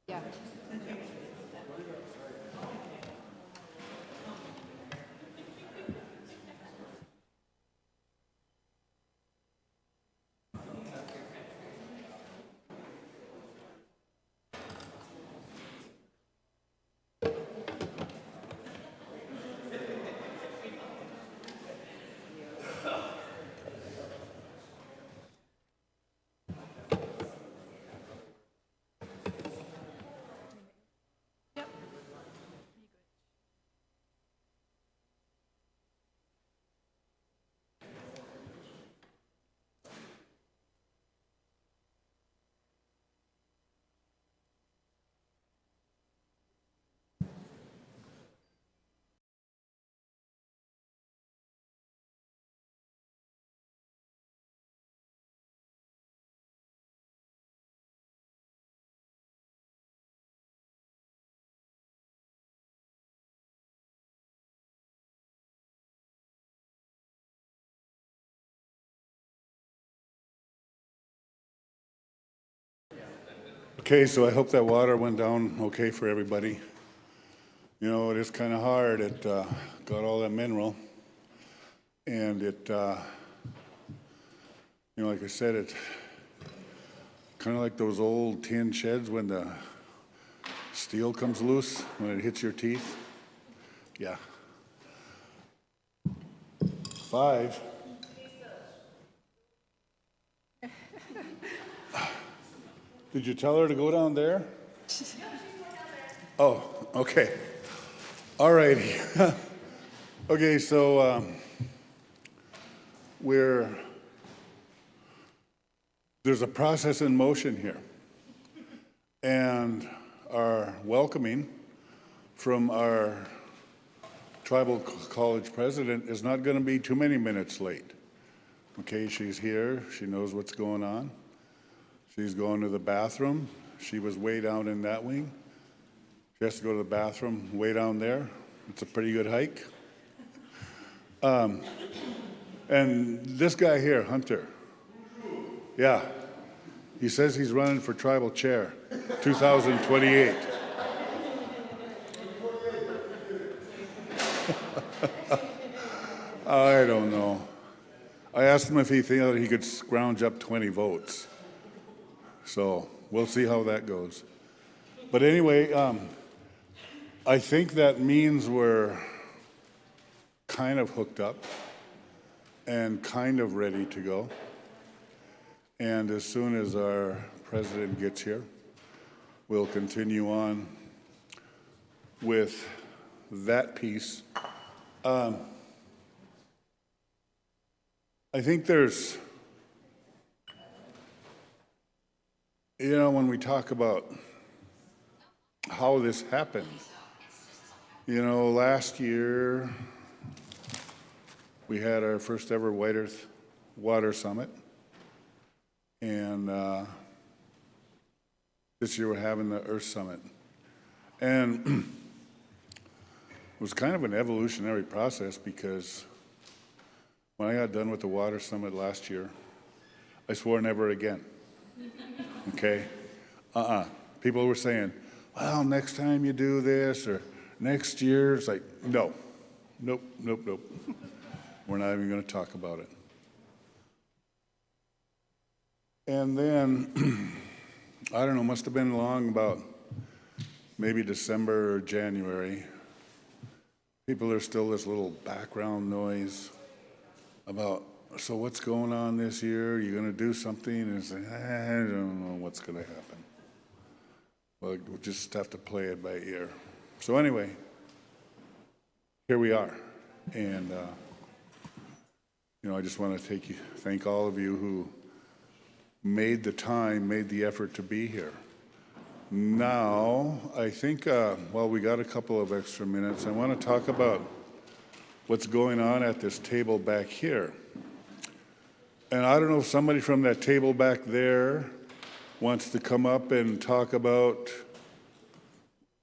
Yeah. Okay, so I hope that water went down okay for everybody. You know, it is kind of hard. It got all that mineral. And it, like I said, it's kind of like those old tin sheds when the steel comes loose, when it hits your teeth. Yeah. 5. Did you tell her to go down there? Oh, okay. All righty. Okay, so there's a process in motion here. And our welcoming from our tribal college president is not going to be too many minutes late. Okay, she's here. She knows what's going on. She's going to the bathroom. She was way down in that wing. She has to go to the bathroom way down there. It's a pretty good hike. And this guy here, Hunter, yeah, he says he's running for tribal chair, 2028. I don't know. I asked him if he thought he could scrounge up 20 votes. So we'll see how that goes. But anyway, I think that means we're kind of hooked up and kind of ready to go. And as soon as our president gets here, we'll continue on with that piece. I think there's, when we talk about how this happened, last year we had our first ever White Earth Water Summit. And this year we're having the Earth Summit. And it was kind of an evolutionary process because when I got done with the Water Summit last year, I swore never again. Okay? People were saying, well, next time you do this or next year, it's like, no. Nope. We're not even going to talk about it. And then, I don't know, must have been along about maybe December or January. People are still this little background noise about, so what's going on this year? Are you going to do something? And it's like, I don't know what's going to happen. Well, we'll just have to play it by ear. So anyway, here we are. And, I just want to thank all of you who made the time, made the effort to be here. Now, I think, we got a couple of extra minutes. I want to talk about what's going on at this table back here. And I don't know if somebody from that table back there wants to come up and talk about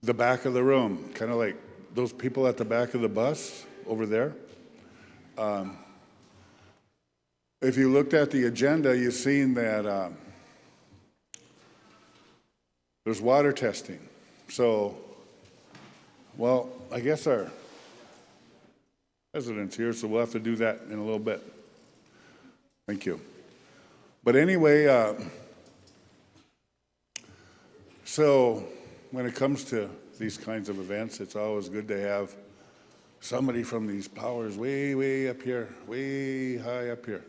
the back of the room, kind of like those people at the back of the bus over there. If you looked at the agenda, you've seen that There's water testing. So, well, I guess our president's here, so we'll have to do that in a little bit. Thank you. But anyway, so when it comes to these kinds of events, it's always good to have somebody from these powers way, way up here, way high up here,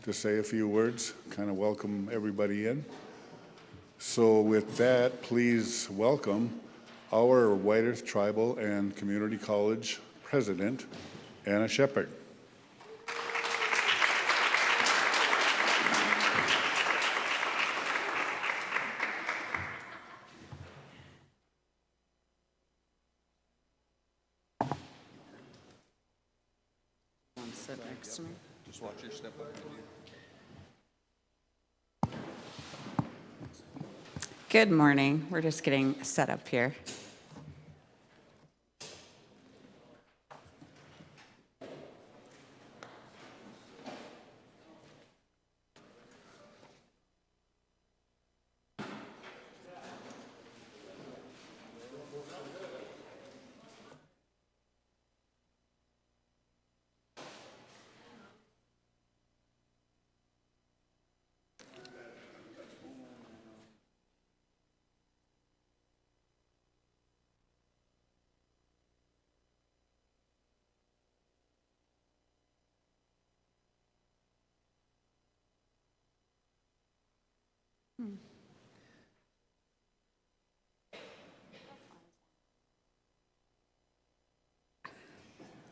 to say a few words, kind of welcome everybody in. So with that, please welcome our White Earth Tribal and Community College President, Anna Shepard. Sit next to me. Just watch your step up. Good morning. We're just getting set up here.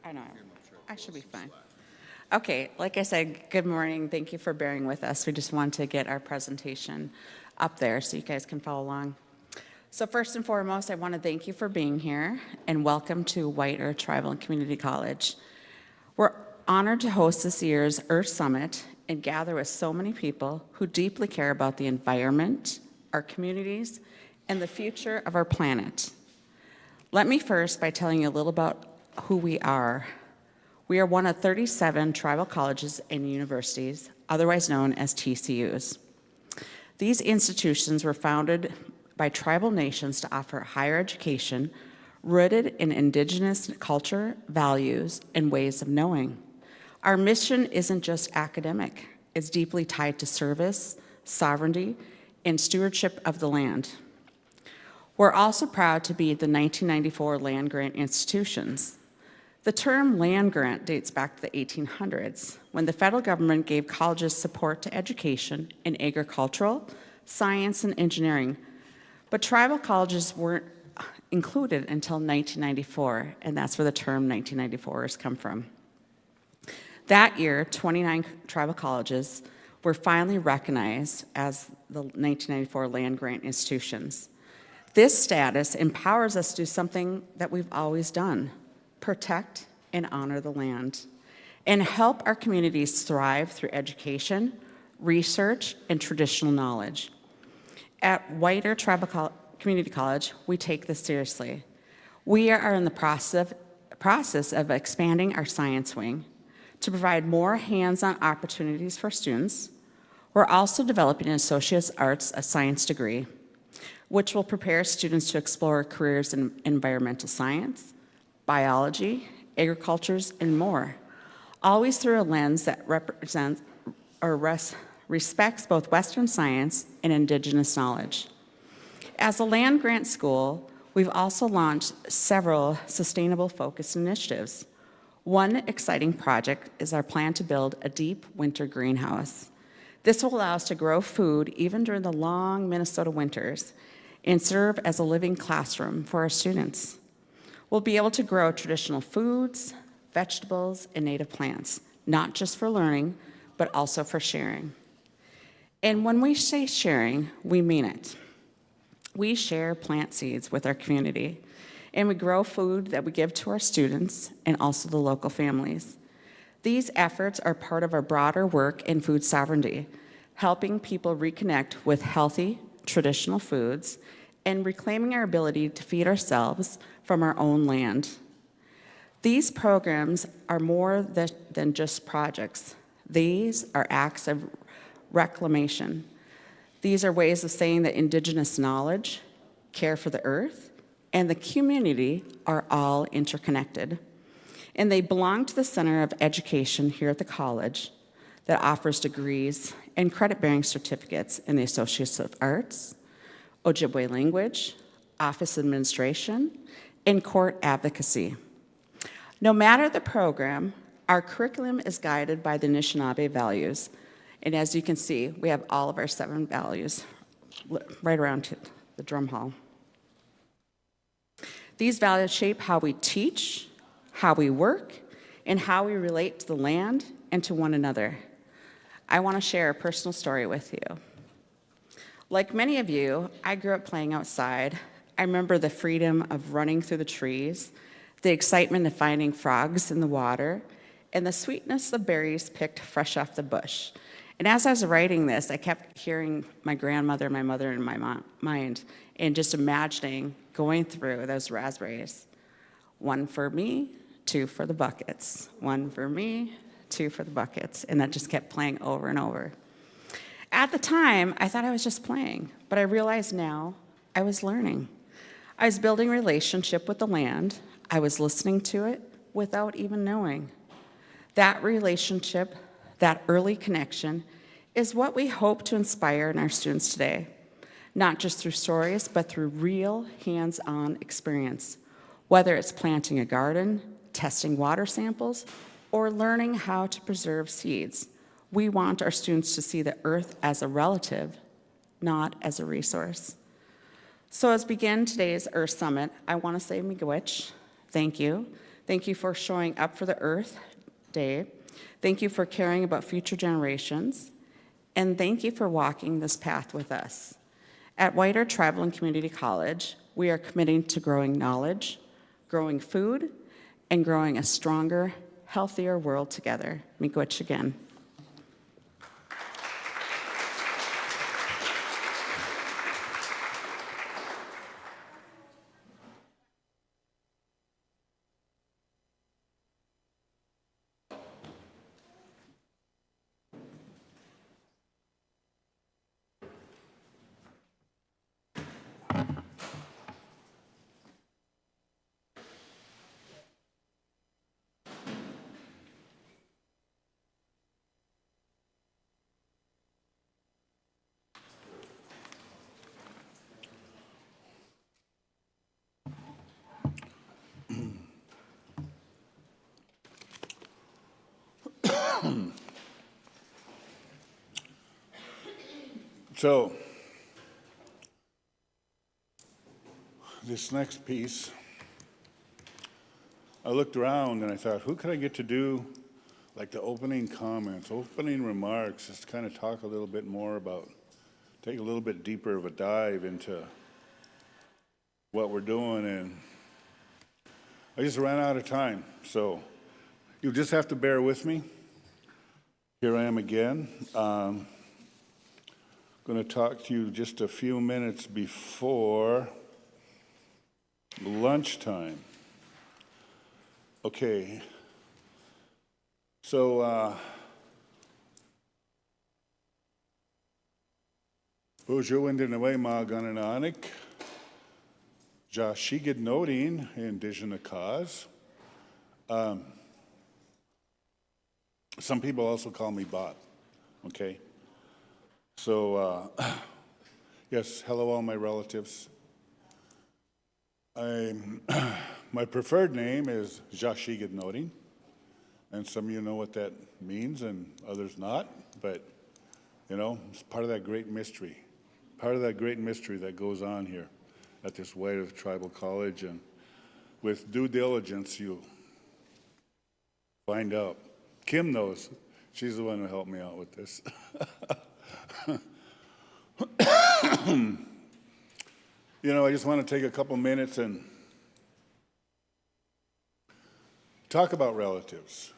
I know. I should be fine. Okay, like I said, good morning. Thank you for bearing with us. We just want to get our presentation up there so you guys can follow along. So first and foremost, I want to thank you for being here and welcome to White Earth Tribal and Community College. We're honored to host this year's Earth Summit and gather with so many people who deeply care about the environment, our communities, and the future of our planet. Let me first by telling you a little about who we are. We are one of 37 tribal colleges and universities, otherwise known as TCUs. These institutions were founded by tribal nations to offer higher education rooted in indigenous culture, values, and ways of knowing. Our mission isn't just academic. It's deeply tied to service, sovereignty, and stewardship of the land. We're also proud to be the 1994 land grant institutions. The term land grant dates back to the 1800s, when the federal government gave colleges support to education in agricultural, science, and engineering. But tribal colleges weren't included until 1994, and that's where the term 1994 has come from. That year, 29 tribal colleges were finally recognized as the 1994 land grant institutions. This status empowers us to do something that we've always done: protect and honor the land, and help our communities thrive through education, research, and traditional knowledge. At White Earth Tribal Community College, we take this seriously. We are in the process of expanding our science wing to provide more hands-on opportunities for students. We're also developing an Associate's Arts Science degree, which will prepare students to explore careers in environmental science, biology, agricultures, and more, always through a lens that represents or respects both Western science and Indigenous knowledge. As a land grant school, we've also launched several sustainable focused initiatives. One exciting project is our plan to build a deep winter greenhouse. This will allow us to grow food even during the long Minnesota winters and serve as a living classroom for our students. We'll be able to grow traditional foods, vegetables, and native plants, not just for learning, but also for sharing. And when we say sharing, we mean it. We share plant seeds with our community, and we grow food that we give to our students and also the local families. These efforts are part of our broader work in food sovereignty, helping people reconnect with healthy, traditional foods and reclaiming our ability to feed ourselves from our own land. These programs are more than just projects. These are acts of reclamation. These are ways of saying that Indigenous knowledge, care for the earth, and the community are all interconnected. And they belong to the Center of Education here at the college that offers degrees and credit-bearing certificates in the Associates of Arts, Ojibwe language, office administration, and court advocacy. No matter the program, our curriculum is guided by the Anishinaabe values. And as you can see, we have all of our 7 values right around the drum hall. These values shape how we teach, how we work, and how we relate to the land and to one another. I want to share a personal story with you. Like many of you, I grew up playing outside. I remember the freedom of running through the trees, the excitement of finding frogs in the water, and the sweetness of berries picked fresh off the bush. And as I was writing this, I kept hearing my grandmother, my mother in my mind, and just imagining going through those raspberries. 1 for me, 2 for the buckets. 1 for me, 2 for the buckets. And that just kept playing over and over. At the time, I thought I was just playing, but I realize now I was learning. I was building relationship with the land. I was listening to it without even knowing. That relationship, that early connection, is what we hope to inspire in our students today, not just through stories, but through real hands-on experience, whether it's planting a garden, testing water samples, or learning how to preserve seeds. We want our students to see the earth as a relative, not as a resource. So as we begin today's Earth Summit, I want to say miigwech, thank you. Thank you for showing up for the Earth Day. Thank you for caring about future generations. And thank you for walking this path with us. At White Earth Tribal and Community College, we are committing to growing knowledge, growing food, and growing a stronger, healthier world together. Miigwech again. So, this next piece, I looked around and I thought, who could I get to do like the opening comments, opening remarks, just kind of talk a little bit more about, take a little bit deeper of a dive into what we're doing, and I just ran out of time. So you'll just have to bear with me. Here I am again. Going to talk to you just a few minutes before lunchtime. Okay. So, Boozhoo Indinaway Ma Ganananik, Jashigid Nodin, Indigenous cause. Some people also call me Bob, okay? So, yes, hello all my relatives. My preferred name is Jashigid Nodin, and some of you know what that means and others not, but, you know, it's part of that great mystery, that goes on here at this White Earth Tribal College, and with due diligence, you'll find out. Kim knows. She's the one who helped me out with this. You know, I just want to take a couple minutes and talk about relatives.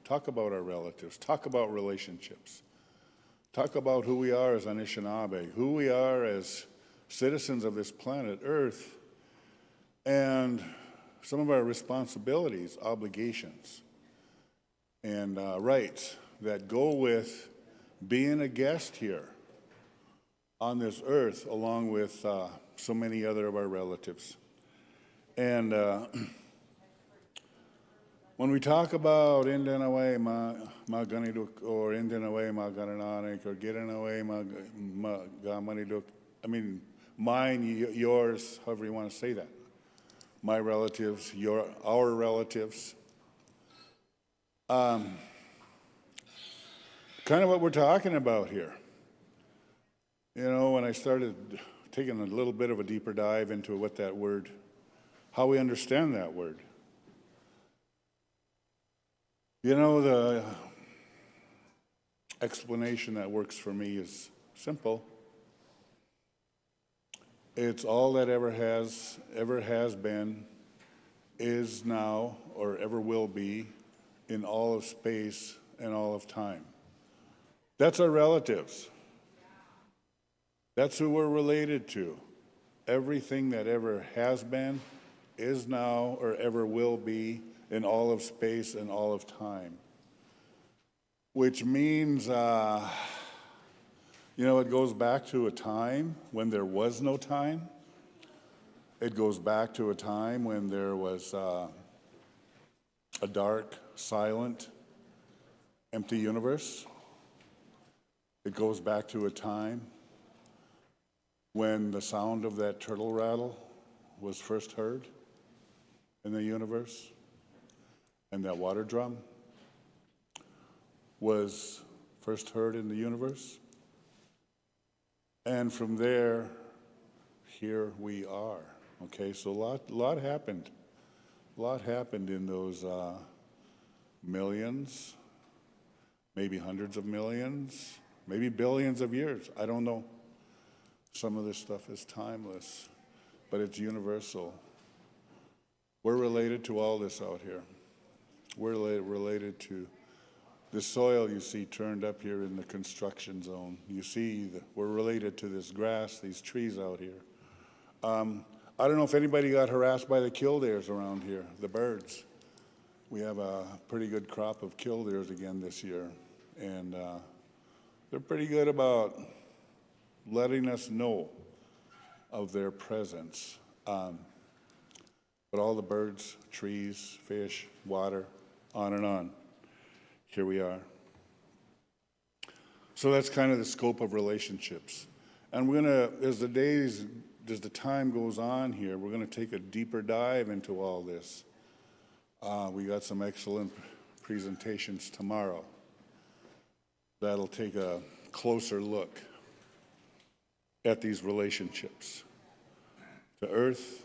Talk about our relatives. Talk about relationships. Talk about who we are as Anishinaabe, who we are as citizens of this planet Earth, and some of our responsibilities, obligations, and rights that go with being a guest here. on this earth, along with so many other of our relatives. And when we talk about ending away maganiduk or ending away maganananik or getting away magamaniduk, I mean, mine, yours, however you want to say that. My relatives, our relatives. Kind of what we're talking about here. You know, when I started taking a little bit of a deeper dive into what that word, how we understand that word. You know, the explanation that works for me is simple. It's all that ever has been, is now, or ever will be, in all of space and all of time. That's our relatives. That's who we're related to. Everything that ever has been, is now, or ever will be, in all of space and all of time. Which means, you know, it goes back to a time when there was no time. It goes back to a time when there was a dark, silent, empty universe. It goes back to a time when the sound of that turtle rattle was first heard in the universe, and that water drum was first heard in the universe. And from there, here we are. Okay, so a lot happened. A lot happened in those millions, maybe hundreds of millions, maybe billions of years. I don't know. Some of this stuff is timeless, but it's universal. We're related to all this out here. We're related to the soil you see turned up here in the construction zone. You see, we're related to this grass, these trees out here. I don't know if anybody got harassed by the killdeers around here, the birds. We have a pretty good crop of killdeers again this year, and they're pretty good about letting us know of their presence. But all the birds, trees, fish, water, on and on. Here we are. So that's kind of the scope of relationships. And we're gonna, as the time goes on here, we're gonna take a deeper dive into all this. We got some excellent presentations tomorrow that'll take a closer look at these relationships to Earth,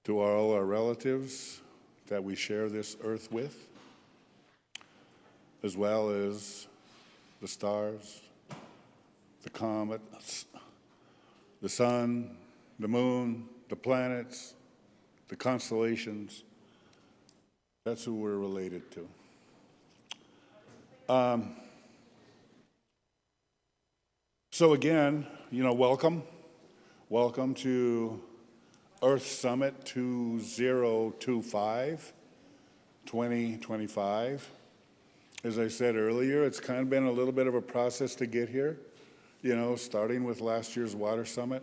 to all our relatives that we share this earth with, as well as the stars, the comets, the sun, the moon, the planets, the constellations. That's who we're related to. So again, you know, welcome. Welcome to Earth Summit 2025, 2025. As I said earlier, it's kind of been a little bit of a process to get here, you know, starting with last year's Water Summit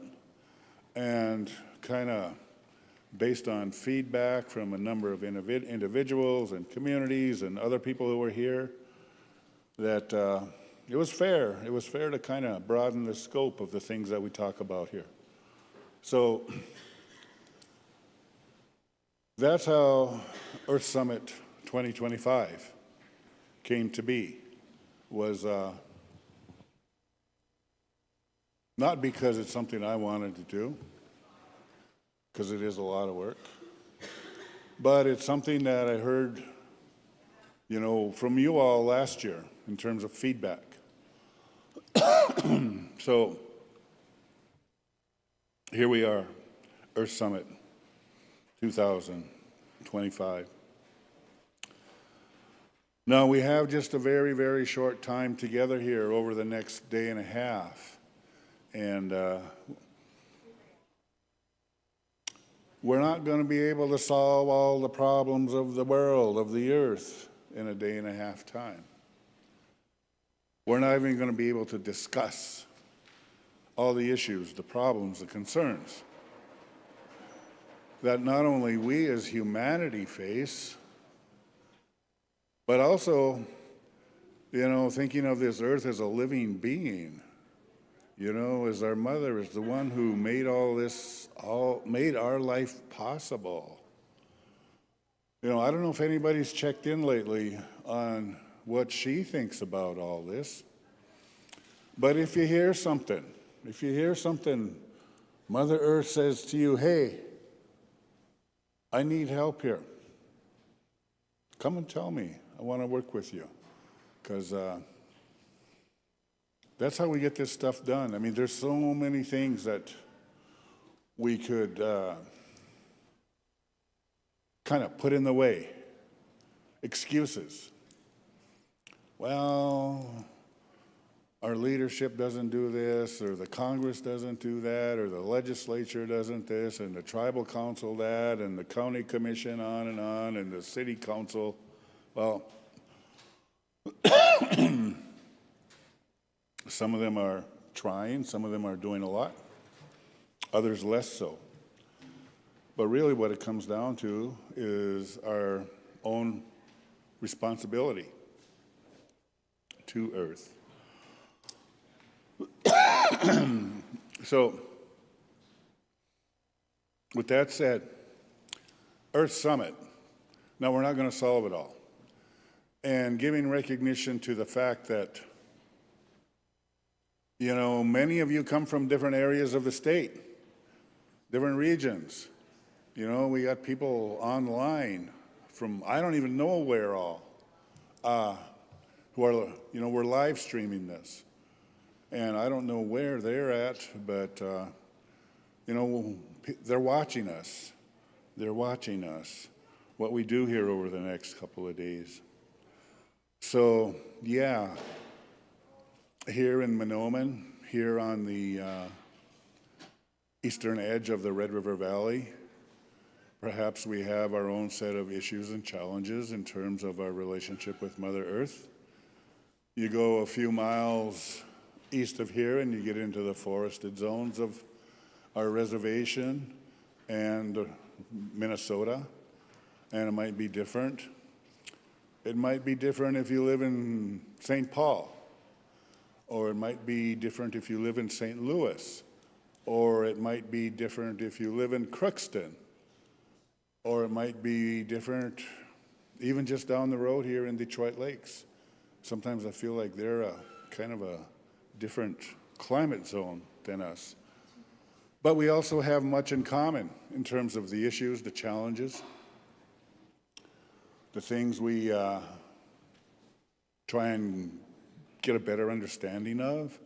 and kind of based on feedback from a number of individuals and communities and other people who were here, that it was fair. It was fair to kind of broaden the scope of the things that we talk about here. So that's how Earth Summit 2025 came to be. Was not because it's something I wanted to do, because it is a lot of work, but it's something that I heard, you know, from you all last year in terms of feedback. So here we are, Earth Summit 2025. Now we have just a very, very short time together here over the next day and a half. And we're not going to be able to solve all the problems of the world, of the earth, in a day and a half time. We're not even going to be able to discuss all the issues, the problems, the concerns that not only we as humanity face, but also, thinking of this earth as a living being, as our mother, is the one who made made our life possible. I don't know if anybody's checked in lately on what she thinks about all this, but if you hear something, Mother Earth says to you, hey, I need help here. Come and tell me. I want to work with you. Because that's how we get this stuff done. I mean, there's so many things that we could kind of put in the way. Excuses. Well, our leadership doesn't do this, or the Congress doesn't do that, or the legislature doesn't this, and the tribal council that, and the county commission on, and the city council. Well, some of them are trying, some of them are doing a lot, others less so. But really what it comes down to is our own responsibility to Earth. So, with that said, Earth Summit. Now, we're not going to solve it all. And giving recognition to the fact that, many of you come from different areas of the state, different regions. We got people online from, I don't even know where all, who are, we're live streaming this. And I don't know where they're at, but, they're watching us. They're watching us, what we do here over the next couple of days. So, yeah, here in Mahnomen, here on the eastern edge of the Red River Valley, perhaps we have our own set of issues and challenges in terms of our relationship with Mother Earth. You go a few miles east of here and you get into the forested zones of our reservation and Minnesota, and it might be different. It might be different if you live in St. Paul, or it might be different if you live in St. Louis, or it might be different if you live in Crookston, or it might be different even just down the road here in Detroit Lakes. Sometimes I feel like they're a kind of a different climate zone than us. But we also have much in common in terms of the issues, the challenges, the things we try and get a better understanding of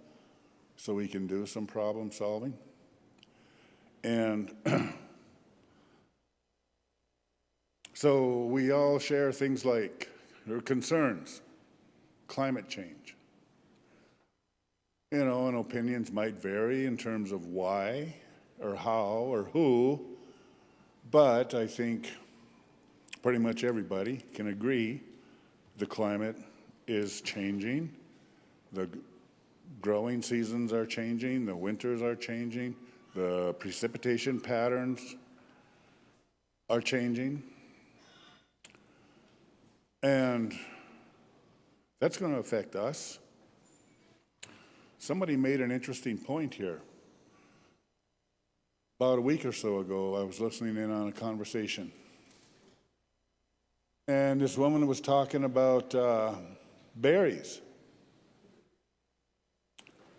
so we can do some problem solving. And so we all share things like our concerns, climate change. And opinions might vary in terms of why or how or who, but I think pretty much everybody can agree the climate is changing. The growing seasons are changing, the winters are changing, the precipitation patterns are changing. And that's going to affect us. Somebody made an interesting point here. About a week or so ago, I was listening in on a conversation. And this woman was talking about berries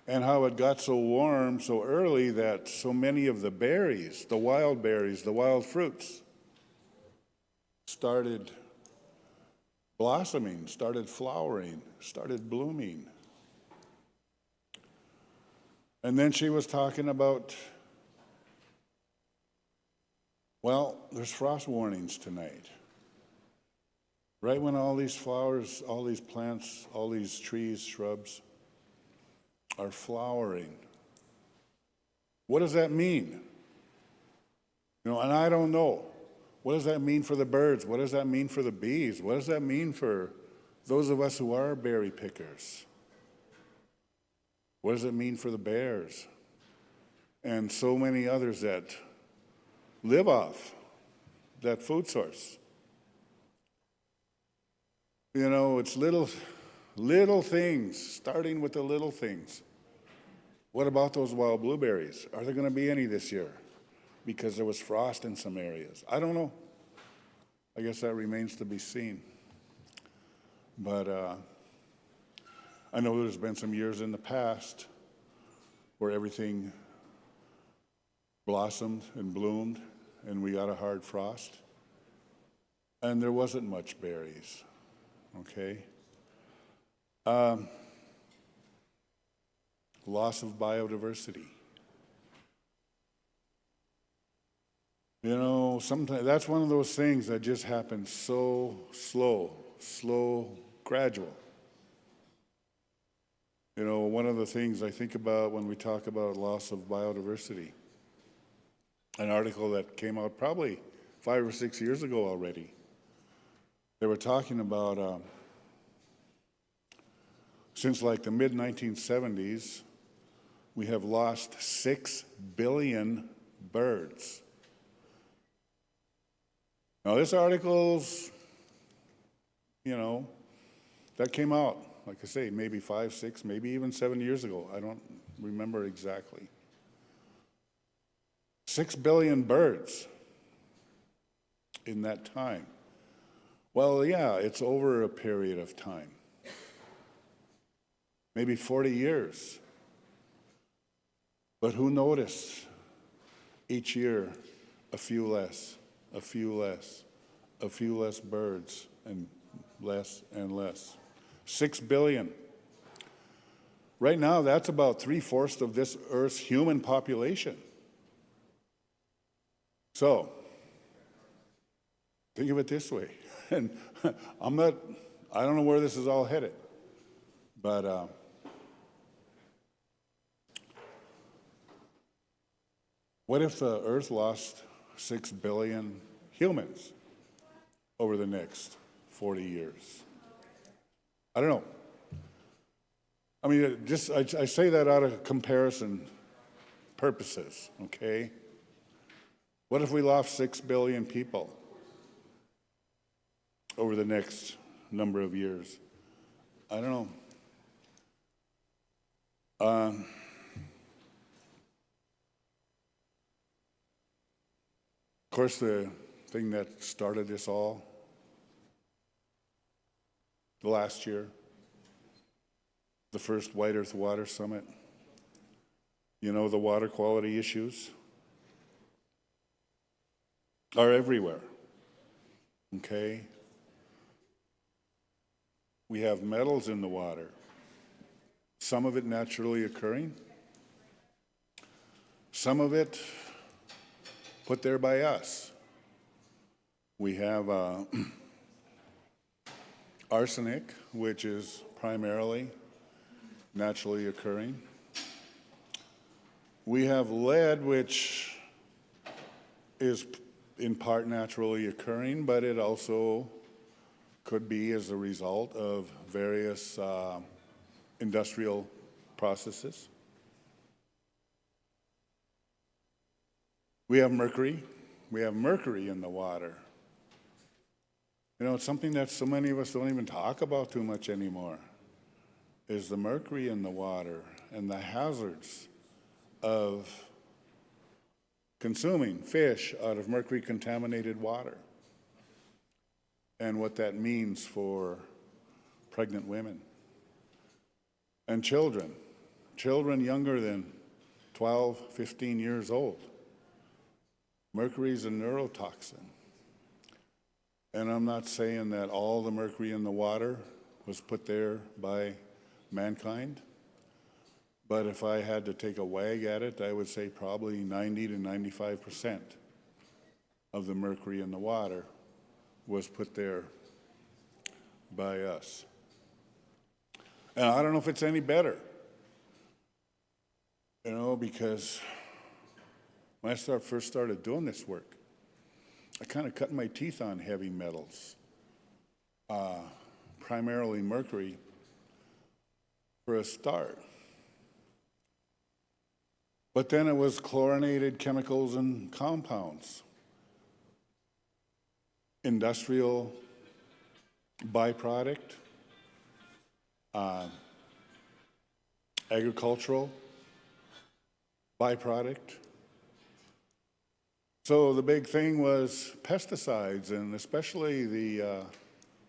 and how it got so warm so early that so many of the berries, the wild fruits, started blossoming, started flowering, started blooming. And then she was talking about, well, there's frost warnings tonight. Right when all these flowers, all these plants, all these trees, shrubs are flowering. What does that mean? And I don't know. What does that mean for the birds? What does that mean for the bees? What does that mean for those of us who are berry pickers? What does it mean for the bears? and so many others that live off that food source. You know, it's little things, starting with the little things. What about those wild blueberries? Are there going to be any this year? Because there was frost in some areas. I don't know. I guess that remains to be seen. But I know there's been some years in the past where everything blossomed and bloomed and we got a hard frost. And there wasn't much berries, okay? Loss of biodiversity. You know, sometimes that's one of those things that just happens so slow, gradual. You know, one of the things I think about when we talk about loss of biodiversity, an article that came out probably 5 or 6 years ago already. They were talking about since like the mid-1970s, we have lost 6 billion birds. Now this article's, you know, that came out, like I say, maybe 5, 6, maybe even 7 years ago. I don't remember exactly. 6 billion birds in that time. Well, yeah, it's over a period of time. Maybe 40 years. But who noticed each year a few less, a few less, a few less birds, and less and less. 6 billion. Right now, that's about 3/4 of this Earth's human population. So, think of it this way. And I don't know where this is all headed, but what if the Earth lost 6 billion humans over the next 40 years? I don't know. I mean, I say that out of comparison purposes, okay? What if we lost 6 billion people over the next number of years? I don't know. Of course, the thing that started this all, the last year, the first White Earth Water Summit, you know, the water quality issues are everywhere, okay? We have metals in the water, some of it naturally occurring, some of it put there by us. We have arsenic, which is primarily naturally occurring. We have lead, which is in part naturally occurring, but it also could be as a result of various industrial processes. We have mercury. We have mercury in the water. You know, it's something that so many of us don't even talk about too much anymore, is the mercury in the water and the hazards of consuming fish out of mercury-contaminated water and what that means for pregnant women and children younger than 12, 15 years old. Mercury is a neurotoxin. And I'm not saying that all the mercury in the water was put there by mankind, but if I had to take a wag at it, I would say probably 90 to 95% of the mercury in the water was put there by us. And I don't know if it's any better, you know, because when I first started doing this work, I kind of cut my teeth on heavy metals, primarily mercury, for a start. But then it was chlorinated chemicals and compounds, industrial byproduct, agricultural byproduct. So the big thing was pesticides, and especially the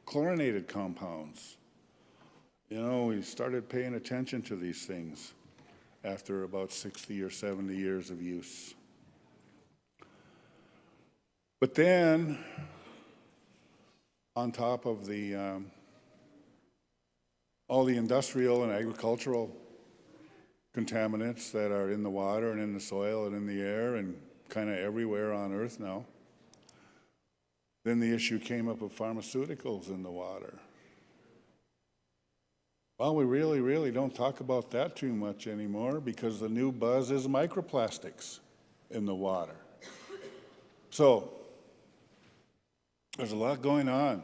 chlorinated compounds. You know, we started paying attention to these things after about 60 or 70 years of use. But then, on top of all the industrial and agricultural contaminants that are in the water and in the soil and in the air and kind of everywhere on Earth now, then the issue came up of pharmaceuticals in the water. Well, we really don't talk about that too much anymore because the new buzz is microplastics in the water. So, there's a lot going on.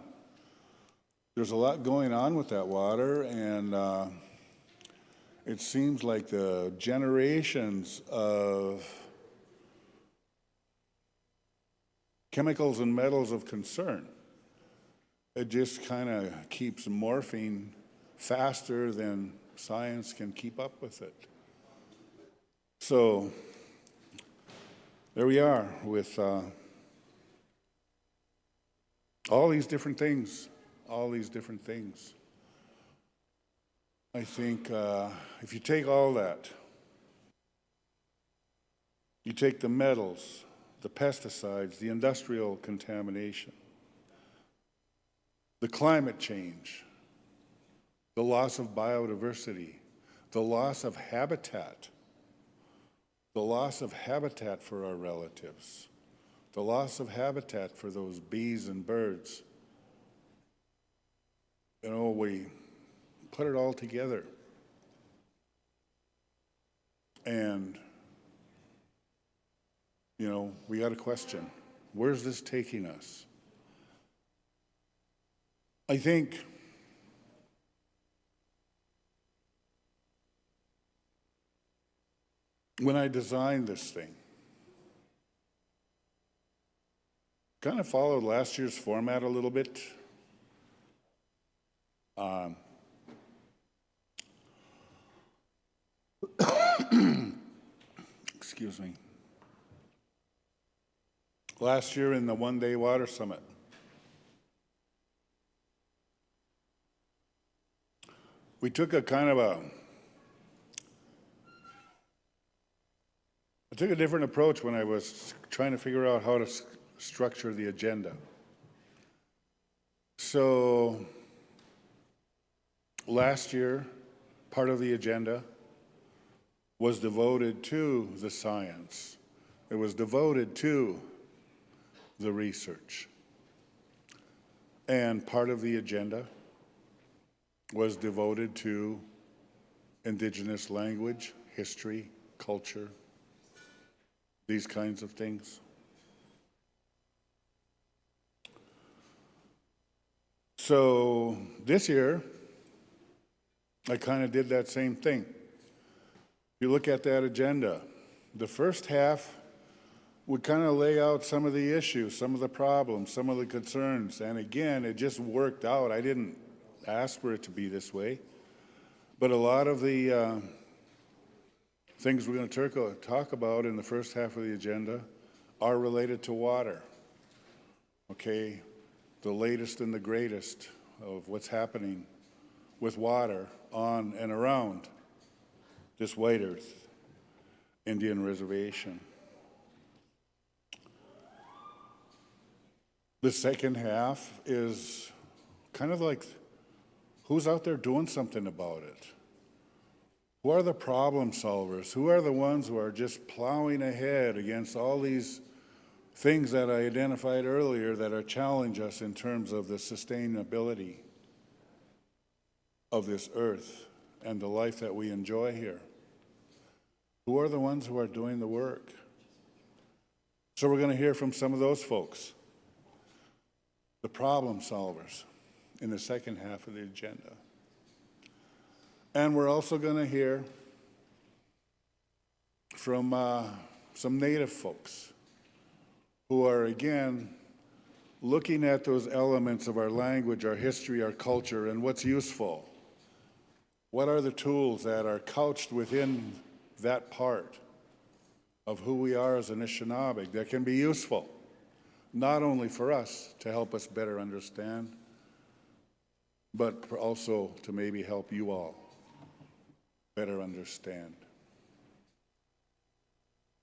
There's a lot going on with that water, and it seems like the generations of chemicals and metals of concern, it just kind of keeps morphing faster than science can keep up with it. So there we are with all these different things. I think if you take all that, you take the metals, the pesticides, the industrial contamination, the climate change, the loss of biodiversity, the loss of habitat for our relatives, the loss of habitat for those bees and birds. You know, we put it all together. And, you know, we got a question. Where's this taking us? I think when I designed this thing, kind of followed last year's format a little bit. Excuse me. Last year in the one-day water summit, we took a kind of I took a different approach when I was trying to figure out how to structure the agenda. So last year, part of the agenda was devoted to the science. It was devoted to the research. And part of the agenda was devoted to Indigenous language, history, culture, these kinds of things. So this year, I kind of did that same thing. If you look at that agenda, the first half would kind of lay out some of the issues, some of the problems, some of the concerns. And again, it just worked out. I didn't ask for it to be this way. But a lot of the things we're going to talk about in the first half of the agenda are related to water. Okay, the latest and the greatest of what's happening with water on and around this White Earth Indian Reservation. The second half is kind of like, who's out there doing something about it? Who are the problem solvers? Who are the ones who are just plowing ahead against all these things that I identified earlier that are challenge us in terms of the sustainability of this earth and the life that we enjoy here? Who are the ones who are doing the work? So we're going to hear from some of those folks, the problem solvers, in the second half of the agenda. And we're also going to hear from some Native folks who are, again, looking at those elements of our language, our history, our culture, and what's useful. What are the tools that are couched within that part of who we are as an Anishinaabe that can be useful, not only for us to help us better understand, but also to maybe help you all better understand.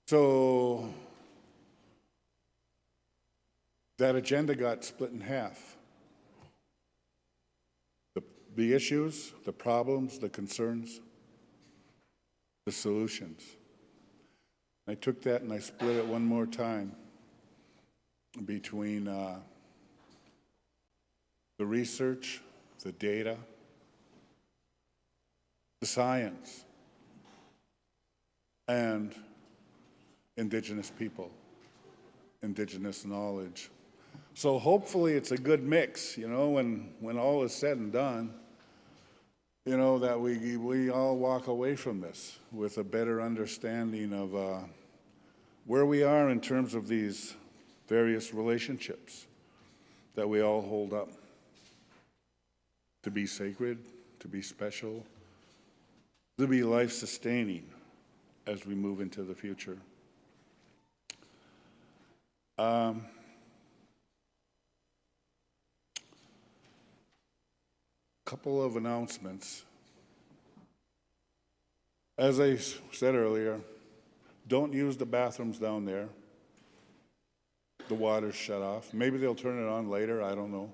So that agenda got split in half. The issues, the problems, the concerns, the solutions. I took that and I split it one more time between the research, the data, the science, and Indigenous people, Indigenous knowledge. So hopefully it's a good mix, you know, when all is said and done, you know, that we all walk away from this with a better understanding of where we are in terms of these various relationships that we all hold up to be sacred, to be special, to be life-sustaining as we move into the future. Couple of announcements. As I said earlier, don't use the bathrooms down there. The water's shut off. Maybe they'll turn it on later, I don't know.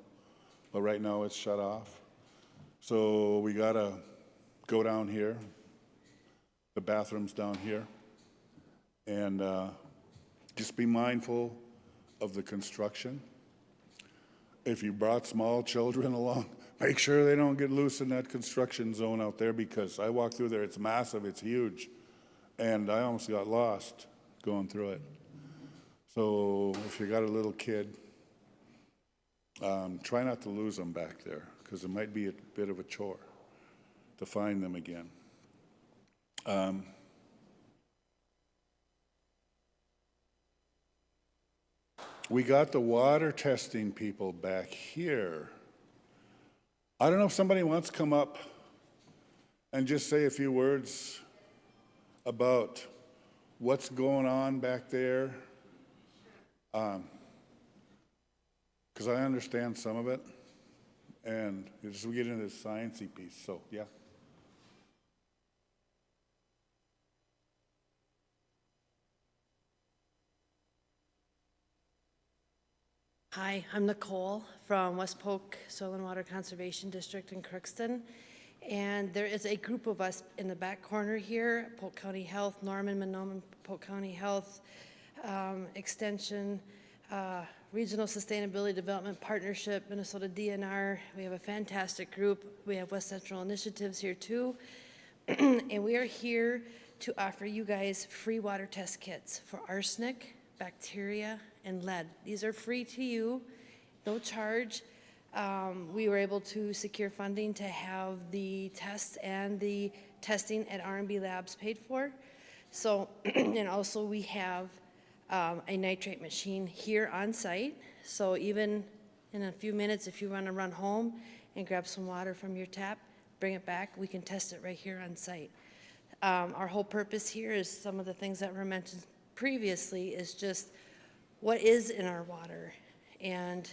But right now it's shut off. So we gotta go down here. The bathroom's down here. And just be mindful of the construction. If you brought small children along, make sure they don't get loose in that construction zone out there, because I walked through there, it's massive, it's huge. And I almost got lost going through it. So if you got a little kid, try not to lose them back there, because it might be a bit of a chore to find them again. We got the water testing people back here. I don't know if somebody wants to come up and just say a few words about what's going on back there. Because I understand some of it, and as we get into the sciencey piece, so yeah. Hi, I'm Nicole from West Polk Soil and Water Conservation District in Crookston. And there is a group of us in the back corner here, Polk County Health, Norman, Monoman, Polk County Health, Extension, Regional Sustainability Development Partnership, Minnesota DNR. We have a fantastic group. We have West Central Initiatives here too. And we are here to offer you guys free water test kits for arsenic, bacteria, and lead. These are free to you, no charge. We were able to secure funding to have the tests and the testing at R&B Labs paid for. So, and also we have a nitrate machine here on site. So even in a few minutes, if you want to run home and grab some water from your tap, bring it back, we can test it right here on site. Our whole purpose here is some of the things that were mentioned previously is just what is in our water. And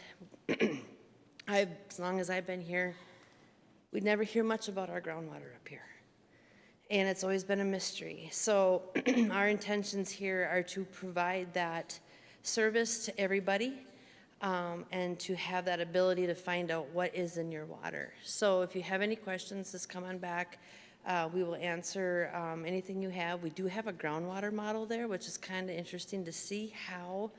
as long as I've been here, we'd never hear much about our groundwater up here. And it's always been a mystery. So our intentions here are to provide that service to everybody and to have that ability to find out what is in your water. So if you have any questions, just come on back. We will answer anything you have. We do have a groundwater model there, which is kind of interesting to see how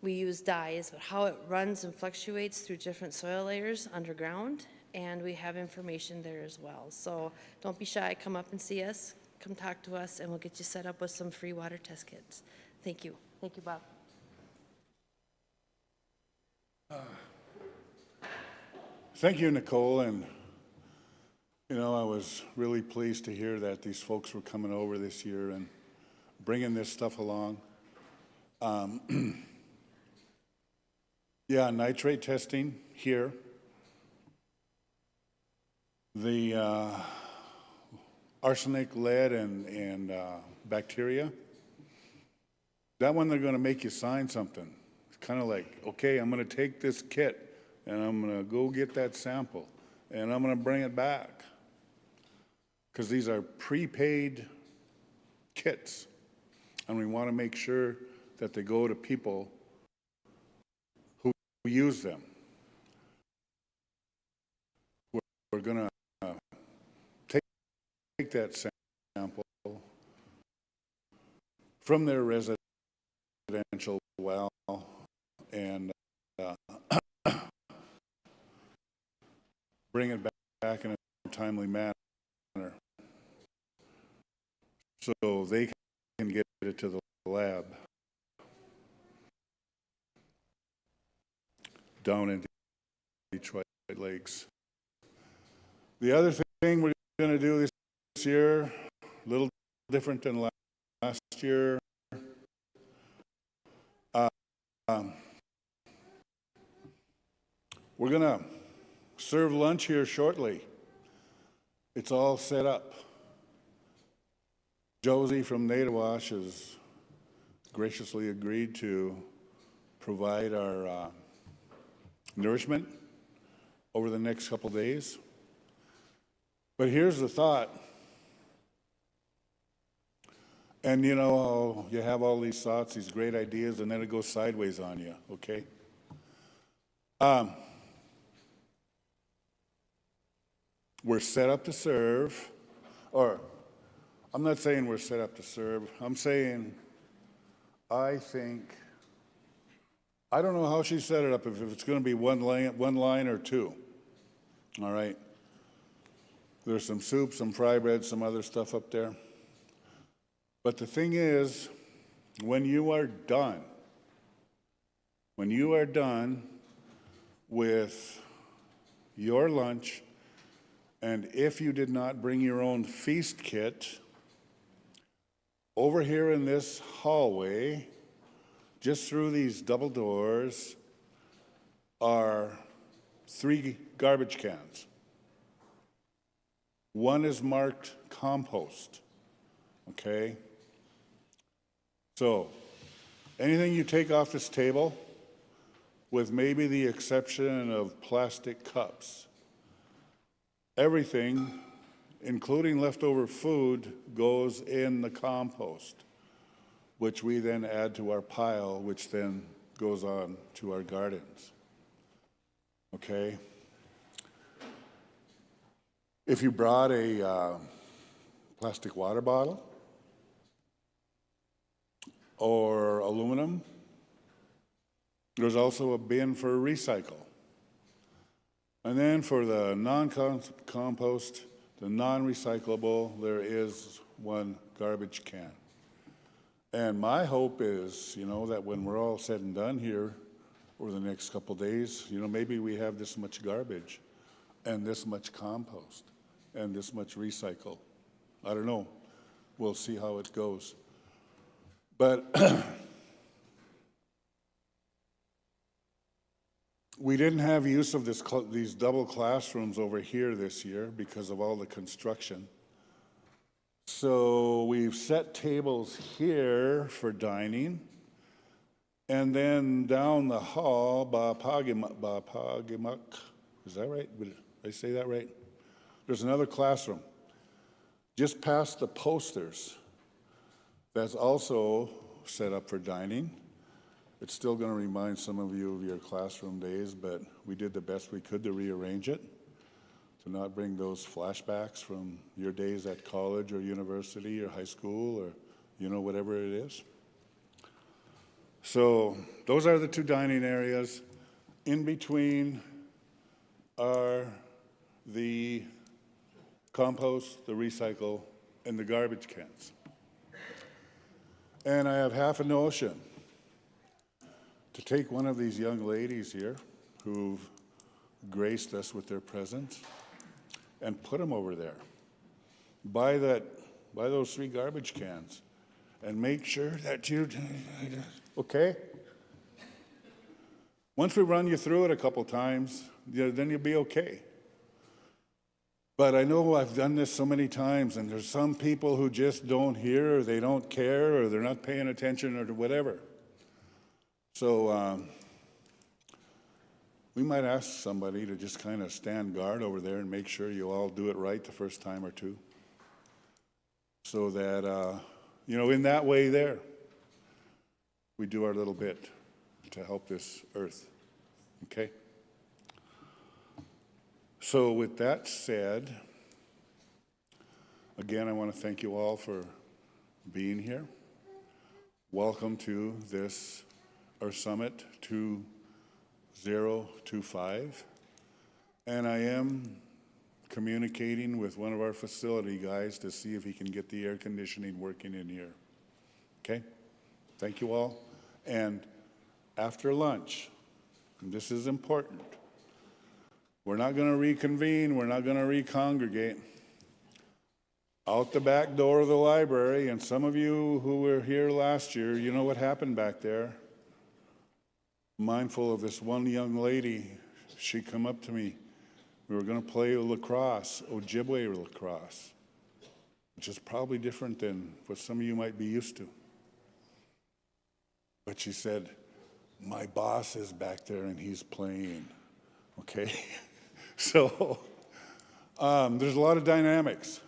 we use dyes, but how it runs and fluctuates through different soil layers underground, and we have information there as well. So don't be shy, come up and see us, come talk to us, and we'll get you set up with some free water test kits. Thank you. Thank you, Bob. Thank you, Nicole, and You know, I was really pleased to hear that these folks were coming over this year and bringing this stuff along. Yeah, nitrate testing here. The arsenic, lead, and bacteria. That one they're going to make you sign something. It's kind of like, okay, I'm going to take this kit and I'm going to go get that sample and I'm going to bring it back. Because these are prepaid kits. And we want to make sure that they go to people who use them. We're going to take that sample from their residential well and bring it back in a timely manner so they can get it to the lab down in Detroit Lakes. The other thing we're going to do this year, a little different than last year, we're going to serve lunch here shortly. It's all set up. Josie from Natiwash has graciously agreed to provide our nourishment over the next couple days. But here's the thought. And you know, you have all these thoughts, these great ideas, and then it goes sideways on you, okay? We're set up to serve, or I'm not saying we're set up to serve. I'm saying I don't know how she set it up, if it's going to be one line or two. All right. There's some soup, some fry bread, some other stuff up there. But the thing is, when you are done with your lunch, and if you did not bring your own feast kit, over here in this hallway, just through these double doors, are 3 garbage cans. One is marked compost, okay? So, anything you take off this table, with maybe the exception of plastic cups, everything, including leftover food, goes in the compost, which we then add to our pile, which then goes on to our gardens. Okay? If you brought a plastic water bottle or aluminum, there's also a bin for recycle. And then for the non-compost, the non-recyclable, there is one garbage can. And my hope is, you know, that when we're all said and done here over the next couple of days, you know, maybe we have this much garbage and this much compost and this much recycle. I don't know. We'll see how it goes. But we didn't have use of these double classrooms over here this year because of all the construction. So we've set tables here for dining, and then down the hall, Bapagimak, is that right? Did I say that right? There's another classroom just past the posters that's also set up for dining. It's still going to remind some of you of your classroom days, but we did the best we could to rearrange it, to not bring those flashbacks from your days at college or university or high school or, you know, whatever it is. So those are the 2 dining areas. In between are the compost, the recycle, and the garbage cans. And I have half a notion to take one of these young ladies here who've graced us with their presence and put them over there. Buy those 3 garbage cans and make sure that you, okay? Once we run you through it a couple times, then you'll be okay. But I know I've done this so many times, and there's some people who just don't hear, or they don't care, or they're not paying attention, or whatever. So we might ask somebody to just kind of stand guard over there and make sure you all do it right the first time or two. So that, in that way there, we do our little bit to help this earth, okay? So with that said, again, I want to thank you all for being here. Welcome to this, our Summit 2025. And I am communicating with one of our facility guys to see if he can get the air conditioning working in here. Okay? Thank you all. And after lunch, and this is important, we're not going to reconvene, we're not going to recongregate. Out the back door of the library, and some of you who were here last year, you know what happened back there. Mindful of this one young lady, she come up to me. We were going to play lacrosse, Ojibwe lacrosse, which is probably different than what some of you might be used to. But she said, my boss is back there and he's playing, okay? So there's a lot of dynamics,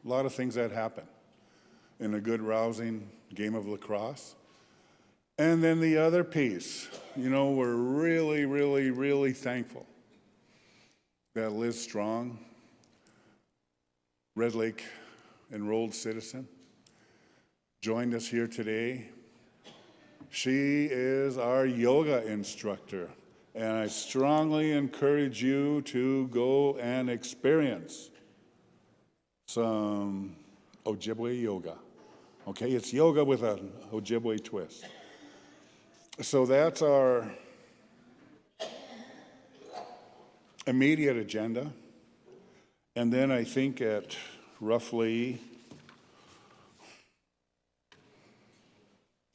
a lot of things that happen in a good, rousing game of lacrosse. And then the other piece, we're really, really, really thankful that Liz Strong, Red Lake enrolled citizen, joined us here today. She is our yoga instructor, and I strongly encourage you to go and experience some Ojibwe yoga. Okay, it's yoga with an Ojibwe twist. So that's our immediate agenda. And then I think at roughly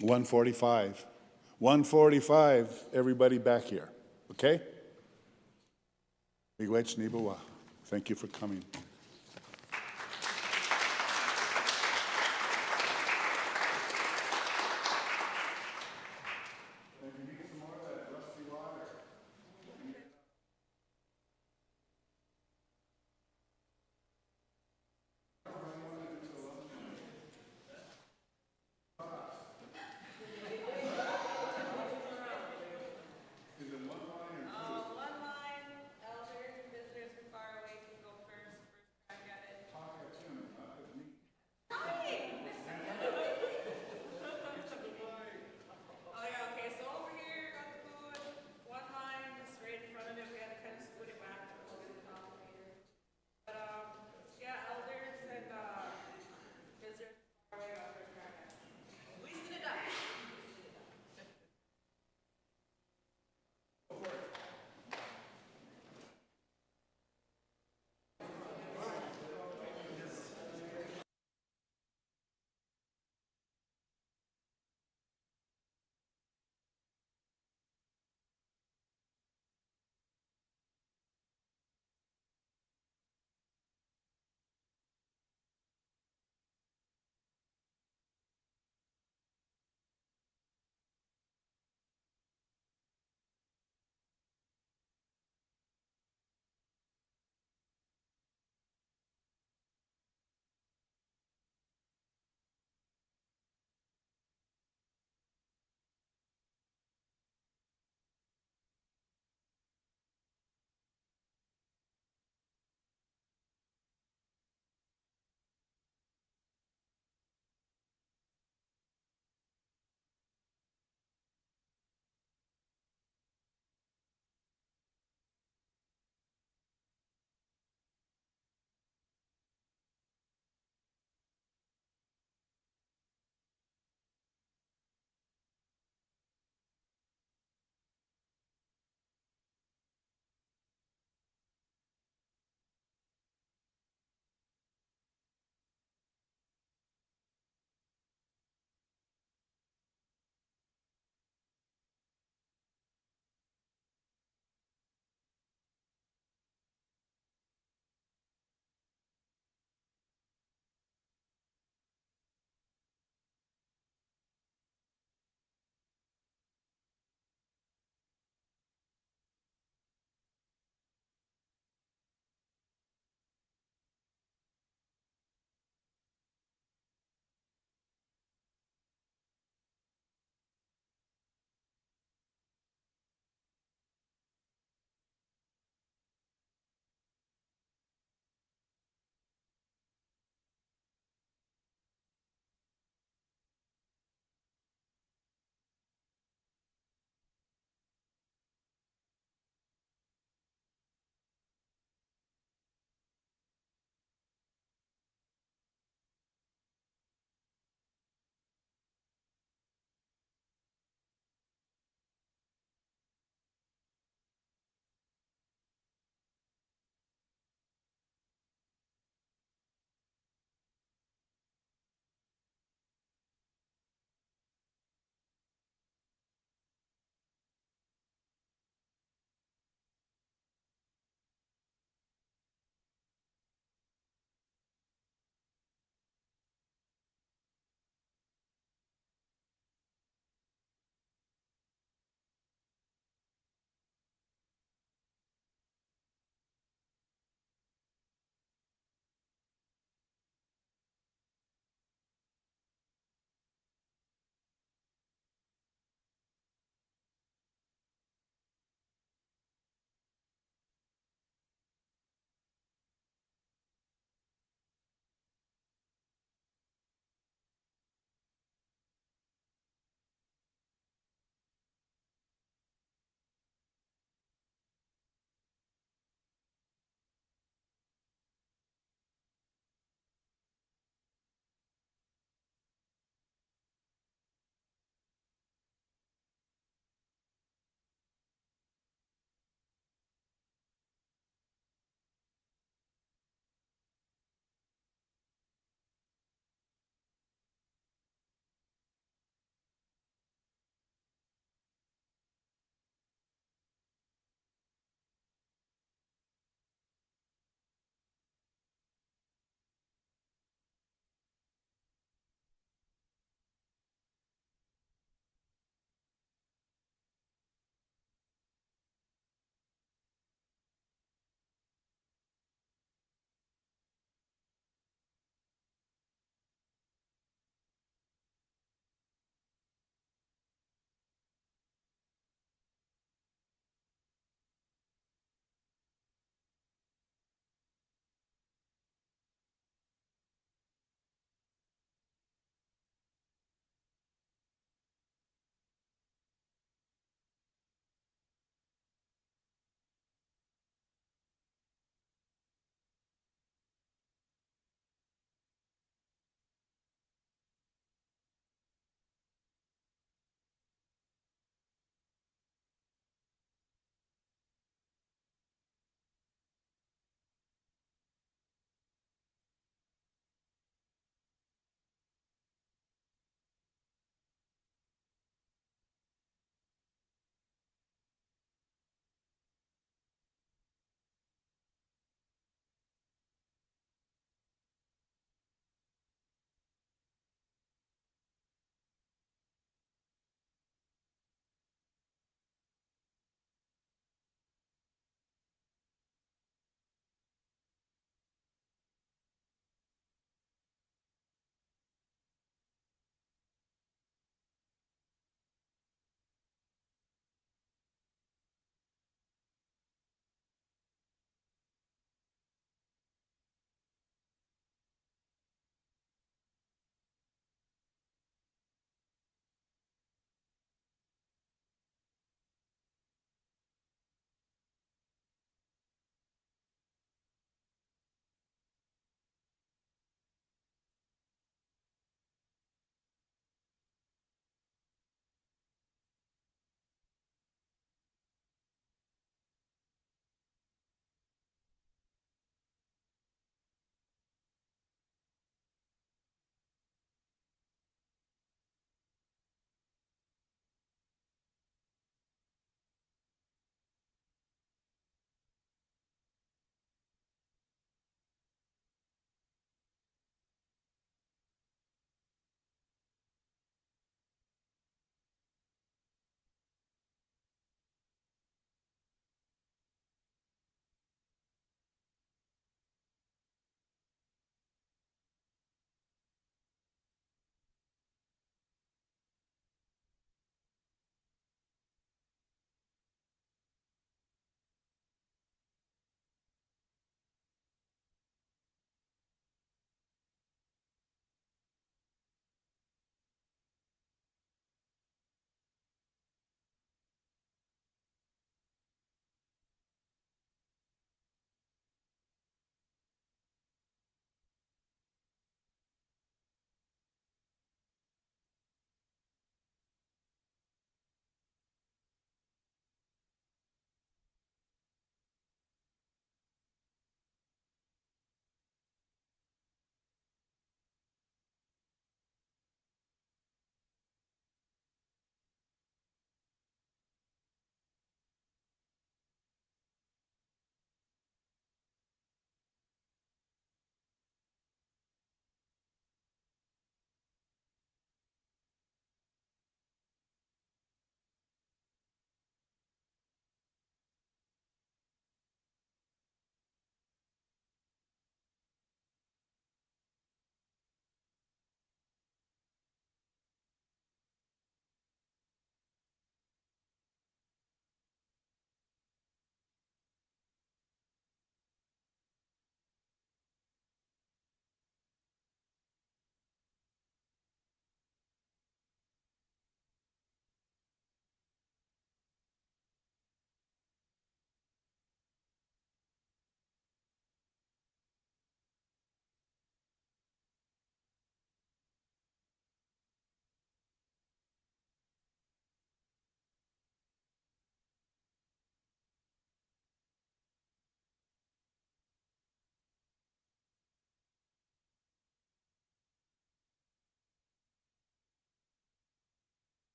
1:45, everybody back here, okay? Miigwech Nibawa. Thank you for coming. One line, elders, visitors from far away can go first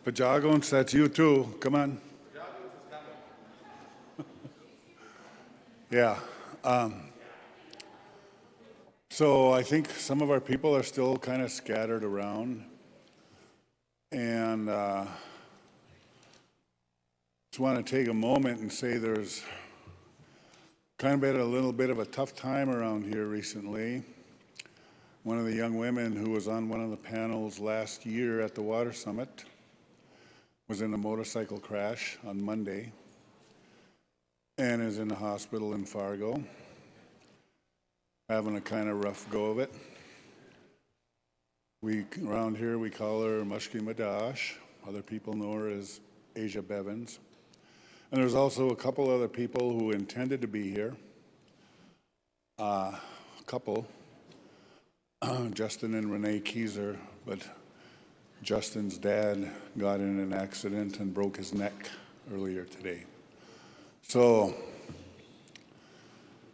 Pajagons, that's you too. Come on. Yeah. So I think some of our people are still kind of scattered around. And just want to take a moment and say there's kind of been a little bit of a tough time around here recently. One of the young women who was on one of the panels last year at the Water Summit was in a motorcycle crash on Monday and is in the hospital in Fargo, having a kind of rough go of it. Around here, we call her Mushki Madash. Other people know her as Asia Bevins. And there's also a couple other people who intended to be here. A couple, Justin and Renee Kieser, but Justin's dad got in an accident and broke his neck earlier today. So,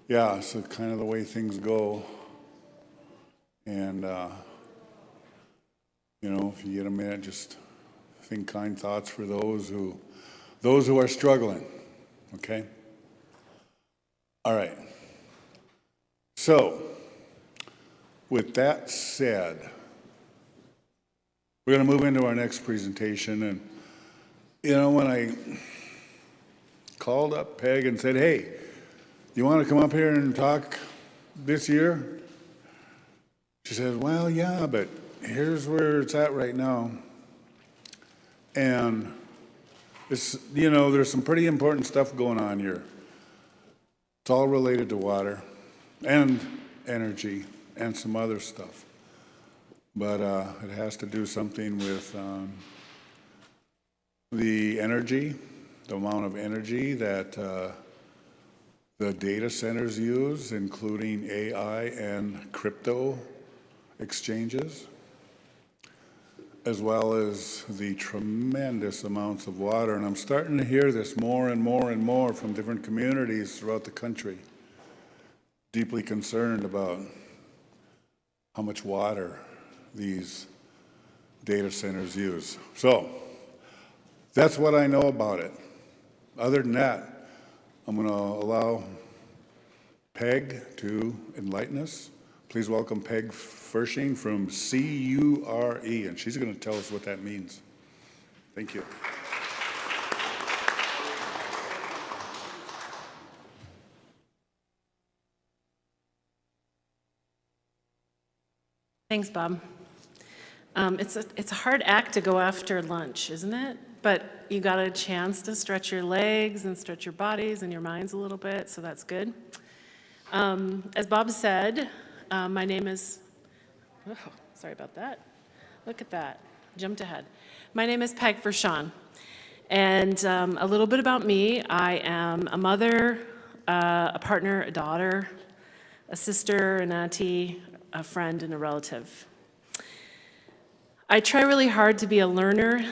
yeah, so kind of the way things go. And, you know, if you get a minute, just think kind thoughts for those who are struggling, okay? All right. So, with that said, we're going to move into our next presentation. And, you know, when I called up Peg and said, hey, you want to come up here and talk this year? She said, well, yeah, but here's where it's at right now. And it's, you know, there's some pretty important stuff going on here. It's all related to water and energy and some other stuff. But it has to do something with the energy, the amount of energy that the data centers use, including AI and crypto exchanges, as well as the tremendous amounts of water. And I'm starting to hear this more and more and more from different communities throughout the country, deeply concerned about how much water these data centers use. So that's what I know about it. Other than that, I'm going to allow Peg to enlighten us. Please welcome Peg Fershing from CURE, and she's going to tell us what that means. Thank you. Thanks, Bob. It's a hard act to go after lunch, isn't it? But you got a chance to stretch your legs and stretch your bodies and your minds a little bit, so that's good. As Bob said, my name is, oh, sorry about that. Look at that, jumped ahead. My name is Peg Fershon, and a little bit about me. I am a mother, a partner, a daughter, a sister, an auntie, a friend, and a relative. I try really hard to be a learner,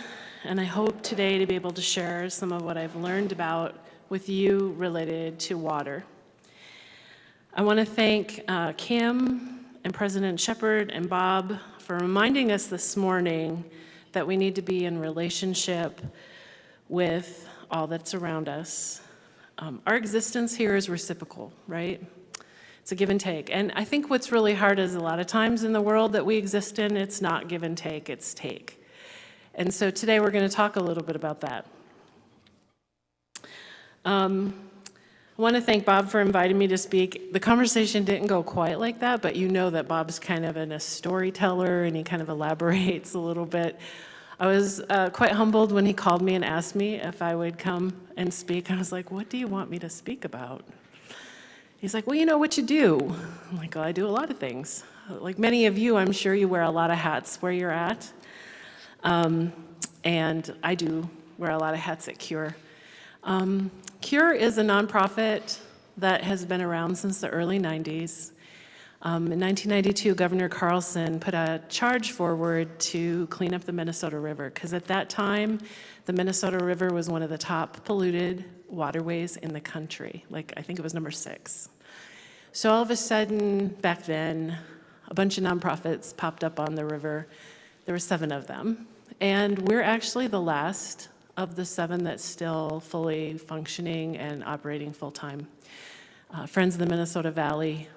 and I hope today to be able to share some of what I've learned about with you related to water. I want to thank Kim and President Shepard and Bob for reminding us this morning that we need to be in relationship with all that's around us. Our existence here is reciprocal, right? It's a give and take. And I think what's really hard is a lot of times in the world that we exist in, it's not give and take, it's take. And so today we're going to talk a little bit about that. I want to thank Bob for inviting me to speak. The conversation didn't go quite like that, but you know that Bob's kind of a storyteller and he kind of elaborates a little bit. I was quite humbled when he called me and asked me if I would come and speak. I was like, what do you want me to speak about? He's like, well, you know what you do. I'm like, well, I do a lot of things. Like many of you, I'm sure you wear a lot of hats where you're at. And I do wear a lot of hats at CURE. CURE is a nonprofit that has been around since the early 90s. In 1992, Governor Carlson put a charge forward to clean up the Minnesota River, because at that time, the Minnesota River was one of the top polluted waterways in the country. Like, I think it was number 6. So all of a sudden, back then, a bunch of nonprofits popped up on the river. There were 7 of them. And we're actually the last of the 7 that's still fully functioning and operating full-time. Friends of the Minnesota Valley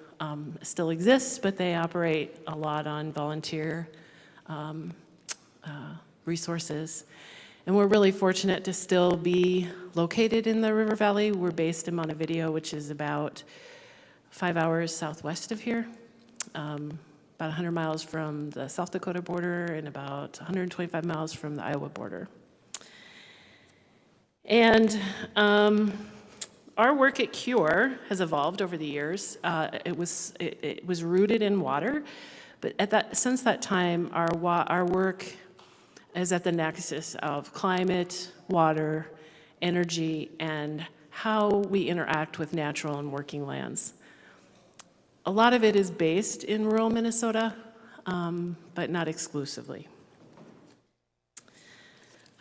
still exists, but they operate a lot on volunteer resources. And we're really fortunate to still be located in the River Valley. We're based in Montevideo, which is about 5 hours southwest of here, about 100 miles from the South Dakota border and about 125 miles from the Iowa border. And our work at CURE has evolved over the years. It was rooted in water, but since that time, our work is at the nexus of climate, water, energy, and how we interact with natural and working lands. A lot of it is based in rural Minnesota, but not exclusively.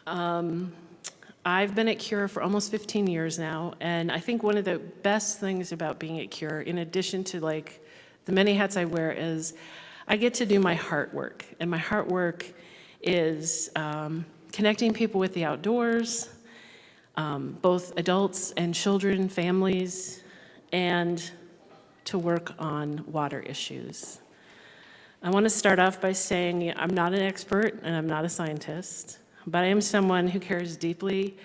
I've been at CURE for almost 15 years now, and I think one of the best things about being at CURE, in addition to like the many hats I wear, is I get to do my heart work. And my heart work is connecting people with the outdoors, both adults and children, families, and to work on water issues. I want to start off by saying I'm not an expert and I'm not a scientist, but I am someone who cares deeply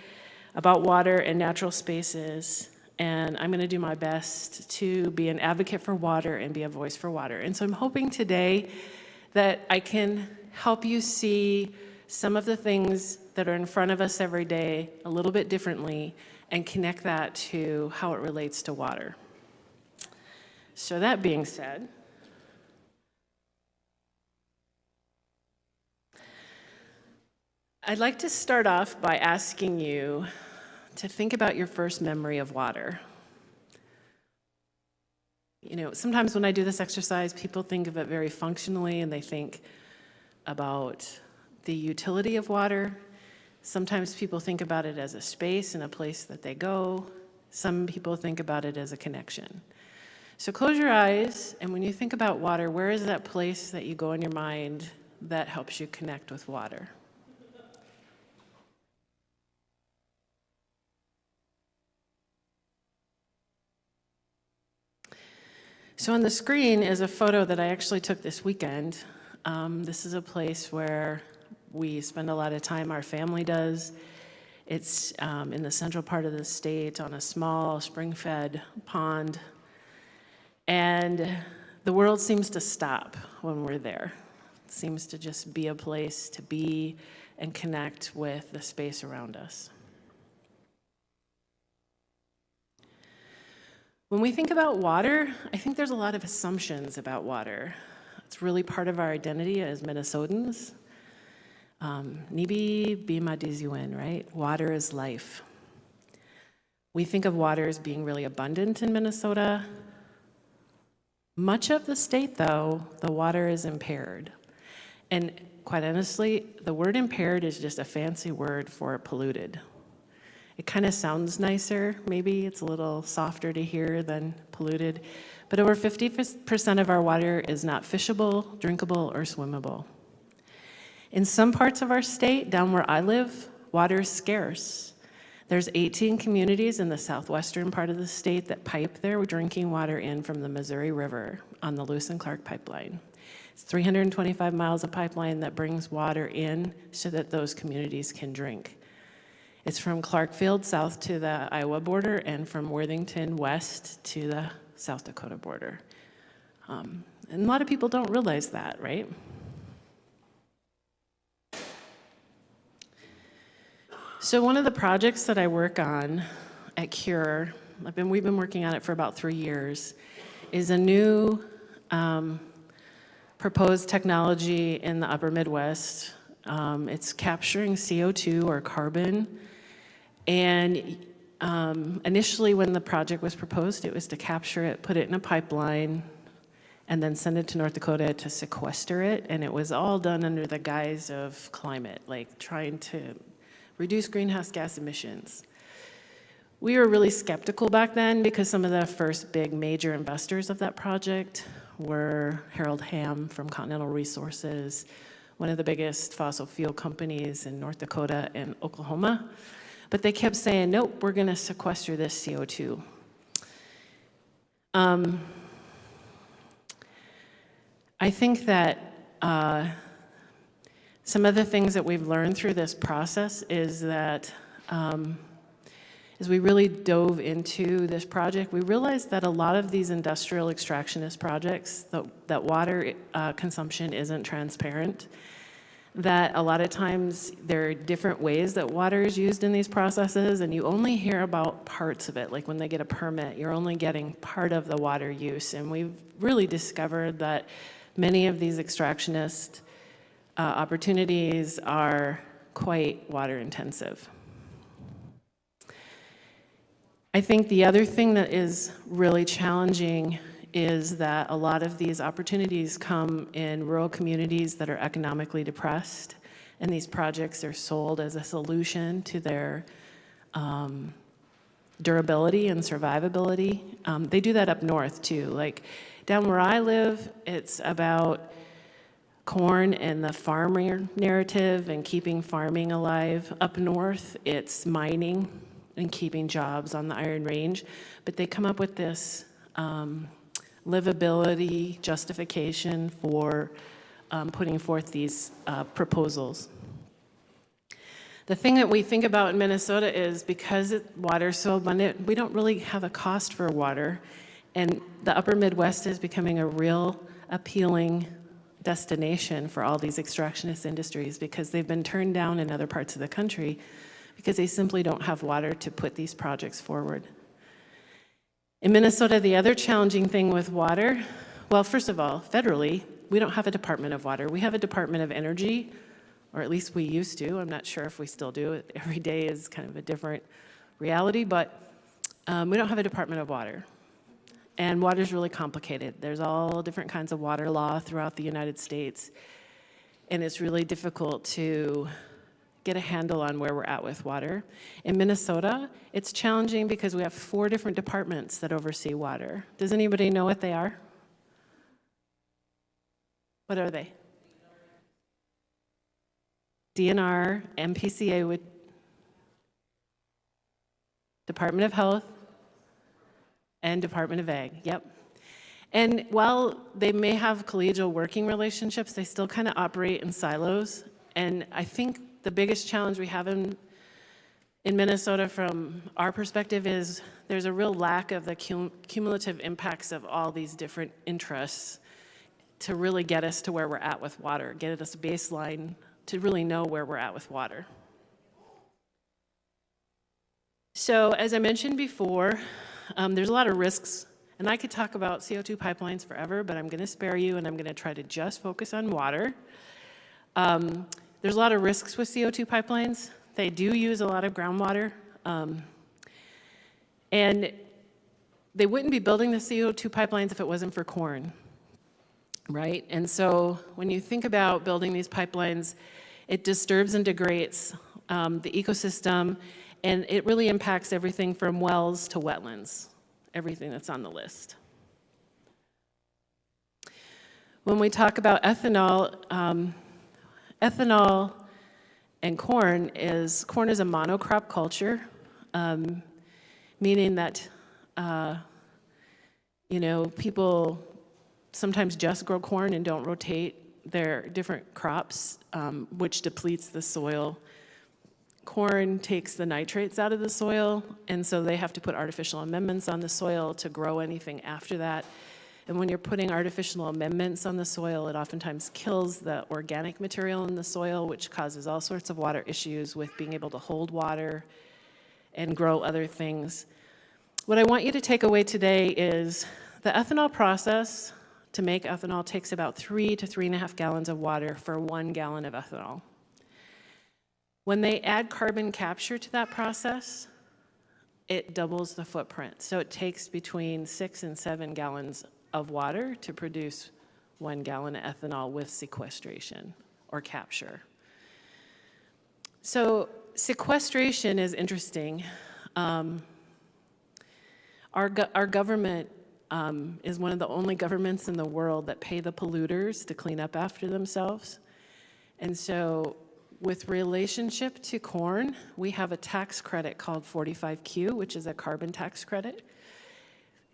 about water and natural spaces, and I'm going to do my best to be an advocate for water and be a voice for water. And so I'm hoping today that I can help you see some of the things that are in front of us every day a little bit differently and connect that to how it relates to water. So that being said, I'd like to start off by asking you to think about your first memory of water. You know, sometimes when I do this exercise, people think of it very functionally and they think about the utility of water. Sometimes people think about it as a space and a place that they go. Some people think about it as a connection. So close your eyes, and when you think about water, where is that place that you go in your mind that helps you connect with water? So on the screen is a photo that I actually took this weekend. This is a place where we spend a lot of time, our family does. It's in the central part of the state on a small spring-fed pond. And the world seems to stop when we're there. It seems to just be a place to be and connect with the space around us. When we think about water, I think there's a lot of assumptions about water. It's really part of our identity as Minnesotans. Nibi bima dizuin, right? Water is life. We think of water as being really abundant in Minnesota. Much of the state, though, the water is impaired. And quite honestly, the word impaired is just a fancy word for polluted. It kind of sounds nicer, maybe. It's a little softer to hear than polluted. But over 50% of our water is not fishable, drinkable, or swimmable. In some parts of our state, down where I live, water is scarce. There's 18 communities in the southwestern part of the state that pipe their drinking water in from the Missouri River on the Lewis and Clark pipeline. It's 325 miles of pipeline that brings water in so that those communities can drink. It's from Clarkfield south to the Iowa border and from Worthington west to the South Dakota border. And a lot of people don't realize that, right? So one of the projects that I work on at CURE, we've been working on it for about 3 years, is a new proposed technology in the upper Midwest. It's capturing CO2 or carbon. And initially when the project was proposed, it was to capture it, put it in a pipeline, and then send it to North Dakota to sequester it. And it was all done under the guise of climate, like trying to reduce greenhouse gas emissions. We were really skeptical back then because some of the first big major investors of that project were Harold Hamm from Continental Resources, one of the biggest fossil fuel companies in North Dakota and Oklahoma. But they kept saying, nope, we're going to sequester this CO2. I think that some of the things that we've learned through this process is that as we really dove into this project, we realized that a lot of these industrial extractionist projects, that water consumption isn't transparent, that a lot of times there are different ways that water is used in these processes, and you only hear about parts of it. Like when they get a permit, you're only getting part of the water use. And we've really discovered that many of these extractionist opportunities are quite water intensive. I think the other thing that is really challenging is that a lot of these opportunities come in rural communities that are economically depressed, and these projects are sold as a solution to their durability and survivability. They do that up north too. Like down where I live, it's about corn and the farmer narrative and keeping farming alive. Up north, it's mining and keeping jobs on the Iron Range. But they come up with this livability justification for putting forth these proposals. The thing that we think about in Minnesota is because water is so abundant, we don't really have a cost for water. And the upper Midwest is becoming a real appealing destination for all these extractionist industries because they've been turned down in other parts of the country because they simply don't have water to put these projects forward. In Minnesota, the other challenging thing with water, well, first of all, federally, we don't have a Department of Water. We have a Department of Energy, or at least we used to. I'm not sure if we still do. Every day is kind of a different reality, but we don't have a Department of Water. And water is really complicated. There's all different kinds of water law throughout the United States, and it's really difficult to get a handle on where we're at with water. In Minnesota, it's challenging because we have 4 different departments that oversee water. Does anybody know what they are? What are they? DNR, MPCA, with Department of Health, and Department of Ag, yep. And while they may have collegial working relationships, they still kind of operate in silos. And I think the biggest challenge we have in Minnesota from our perspective is there's a real lack of the cumulative impacts of all these different interests to really get us to where we're at with water, get us a baseline to really know where we're at with water. So as I mentioned before, there's a lot of risks, and I could talk about CO2 pipelines forever, but I'm going to spare you, and I'm going to try to just focus on water. There's a lot of risks with CO2 pipelines. They do use a lot of groundwater, and they wouldn't be building the CO2 pipelines if it wasn't for corn, right? And so when you think about building these pipelines, it disturbs and degrades the ecosystem, and it really impacts everything from wells to wetlands, everything that's on the list. When we talk about ethanol, ethanol and corn is a monocrop culture, meaning that people sometimes just grow corn and don't rotate their different crops, which depletes the soil. Corn takes the nitrates out of the soil, and so they have to put artificial amendments on the soil to grow anything after that. And when you're putting artificial amendments on the soil, it oftentimes kills the organic material in the soil, which causes all sorts of water issues with being able to hold water and grow other things. What I want you to take away today is the ethanol process to make ethanol takes about 3 to 3.5 gallons of water for 1 gallon of ethanol. When they add carbon capture to that process, it doubles the footprint. So it takes between 6 and 7 gallons of water to produce 1 gallon of ethanol with sequestration or capture. So sequestration is interesting. Our government is one of the only governments in the world that pay the polluters to clean up after themselves. And so with relationship to corn, we have a tax credit called 45Q, which is a carbon tax credit.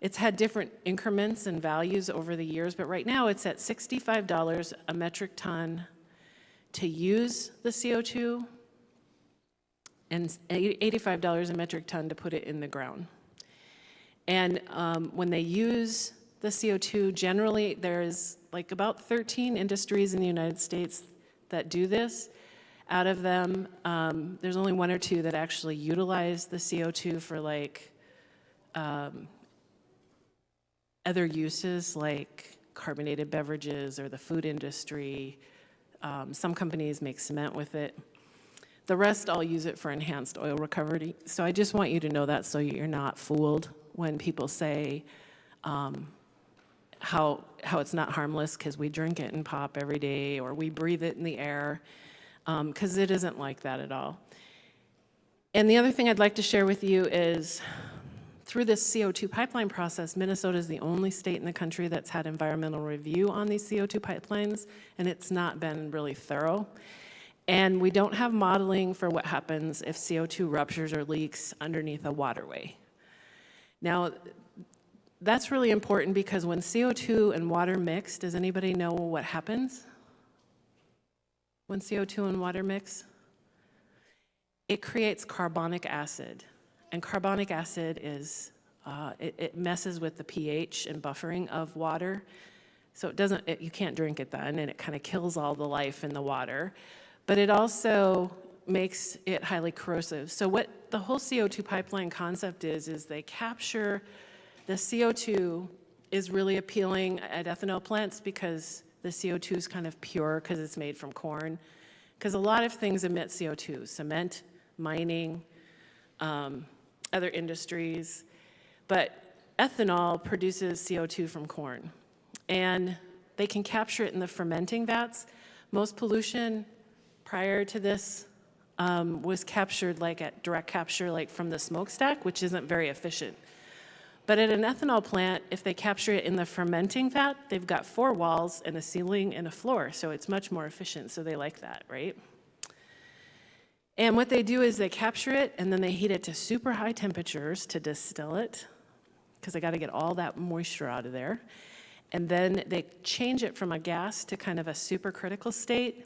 It's had different increments and values over the years, but right now it's at $65 a metric ton to use the CO2 and $85 a metric ton to put it in the ground. And when they use the CO2, generally there's like about 13 industries in the United States that do this. Out of them, there's only 1 or 2 that actually utilize the CO2 for like other uses like carbonated beverages or the food industry. Some companies make cement with it. The rest all use it for enhanced oil recovery. So I just want you to know that so you're not fooled when people say how it's not harmless because we drink it and pop every day or we breathe it in the air, because it isn't like that at all. And the other thing I'd like to share with you is through this CO2 pipeline process, Minnesota is the only state in the country that's had environmental review on these CO2 pipelines, and it's not been really thorough. And we don't have modeling for what happens if CO2 ruptures or leaks underneath a waterway. Now, that's really important because when CO2 and water mix, does anybody know what happens when CO2 and water mix? It creates carbonic acid. And carbonic acid is, it messes with the pH and buffering of water. So you can't drink it then, and it kind of kills all the life in the water. But it also makes it highly corrosive. So what the whole CO2 pipeline concept is they capture the CO2 is really appealing at ethanol plants because the CO2 is kind of pure because it's made from corn. Because a lot of things emit CO2, cement, mining, other industries. But ethanol produces CO2 from corn. And they can capture it in the fermenting vats. Most pollution prior to this was captured like at direct capture, like from the smokestack, which isn't very efficient. But at an ethanol plant, if they capture it in the fermenting vat, they've got 4 walls and a ceiling and a floor, so it's much more efficient, so they like that, right? And what they do is they capture it, and then they heat it to super high temperatures to distill it, because they got to get all that moisture out of there. And then they change it from a gas to kind of a supercritical state.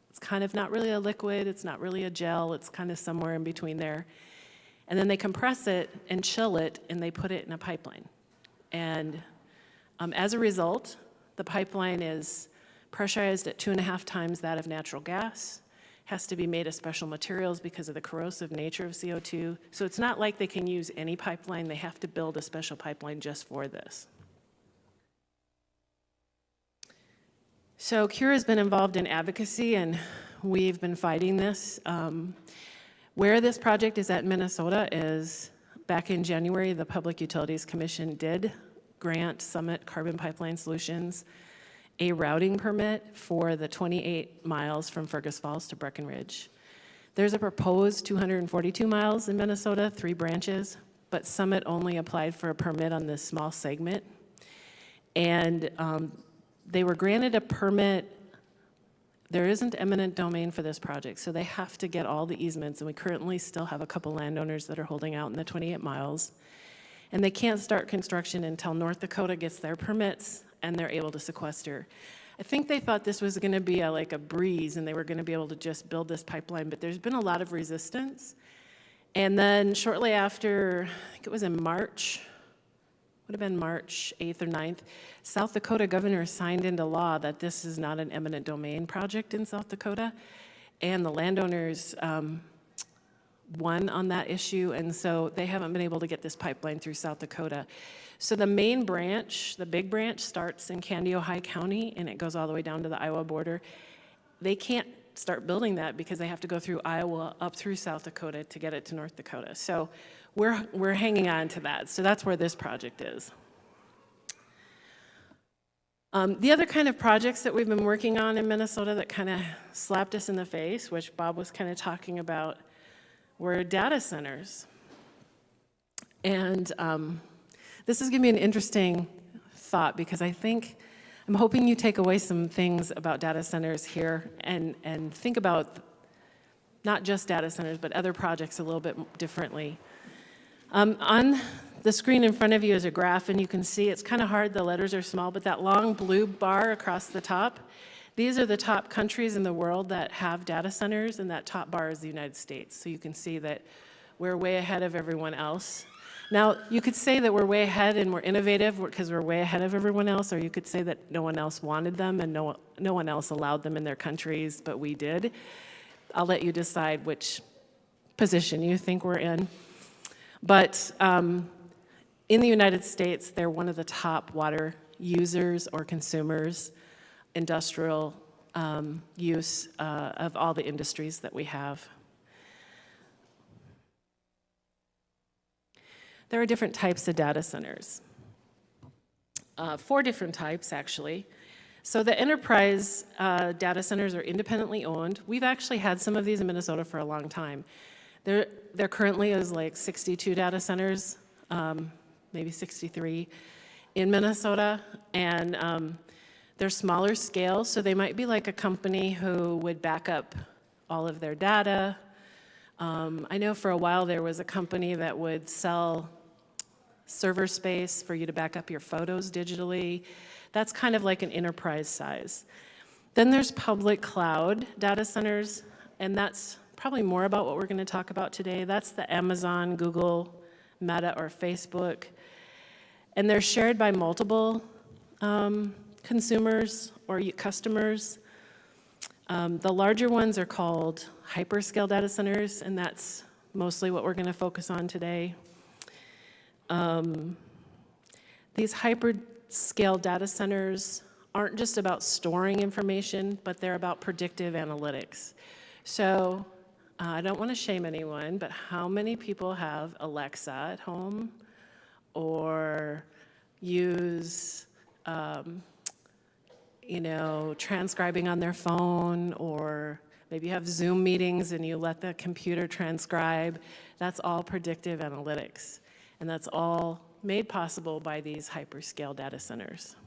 It's kind of not really a liquid, it's not really a gel, it's kind of somewhere in between there. And then they compress it and chill it, and they put it in a pipeline. And as a result, the pipeline is pressurized at 2.5 times that of natural gas, has to be made of special materials because of the corrosive nature of CO2. So it's not like they can use any pipeline, they have to build a special pipeline just for this. So CURE has been involved in advocacy, and we've been fighting this. Where this project is at in Minnesota is, back in January, the Public Utilities Commission did grant Summit Carbon Pipeline Solutions a routing permit for the 28 miles from Fergus Falls to Breckenridge. There's a proposed 242 miles in Minnesota, 3 branches, but Summit only applied for a permit on this small segment. And they were granted a permit. There isn't eminent domain for this project, so they have to get all the easements, and we currently still have a couple landowners that are holding out in the 28 miles. And they can't start construction until North Dakota gets their permits and they're able to sequester. I think they thought this was gonna be like a breeze and they were gonna be able to just build this pipeline, but there's been a lot of resistance. And then shortly after, I think it was in March, would have been March 8th or 9th, South Dakota governor signed into law that this is not an eminent domain project in South Dakota. And the landowners won on that issue, and so they haven't been able to get this pipeline through South Dakota. So the main branch, the big branch, starts in Candy, Ohio County, and it goes all the way down to the Iowa border. They can't start building that because they have to go through Iowa up through South Dakota to get it to North Dakota. So we're hanging on to that. So that's where this project is. The other kind of projects that we've been working on in Minnesota that kind of slapped us in the face, which Bob was kind of talking about, were data centers. And this is gonna be an interesting thought because I think I'm hoping you take away some things about data centers here and think about not just data centers, but other projects a little bit differently. On the screen in front of you is a graph, and you can see it's kind of hard, the letters are small, but that long blue bar across the top, these are the top countries in the world that have data centers, and that top bar is the United States. So you can see that we're way ahead of everyone else. Now, you could say that we're way ahead and we're innovative because we're way ahead of everyone else, or you could say that no one else wanted them and no one else allowed them in their countries, but we did. I'll let you decide which position you think we're in. But in the United States, they're one of the top water users or consumers, industrial use of all the industries that we have. There are different types of data centers. 4 different types, actually. So the enterprise data centers are independently owned. We've actually had some of these in Minnesota for a long time. There currently is like 62 data centers, maybe 63 in Minnesota, and they're smaller scale, so they might be like a company who would back up all of their data. I know for a while there was a company that would sell server space for you to back up your photos digitally. That's kind of like an enterprise size. Then there's public cloud data centers, and that's probably more about what we're going to talk about today. That's the Amazon, Google, Meta, or Facebook. And they're shared by multiple consumers or customers. The larger ones are called hyperscale data centers, and that's mostly what we're going to focus on today. These hyperscale data centers aren't just about storing information, but they're about predictive analytics. So I don't want to shame anyone, but how many people have Alexa at home or use transcribing on their phone, or maybe you have Zoom meetings and you let the computer transcribe? That's all predictive analytics. And that's all made possible by these hyperscale data centers.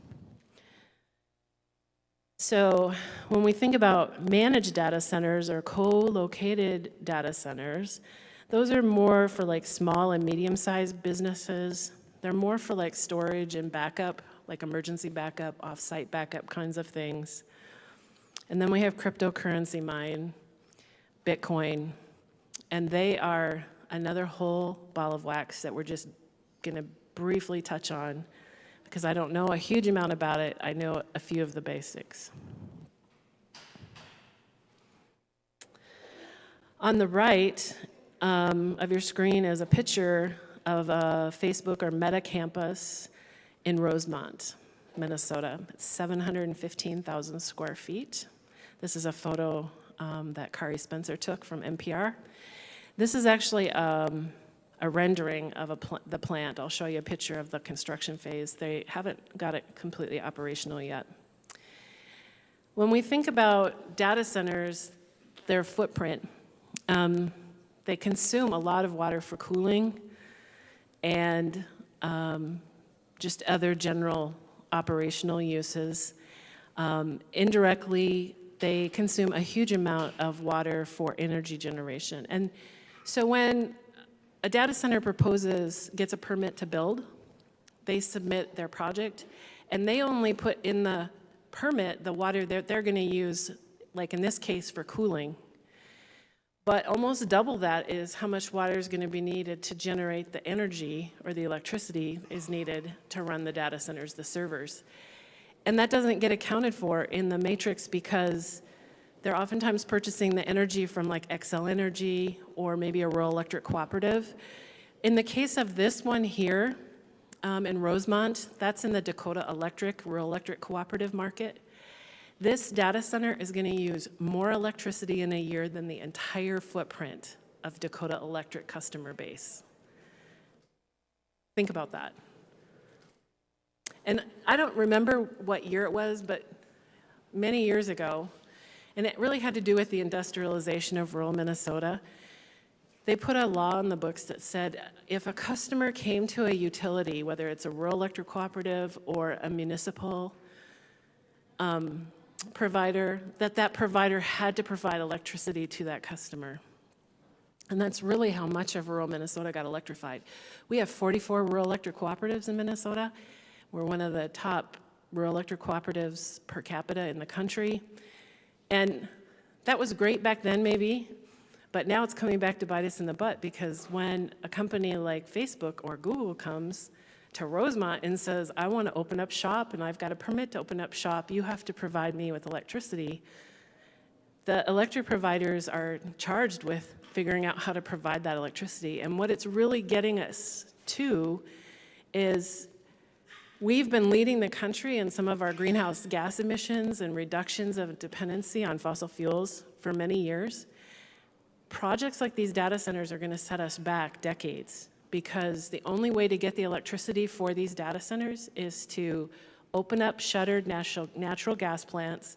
So when we think about managed data centers or co-located data centers, those are more for like small and medium-sized businesses. They're more for like storage and backup, like emergency backup, off-site backup kinds of things. And then we have cryptocurrency mine, Bitcoin, and they are another whole ball of wax that we're just going to briefly touch on because I don't know a huge amount about it. I know a few of the basics. On the right of your screen is a picture of a Facebook or Meta campus in Rosemont, Minnesota. It's 715,000 square feet. This is a photo that Kari Spencer took from NPR. This is actually a rendering of the plant. I'll show you a picture of the construction phase. They haven't got it completely operational yet. When we think about data centers, their footprint, they consume a lot of water for cooling and just other general operational uses. Indirectly, they consume a huge amount of water for energy generation. And so when a data center gets a permit to build, they submit their project, and they only put in the permit the water that they're going to use, like in this case, for cooling. But almost double that is how much water is going to be needed to generate the energy or the electricity is needed to run the data centers, the servers. And that doesn't get accounted for in the matrix because they're oftentimes purchasing the energy from like Xcel Energy or maybe a rural electric cooperative. In the case of this one here in Rosemont, that's in the Dakota Electric, rural electric cooperative market. This data center is going to use more electricity in a year than the entire footprint of Dakota Electric customer base. Think about that. And I don't remember what year it was, but many years ago, and it really had to do with the industrialization of rural Minnesota, they put a law in the books that said if a customer came to a utility, whether it's a rural electric cooperative or a municipal provider, that provider had to provide electricity to that customer. And that's really how much of rural Minnesota got electrified. We have 44 rural electric cooperatives in Minnesota. We're one of the top rural electric cooperatives per capita in the country. And that was great back then, maybe, but now it's coming back to bite us in the butt, because when a company like Facebook or Google comes to Rosemont and says, I want to open up shop and I've got a permit to open up shop, you have to provide me with electricity. The electric providers are charged with figuring out how to provide that electricity. And what it's really getting us to is we've been leading the country in some of our greenhouse gas emissions and reductions of dependency on fossil fuels for many years. Projects like these data centers are going to set us back decades, because the only way to get the electricity for these data centers is to open up shuttered natural gas plants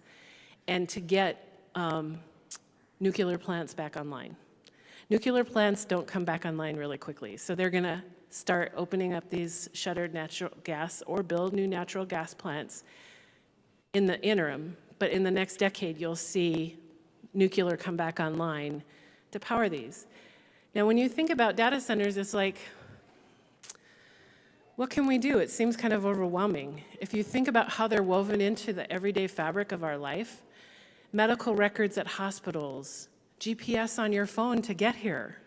and to get nuclear plants back online. Nuclear plants don't come back online really quickly, so they're going to start opening up these shuttered natural gas or build new natural gas plants in the interim. But in the next decade, you'll see nuclear come back online to power these. Now, when you think about data centers, it's like, what can we do? It seems kind of overwhelming. If you think about how they're woven into the everyday fabric of our life, medical records at hospitals, GPS on your phone to get here.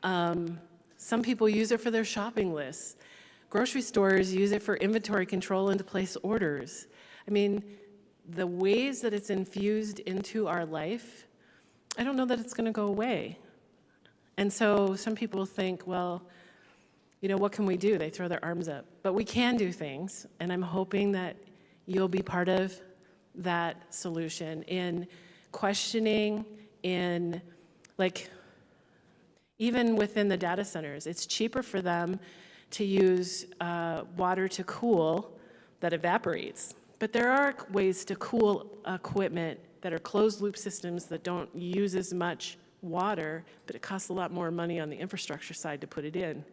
Some people use it for their shopping lists. Grocery stores use it for inventory control and to place orders. I mean, the ways that it's infused into our life, I don't know that it's going to go away. And so some people think, well, you know, what can we do? They throw their arms up. But we can do things, and I'm hoping that you'll be part of that solution in questioning, in like, even within the data centers, it's cheaper for them to use water to cool that evaporates. But there are ways to cool equipment that are closed loop systems that don't use as much water, but it costs a lot more money on the infrastructure side to put it in.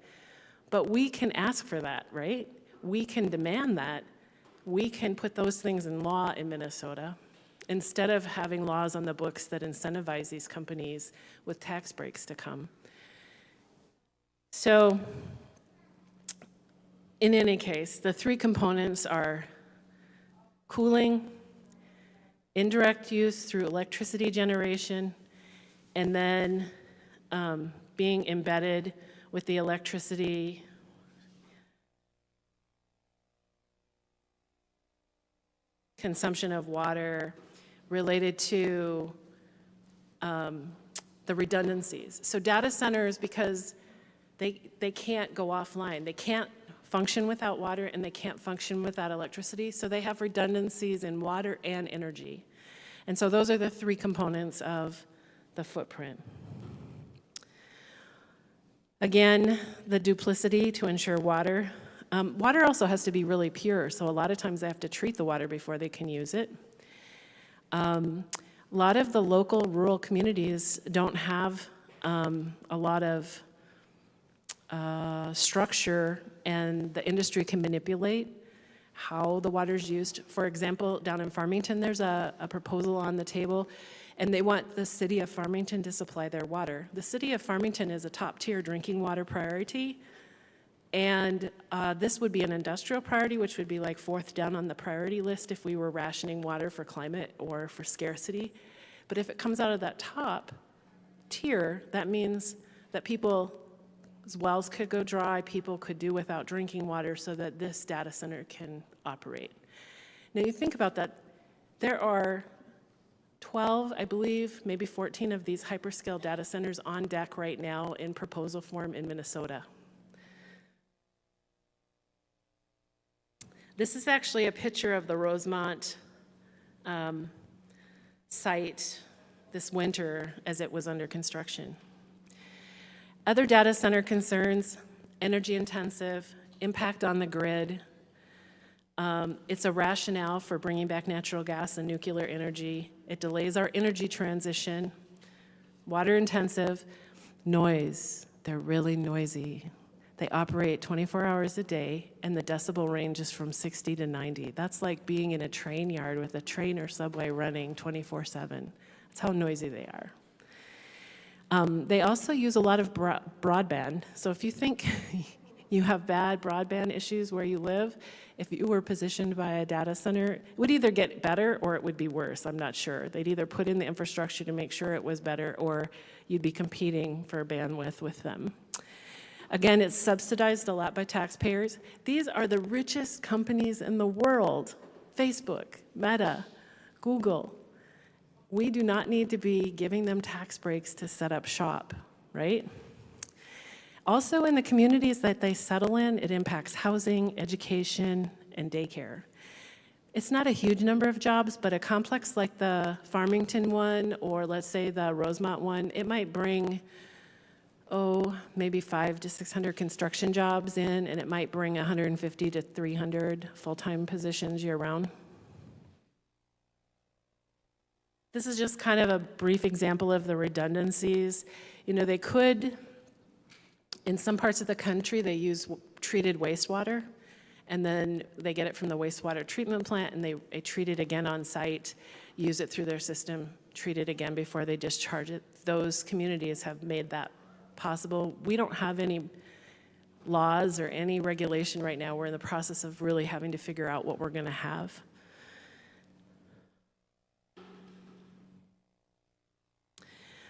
But we can ask for that, right? We can demand that. We can put those things in law in Minnesota instead of having laws on the books that incentivize these companies with tax breaks to come. So, in any case, the three components are cooling, indirect use through electricity generation, and then being embedded with the electricity consumption of water related to the redundancies. So data centers, because they can't go offline, they can't function without water and they can't function without electricity, so they have redundancies in water and energy. And so those are the three components of the footprint. Again, the duplicity to ensure water. Water also has to be really pure, so a lot of times they have to treat the water before they can use it. A lot of the local rural communities don't have a lot of structure, and the industry can manipulate how the water's used. For example, down in Farmington, there's a proposal on the table, and they want the city of Farmington to supply their water. The city of Farmington is a top-tier drinking water priority, and this would be an industrial priority, which would be like fourth down on the priority list if we were rationing water for climate or for scarcity. But if it comes out of that top tier, that means that people's wells could go dry, people could do without drinking water so that this data center can operate. Now you think about that, there are 12, I believe, maybe 14 of these hyperscale data centers on deck right now in proposal form in Minnesota. This is actually a picture of the Rosemont site this winter as it was under construction. Other data center concerns: energy intensive, impact on the grid. It's a rationale for bringing back natural gas and nuclear energy. It delays our energy transition. Water intensive, noise. They're really noisy. They operate 24 hours a day, and the decibel range is from 60 to 90. That's like being in a train yard with a train or subway running 24/7. That's how noisy they are. They also use a lot of broadband. So if you think you have bad broadband issues where you live, if you were positioned by a data center, it would either get better or it would be worse. I'm not sure. They'd either put in the infrastructure to make sure it was better, or you'd be competing for bandwidth with them. Again, it's subsidized a lot by taxpayers. These are the richest companies in the world: Facebook, Meta, Google. We do not need to be giving them tax breaks to set up shop, right? Also, in the communities that they settle in, it impacts housing, education, and daycare. It's not a huge number of jobs, but a complex like the Farmington one, or let's say the Rosemont one, it might bring, maybe 500 to 600 construction jobs in, and it might bring 150 to 300 full-time positions year-round. This is just kind of a brief example of the redundancies. You know, they could, in some parts of the country, they use treated wastewater, and then they get it from the wastewater treatment plant, and they treat it again on site, use it through their system, treat it again before they discharge it. Those communities have made that possible. We don't have any laws or any regulation right now. We're in the process of really having to figure out what we're going to have.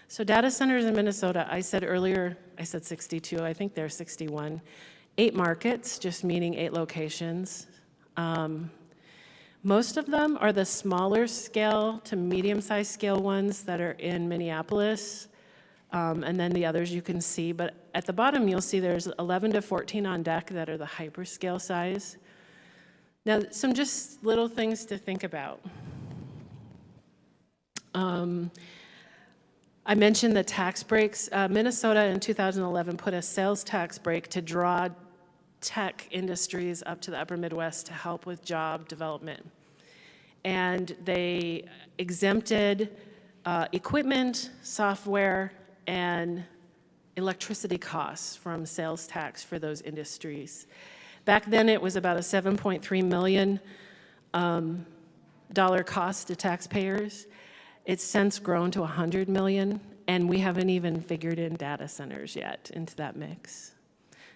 So data centers in Minnesota, I said earlier, I said 62, I think they're 61. 8 markets, just meaning 8 locations. Most of them are the smaller scale to medium-sized scale ones that are in Minneapolis, and then the others you can see. But at the bottom, you'll see there's 11 to 14 on deck that are the hyperscale size. Now, some just little things to think about. I mentioned the tax breaks. Minnesota in 2011 put a sales tax break to draw tech industries up to the upper Midwest to help with job development. And they exempted equipment, software, and electricity costs from sales tax for those industries. Back then, it was about a $7.3 million cost to taxpayers. It's since grown to $100 million, and we haven't even figured in data centers yet into that mix.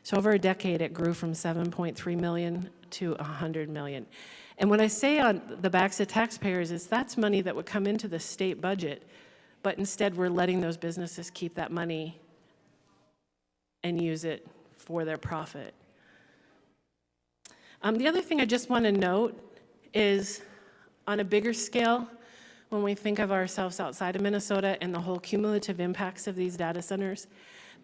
So over a decade, it grew from 7.3 million to 100 million. And when I say on the backs of taxpayers, is that's money that would come into the state budget, but instead we're letting those businesses keep that money and use it for their profit. The other thing I just want to note is on a bigger scale, when we think of ourselves outside of Minnesota and the whole cumulative impacts of these data centers,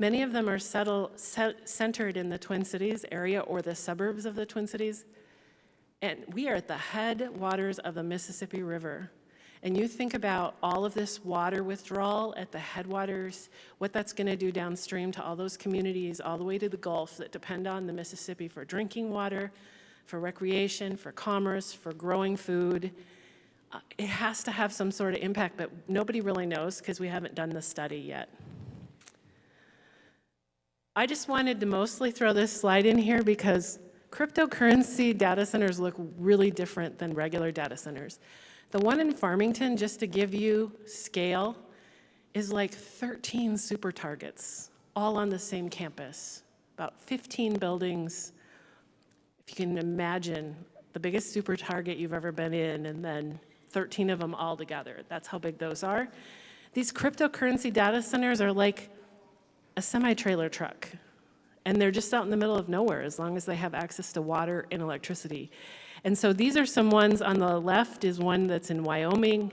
many of them are centered in the Twin Cities area or the suburbs of the Twin Cities. And we are at the headwaters of the Mississippi River. And you think about all of this water withdrawal at the headwaters, what that's going to do downstream to all those communities all the way to the Gulf that depend on the Mississippi for drinking water, for recreation, for commerce, for growing food. It has to have some sort of impact, but nobody really knows because we haven't done the study yet. I just wanted to mostly throw this slide in here because cryptocurrency data centers look really different than regular data centers. The one in Farmington, just to give you scale, is like 13 super targets, all on the same campus, about 15 buildings. If you can imagine, the biggest super target you've ever been in, and then 13 of them all together. That's how big those are. These cryptocurrency data centers are like a semi-trailer truck, and they're just out in the middle of nowhere as long as they have access to water and electricity. And so these are some ones. On the left is one that's in Wyoming,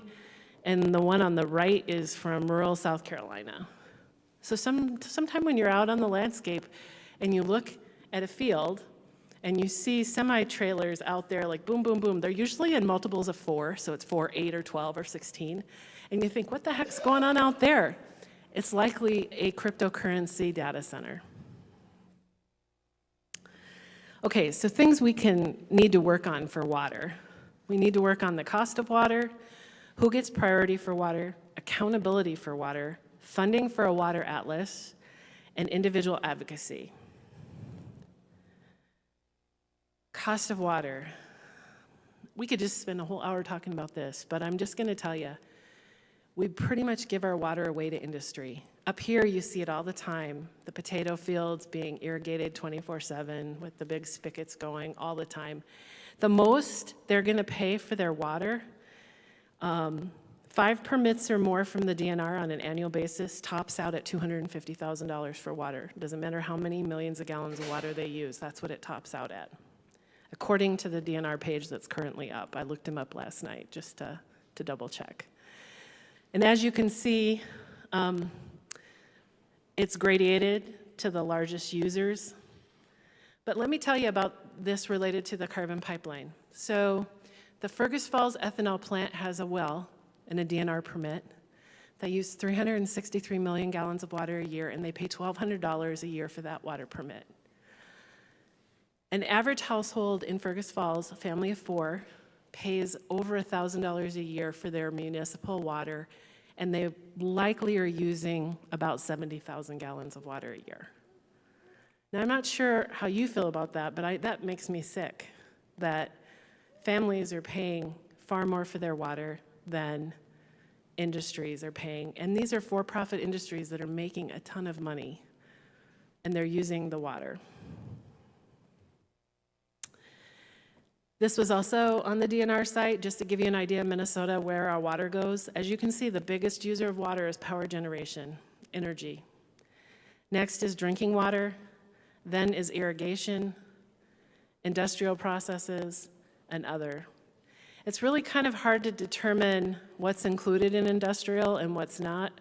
and the one on the right is from rural South Carolina. So sometime when you're out on the landscape and you look at a field and you see semi-trailers out there like boom, boom, boom, they're usually in multiples of 4, so it's 4, 8, or 12, or 16. And you think, what the heck's going on out there? It's likely a cryptocurrency data center. Okay, so things we need to work on for water. We need to work on the cost of water, who gets priority for water, accountability for water, funding for a water atlas, and individual advocacy. cost of water. We could just spend a whole hour talking about this, but I'm just going to tell you, we pretty much give our water away to industry. Up here, you see it all the time, the potato fields being irrigated 24/7 with the big spigots going all the time. The most they're going to pay for their water, 5 permits or more from the DNR on an annual basis tops out at $250,000 for water. Doesn't matter how many millions of gallons of water they use, that's what it tops out at, according to the DNR page that's currently up. I looked them up last night just to double check. And as you can see, it's gradated to the largest users. But let me tell you about this related to the carbon pipeline. So the Fergus Falls ethanol plant has a well and a DNR permit that use 363 million gallons of water a year, and they pay $1,200 a year for that water permit. An average household in Fergus Falls, a family of 4, pays over $1,000 a year for their municipal water, and they likely are using about 70,000 gallons of water a year. Now, I'm not sure how you feel about that, but that makes me sick, that families are paying far more for their water than industries are paying. And these are for-profit industries that are making a ton of money, and they're using the water. This was also on the DNR site, just to give you an idea of Minnesota, where our water goes. As you can see, the biggest user of water is power generation, energy. Next is drinking water, then is irrigation, industrial processes, and other. It's really kind of hard to determine what's included in industrial and what's not,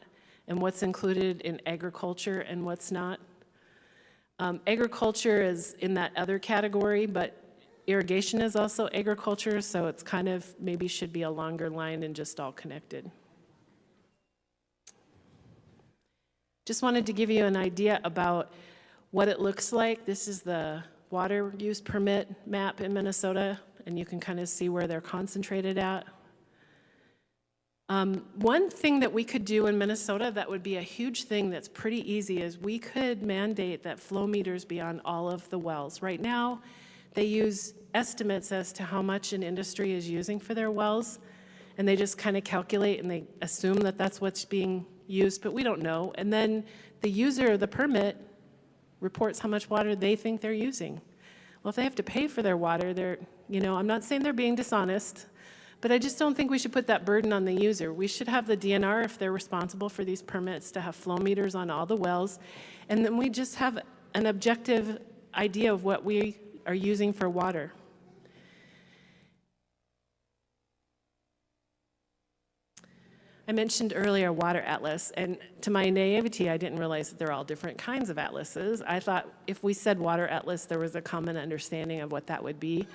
and what's included in agriculture and what's not. Agriculture is in that other category, but irrigation is also agriculture, so it's kind of maybe should be a longer line and just all connected. Just wanted to give you an idea about what it looks like. This is the water use permit map in Minnesota, and you can kind of see where they're concentrated at. One thing that we could do in Minnesota that would be a huge thing that's pretty easy is we could mandate that flow meters be on all of the wells. Right now, they use estimates as to how much an industry is using for their wells, and they just kind of calculate and they assume that that's what's being used, but we don't know. And then the user of the permit reports how much water they think they're using. Well, if they have to pay for their water, I'm not saying they're being dishonest, but I just don't think we should put that burden on the user. We should have the DNR, if they're responsible for these permits, to have flow meters on all the wells, and then we just have an objective idea of what we are using for water. I mentioned earlier Water Atlas, and to my naivety, I didn't realize that they're all different kinds of atlases. I thought if we said Water Atlas, there was a common understanding of what that would be.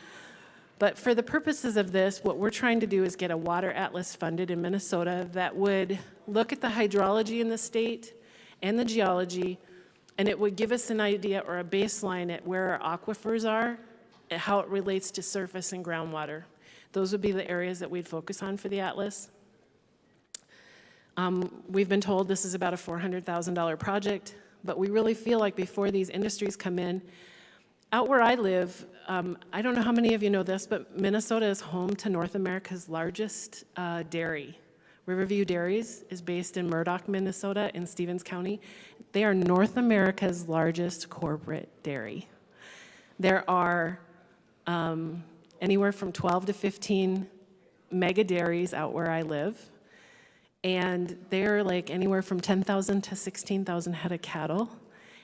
But for the purposes of this, what we're trying to do is get a Water Atlas funded in Minnesota that would look at the hydrology in the state and the geology, and it would give us an idea or a baseline at where our aquifers are and how it relates to surface and groundwater. Those would be the areas that we'd focus on for the atlas. We've been told this is about a $400,000 project, but we really feel like before these industries come in, out where I live, I don't know how many of you know this, but Minnesota is home to North America's largest dairy. Riverview Dairies is based in Murdock, Minnesota, in Stevens County. They are North America's largest corporate dairy. There are anywhere from 12 to 15 mega dairies out where I live. And they're like anywhere from 10,000 to 16,000 head of cattle,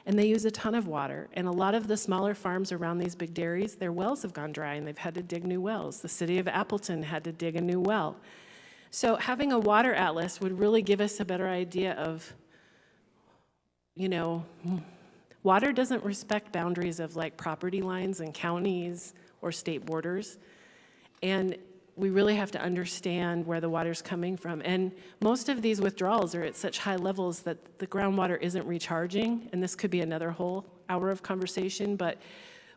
and they use a ton of water. And a lot of the smaller farms around these big dairies, their wells have gone dry, and they've had to dig new wells. The city of Appleton had to dig a new well. So having a water atlas would really give us a better idea of, water doesn't respect boundaries of like property lines and counties or state borders. And we really have to understand where the water's coming from. And most of these withdrawals are at such high levels that the groundwater isn't recharging, and this could be another whole hour of conversation, but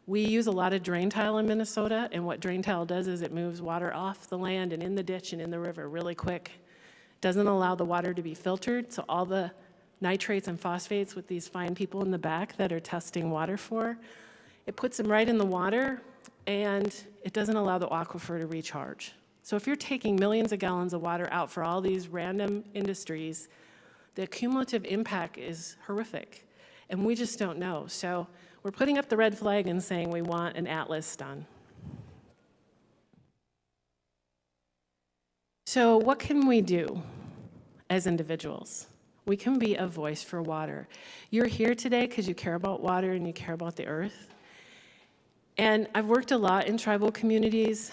we use a lot of drain tile in Minnesota, and what drain tile does is it moves water off the land and in the ditch and in the river really quick. Doesn't allow the water to be filtered, so all the nitrates and phosphates with these fine people in the back that are testing water for, it puts them right in the water, and it doesn't allow the aquifer to recharge. So if you're taking millions of gallons of water out for all these random industries, the cumulative impact is horrific, and we just don't know. So we're putting up the red flag and saying we want an atlas done. So what can we do as individuals? We can be a voice for water. You're here today because you care about water and you care about the earth. And I've worked a lot in tribal communities,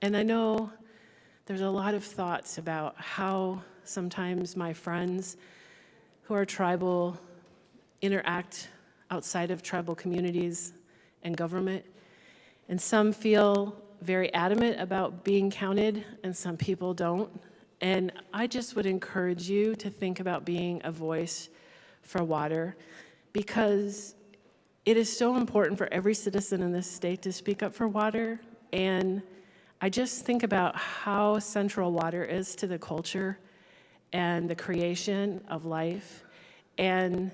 and I know there's a lot of thoughts about how sometimes my friends who are tribal interact outside of tribal communities and government. And some feel very adamant about being counted, and some people don't. And I just would encourage you to think about being a voice for water, because it is so important for every citizen in this state to speak up for water. And I just think about how central water is to the culture and the creation of life. And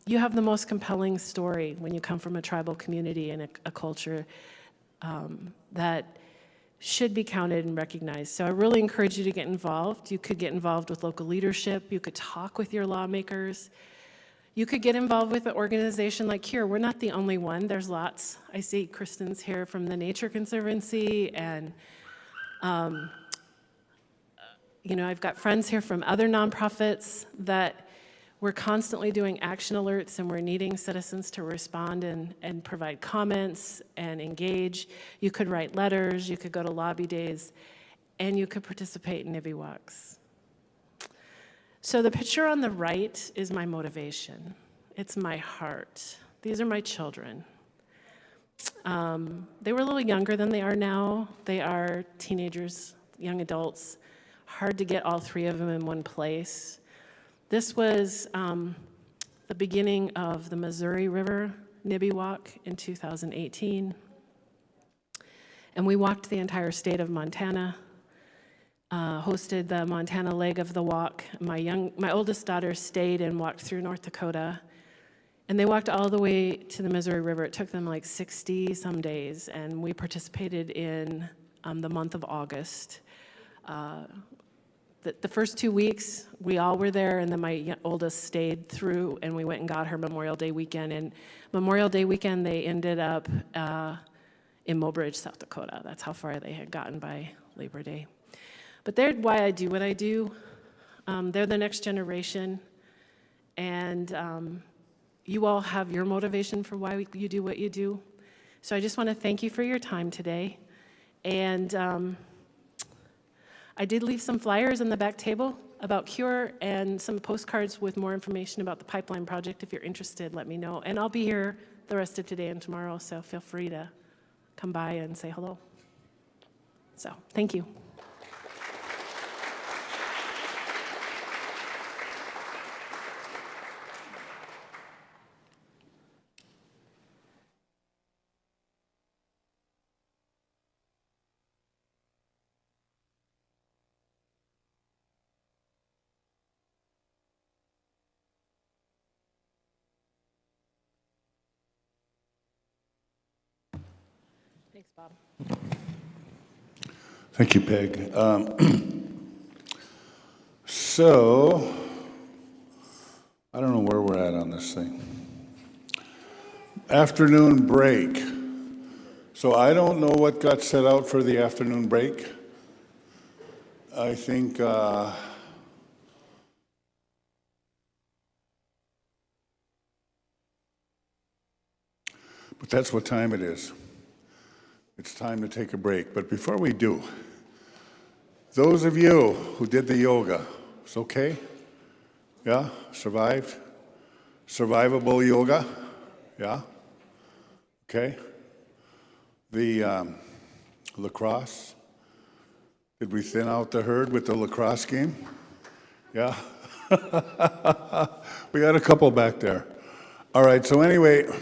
you have the most compelling story when you come from a tribal community and a culture that should be counted and recognized. So I really encourage you to get involved. You could get involved with local leadership. You could talk with your lawmakers. You could get involved with an organization like Cure. We're not the only one. There's lots. I see Kristen's here from the Nature Conservancy, and I've got friends here from other nonprofits that we're constantly doing action alerts, and we're needing citizens to respond and provide comments and engage. You could write letters, you could go to lobby days, and you could participate in NIBI walks. So the picture on the right is my motivation. It's my heart. These are my children. They were a little younger than they are now. They are teenagers, young adults. Hard to get all three of them in one place. This was the beginning of the Missouri River NIBI Walk in 2018. And we walked the entire state of Montana, hosted the Montana leg of the walk. My oldest daughter stayed and walked through North Dakota. And they walked all the way to the Missouri River. It took them like 60 some days, and we participated in the month of August. The first 2 weeks, we all were there, and then my oldest stayed through, and we went and got her Memorial Day weekend. And Memorial Day weekend, they ended up in Mobridge, South Dakota. That's how far they had gotten by Labor Day. But they're why I do what I do. They're the next generation, and you all have your motivation for why you do what you do. So I just want to thank you for your time today. And I did leave some flyers on the back table about Cure and some postcards with more information about the pipeline project. If you're interested, let me know. And I'll be here the rest of today and tomorrow, so feel free to come by and say hello. So, thank you. Thanks, Bob. Thank you, Peg. So, I don't know where we're at on this thing. Afternoon break. So I don't know what got set out for the afternoon break. I think but that's what time it is. It's time to take a break. But before we do, those of you who did the yoga, it's okay? Yeah? Survived? Survivable yoga? Yeah? Okay? The lacrosse? Did we thin out the herd with the lacrosse game? Yeah? We got a couple back there. All right, so anyway, we're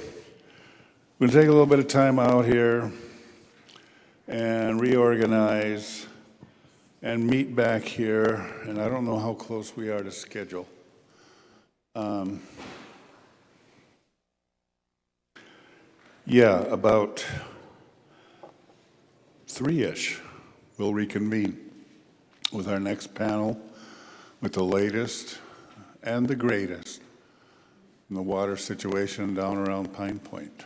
going to take a little bit of time out here and reorganize and meet back here, and I don't know how close we are to schedule. Yeah, about 3-ish, we'll reconvene with our next panel with the latest and the greatest in the water situation down around Pine Point.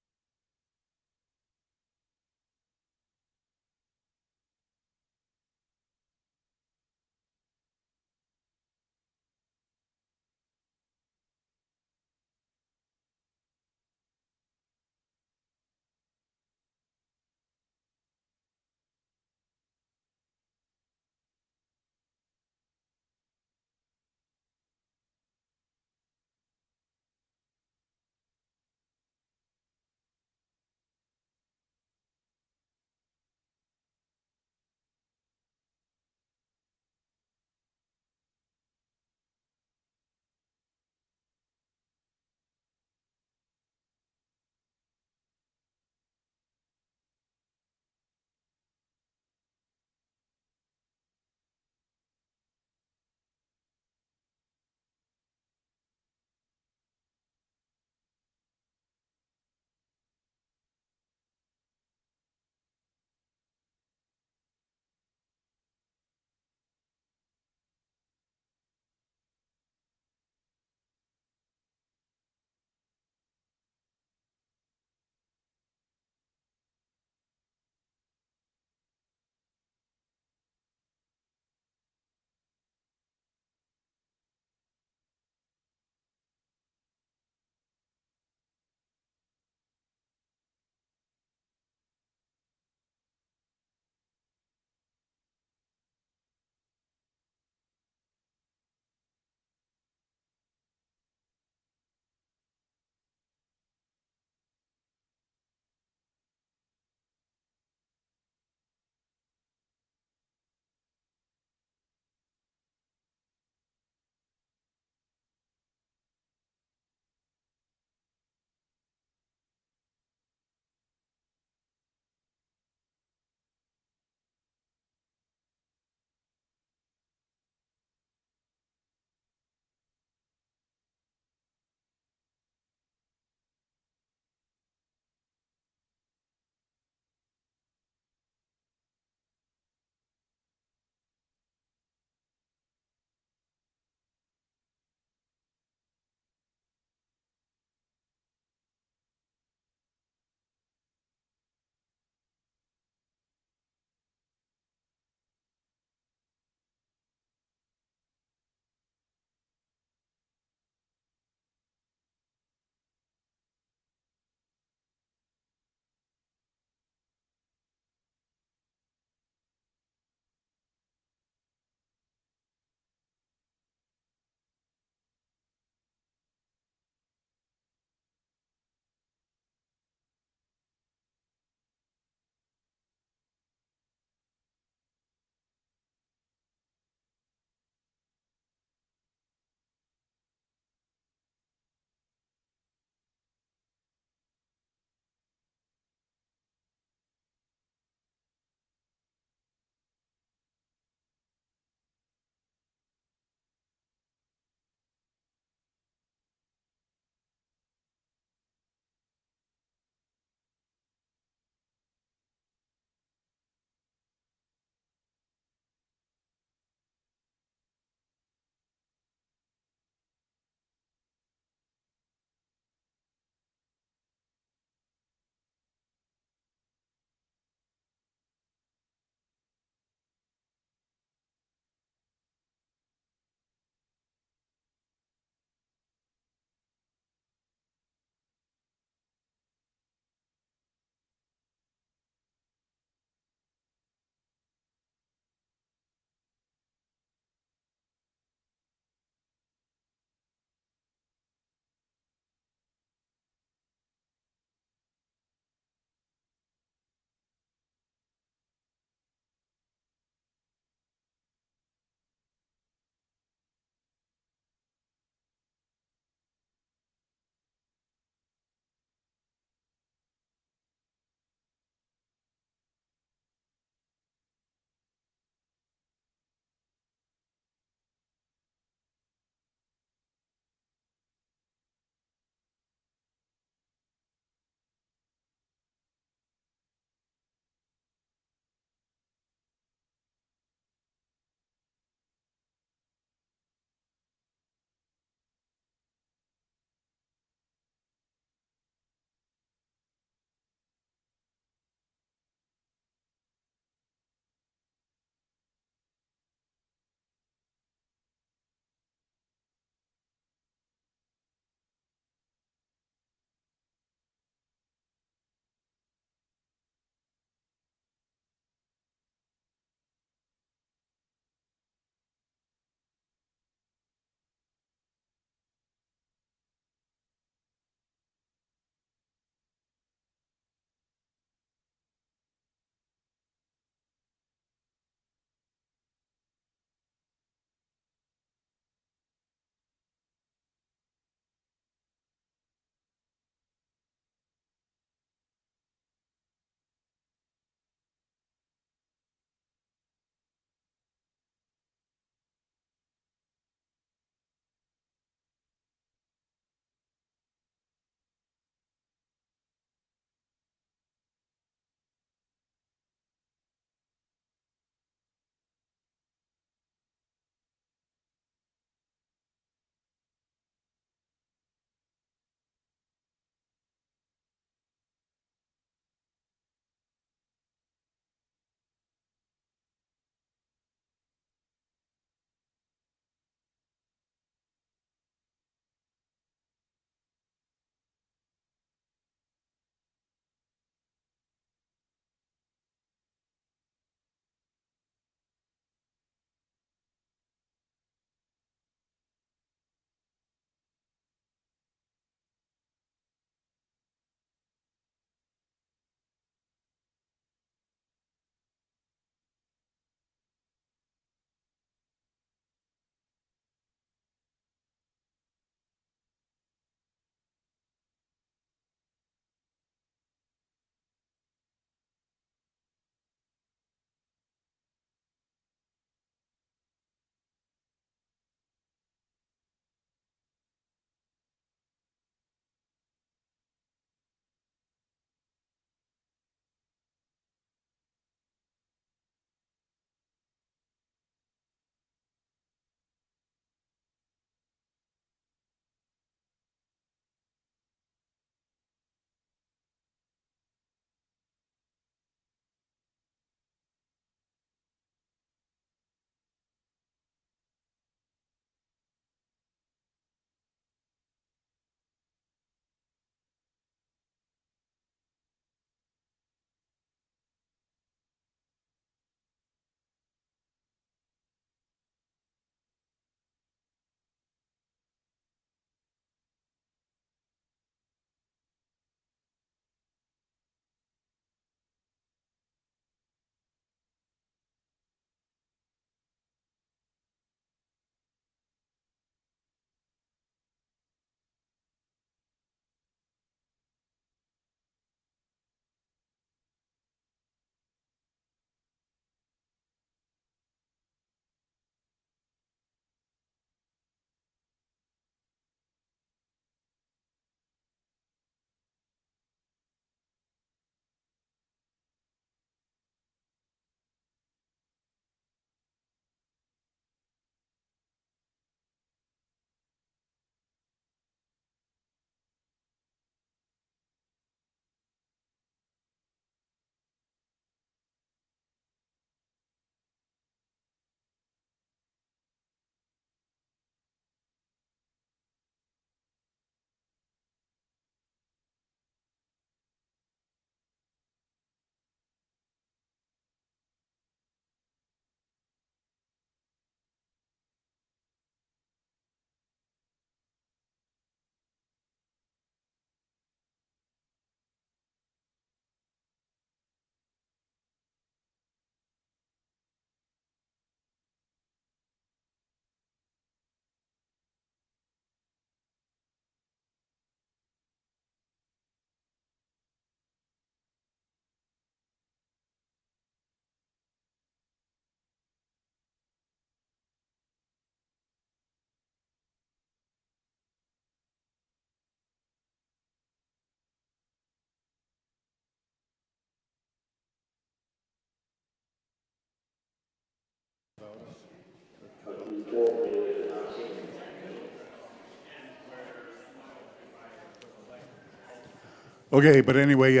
Okay, but anyway,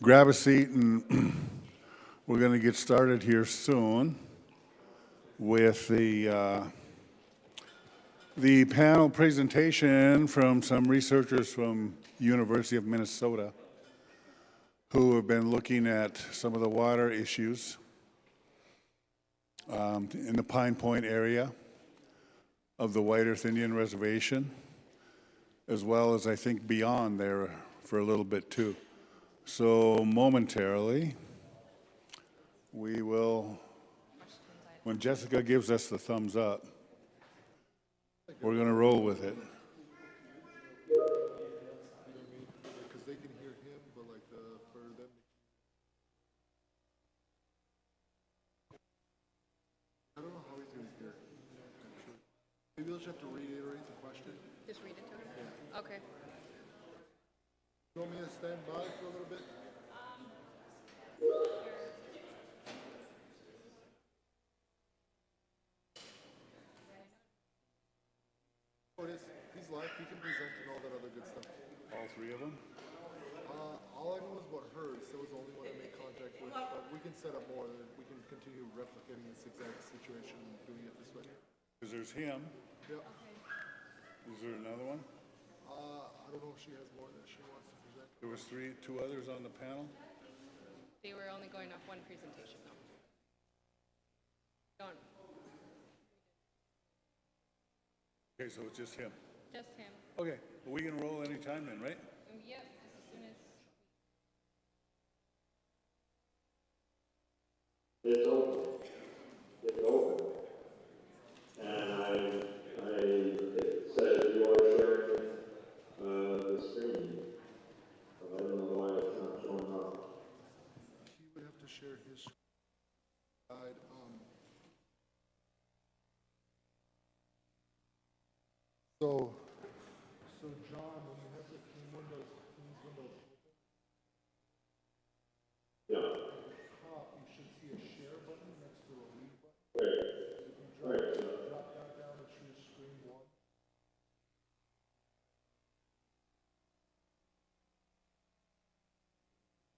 grab a seat and we're going to get started here soon with the panel presentation from some researchers from University of Minnesota who have been looking at some of the water issues in the Pine Point area of the White Earth Indian Reservation, as well as I think beyond there for a little bit too. So momentarily, we will, when Jessica gives us the thumbs up, we're going to roll with it. Because they can hear him, but like for them. I don't know how he's gonna hear. Actually, maybe they'll just have to reiterate the question. Just read it to him? Okay. You want me to stand by for a little bit? Oh, it is. He's live. He can present and all that other good stuff. All three of them? All I know is about hers. That was the only one I made contact with. But we can set up more. And we can continue replicating this exact situation and doing it this way. Because there's him. Yep. Is there another one? I don't know if she has more that she wants to present. There was two others on the panel? They were only going off one presentation though. Don't, Okay, so it's just him. just him. Okay, well, we can roll any time then, right? Yep, just as soon as. It's open. It's open. And it says you are sharing the screen. I don't know why it's not showing up. He would have to share his side. So John, when you have the Teams window open, Yeah. at the top, you should see a share button next to a leave button. If you drop that down and choose screen one.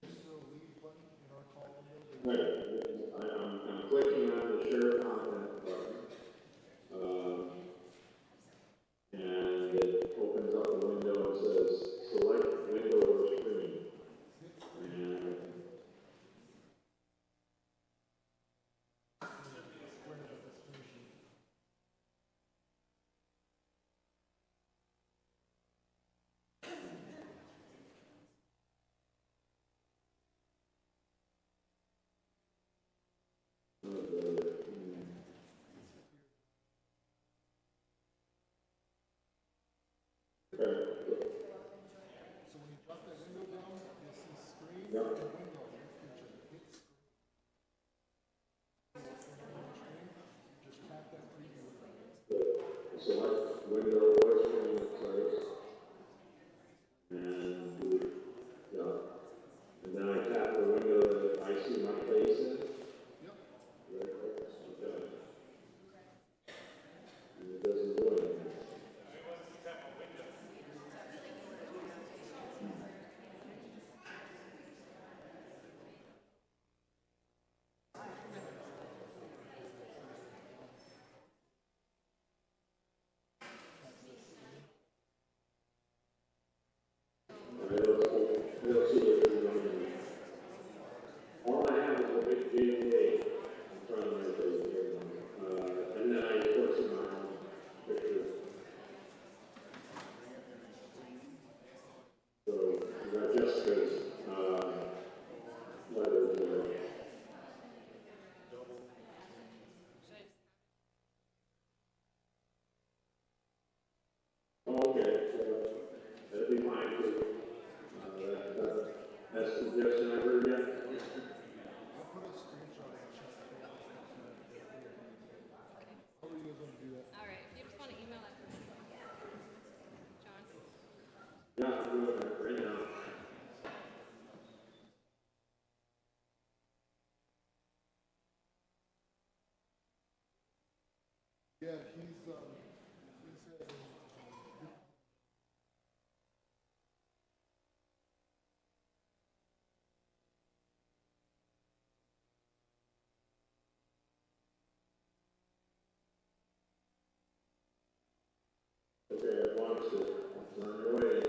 Is there a leave button in our column there? I'm clicking on the share content button. And it opens up a window and says, select window or screen. And So when you drop that window down, you'll see screen and window in the future. Hit screen. Just tap that preview button. select window or screen first. And, yeah. And then I tap the window that I see my face in. Yep. Okay. And it doesn't do anything. We'll see what you're doing. All I have is a big GPA in front of my face here. And then I put some my own picture. So I got Jessica's letter there. Okay, so that'd be fine too. That's the suggestion I heard yet. I'll put a screenshot of the chat. How are you guys gonna do that? All right, if you just want to email that to me. John? Yeah, I'm doing that right now. Yeah, he said, Okay, I've launched it. It's on your way.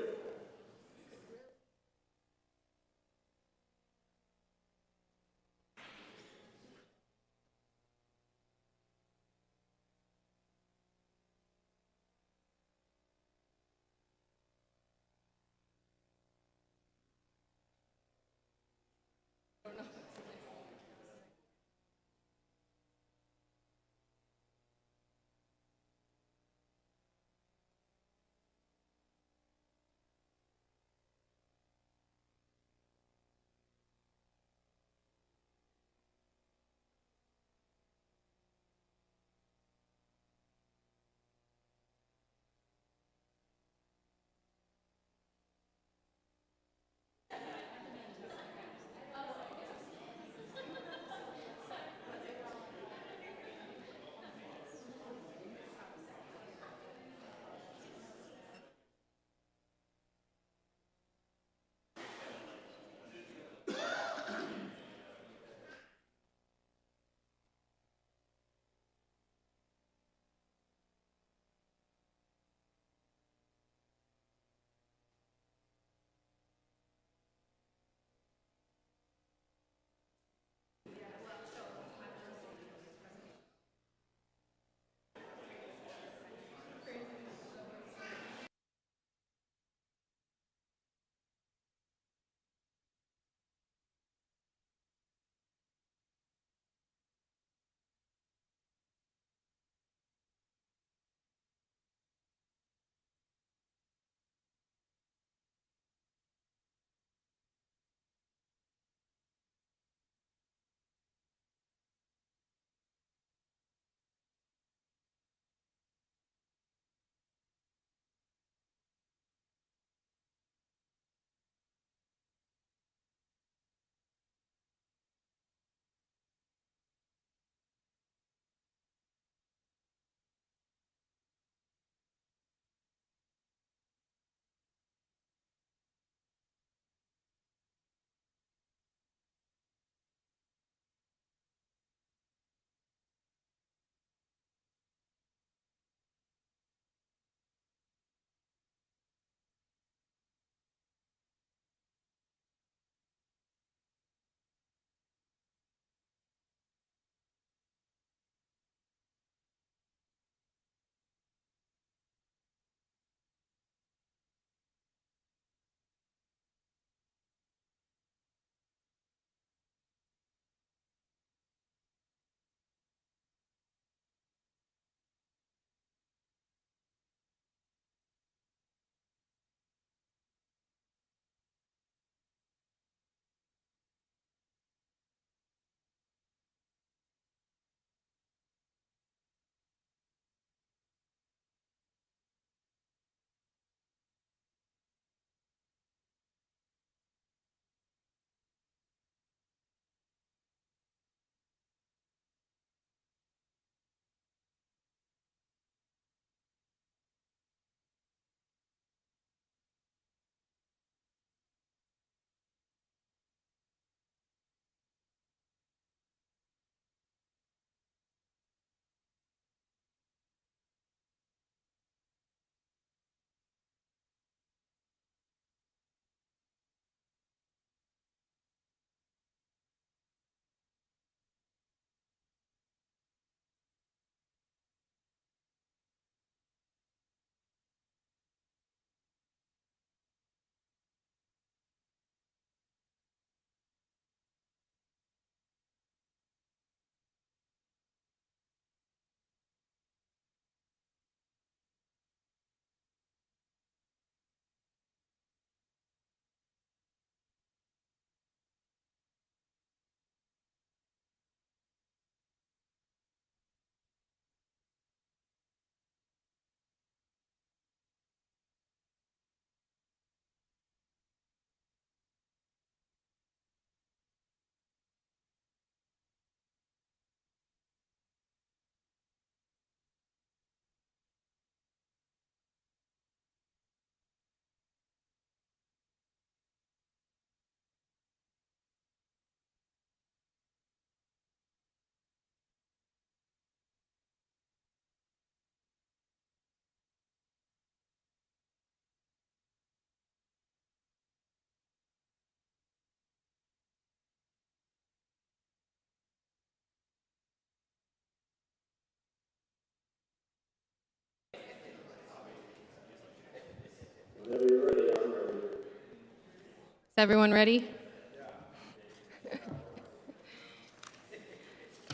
Whenever you're ready, I'm ready. Is everyone ready?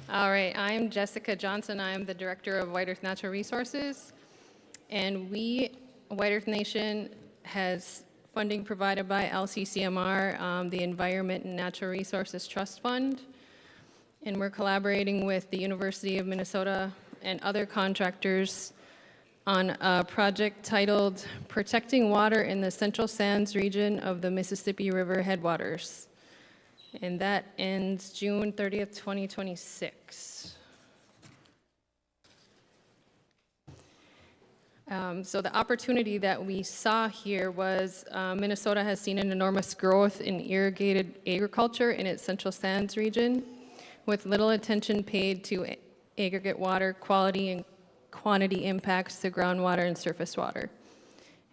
All right, I'm Jessica Johnson. I am the Director of White Earth Natural Resources. And White Earth Nation, has funding provided by LCCMR, the Environment and Natural Resources Trust Fund. And we're collaborating with the University of Minnesota and other contractors on a project titled Protecting Water in the Central Sands Region of the Mississippi River Headwaters. And that ends June 30th, 2026. So the opportunity that we saw here was Minnesota has seen an enormous growth in irrigated agriculture in its Central Sands region, with little attention paid to aggregate water quality and quantity impacts to groundwater and surface water.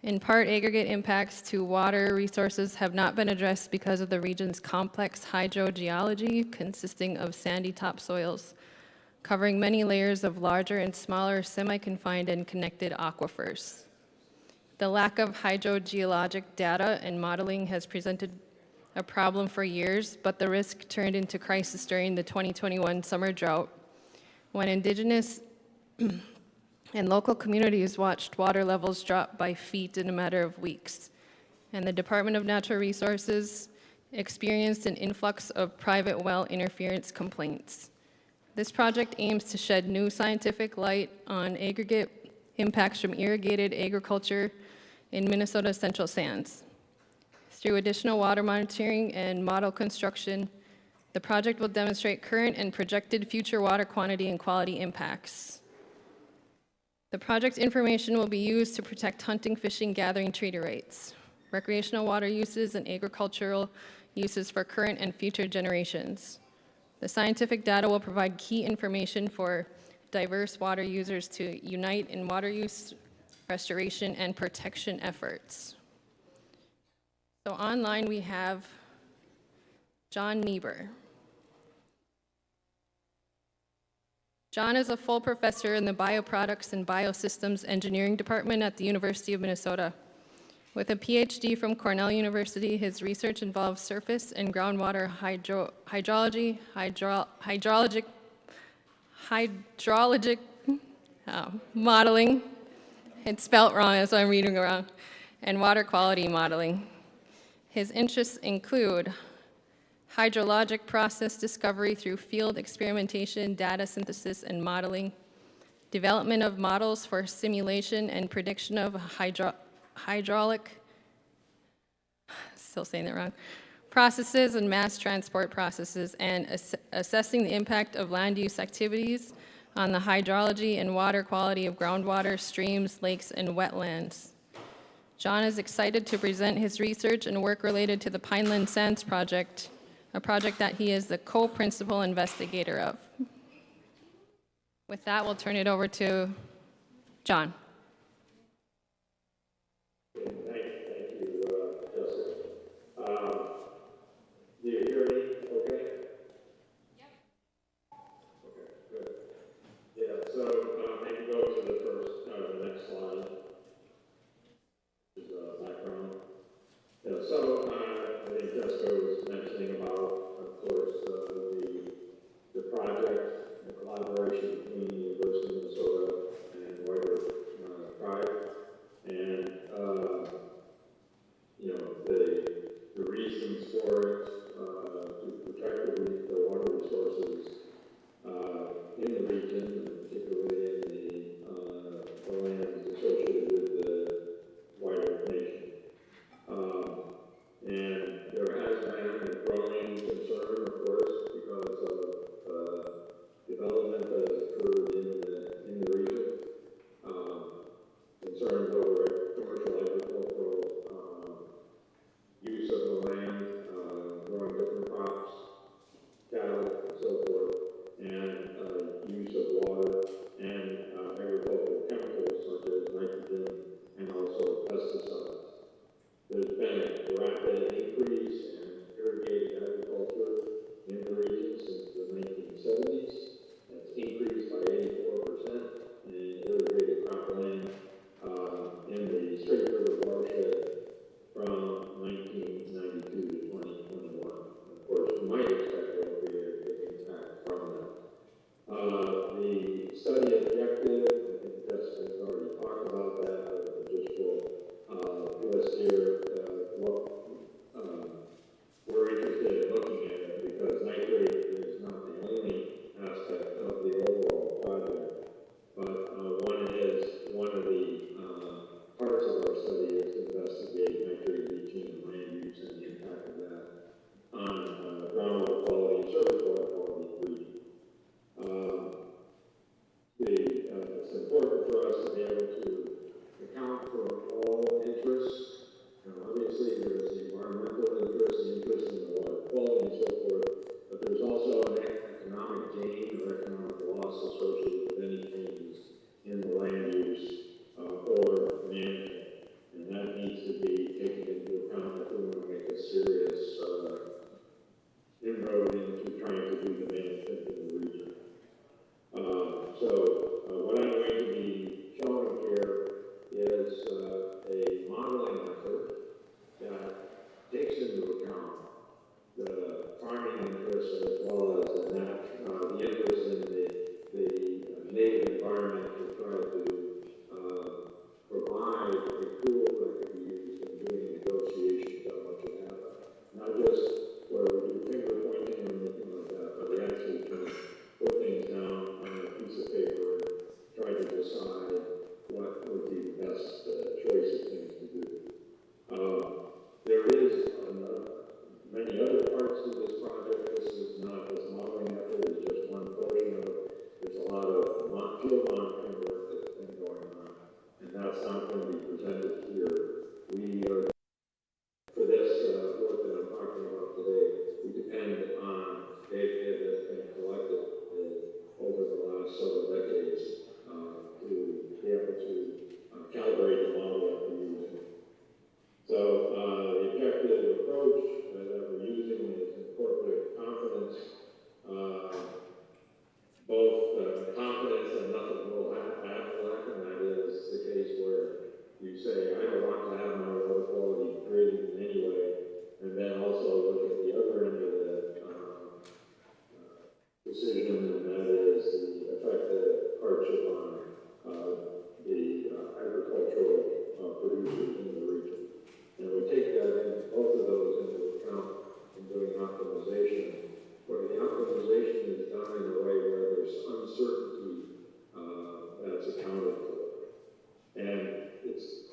In part, aggregate impacts to water resources have not been addressed because of the region's complex hydrogeology, consisting of sandy topsoils, covering many layers of larger and smaller semi-confined and connected aquifers. The lack of hydrogeologic data and modeling has presented a problem for years, but the risk turned into crisis during the 2021 summer drought, when indigenous and local communities watched water levels drop by feet in a matter of weeks, and the Department of Natural Resources experienced an influx of private well interference complaints. This project aims to shed new scientific light on aggregate impacts from irrigated agriculture in Minnesota's Central Sands. Through additional water monitoring and model construction, the project will demonstrate current and projected future water quantity and quality impacts. The project information will be used to protect hunting, fishing, gathering, treaty rights, recreational water uses, and agricultural uses for current and future generations. The scientific data will provide key information for diverse water users to unite in water use, restoration, and protection efforts. So online we have John Niebuhr. John is a full professor in the Bioproducts and Biosystems Engineering Department at the University of Minnesota. With a PhD from Cornell University, his research involves surface and groundwater hydrologic modeling. It's spelt wrong, so I'm reading wrong, and water quality modeling. His interests include hydrologic process discovery through field experimentation, data synthesis, and modeling, development of models for simulation and prediction of hydraulic, still saying that wrong, processes and mass transport processes, and assessing the impact of land use activities on the hydrology and water quality of groundwater, streams, lakes, and wetlands. John is excited to present his research and work related to the Pineland Sands Project, a project that he is the co-principal investigator of. With that, we'll turn it over to John. Thank you, Jessica. Do you hear me okay? Yep. Okay, good. Yeah, so maybe go to the next slide, which is background. Yeah, so I think Jessica was mentioning about, of course, the project, the collaboration between the University of Minnesota and White Earth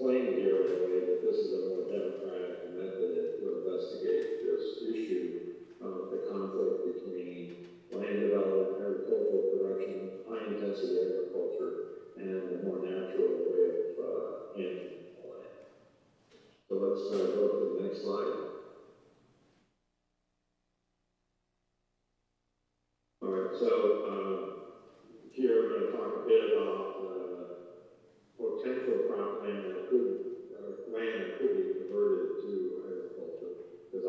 explained here in a way that this is a more democratic method to investigate this issue of the conflict between land development, agricultural production, high-intensity agriculture, and the more natural way of handling the land. So let's go to the next slide. All right, so here we're going to talk a bit about potential cropland that could, land that could be converted to agriculture, because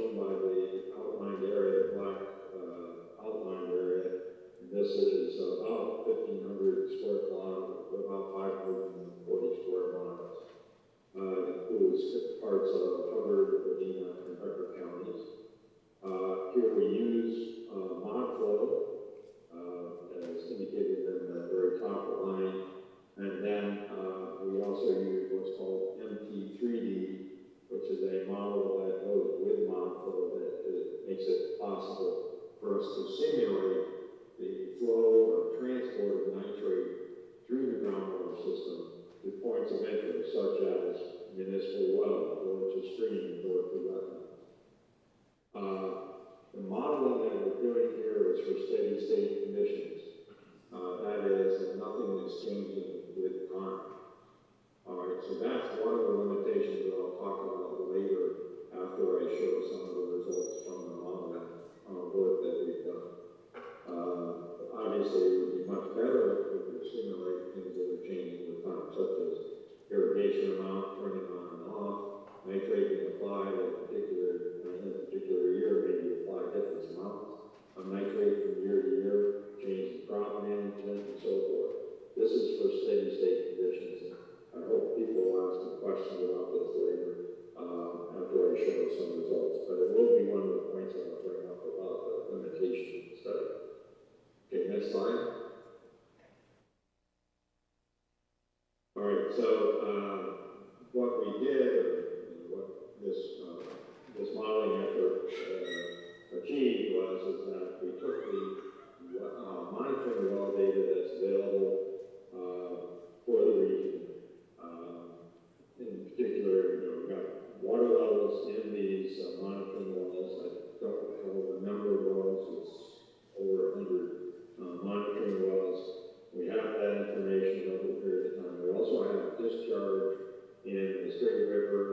shown by the outlined area, black outlined area. This is about 1,500 square kilometers, about 540 square miles. It includes parts of Hubbard, Medina, and Becker counties. Here we use mod flow, as indicated in the very top of the line. And then we also use what's called MT3D, which is a model that goes with mod flow that makes it possible for us to simulate the flow or transport of nitrate through the groundwater system to points of interest, such as municipal well, or to stream, or to wetland. The modeling that we're doing here is for steady state conditions. That is, nothing is changing with time. All right, so that's one of the limitations that I'll talk about later after I show some of the results from the modeling work that we've done. Obviously, it would be much better if we could simulate things that are changing with time, such as irrigation amount, turning on and off, nitrate being applied in a particular year, maybe apply different amounts of nitrate from year to year, change in crop management, and so forth. This is for steady state conditions. I hope people will ask some questions about this later after I show some results, but it will be one of the points I'll bring up about the limitation of the study. Okay, next slide. All right, so what we did, or what this modeling effort achieved was that we took the monitoring well data that's available for the region. In particular, we've got water levels in these monitoring wells. I don't recall the number of wells, it's over 100 monitoring wells. We have that information over a period of time. We also have discharge in the Straight River,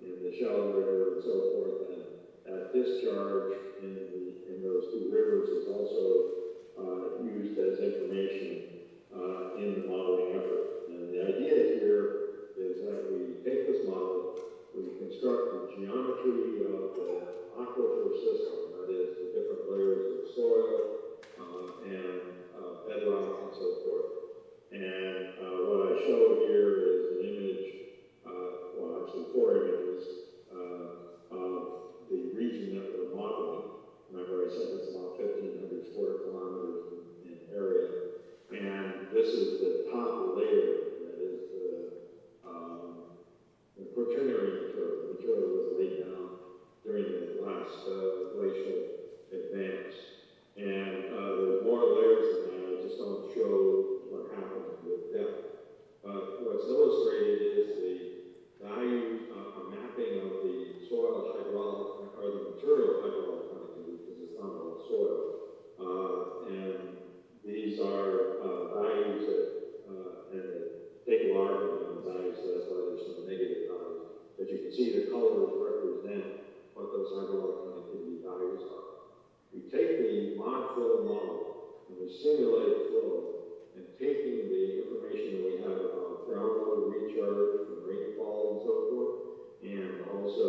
in the Shell River, and so forth. And that discharge in those two rivers is also used as information in the modeling effort. And the idea here is that we take this model, we construct the geometry of the aquifer system, that is, the different layers of soil and bedrock and so forth. And what I show here is an image, well, actually 4 images of the region that we're modeling. Remember, I said it's about 1,500 square kilometers in area. And this is the top layer, that is the quaternary material. The material was laid down during the last glacial advance. And there's more layers than that. I just don't show what happens with depth. What's illustrated is the value, a mapping of the soil hydraulic, or the material hydraulic connectivity, because it's not all soil. And these are values that, and take a large amount of values, so that's why there's some negative values. But you can see the colors represent what those hydraulic connectivity values are. We take the mod flow model and we simulate flow, and taking the information that we have about groundwater recharge from rainfall and so forth, and also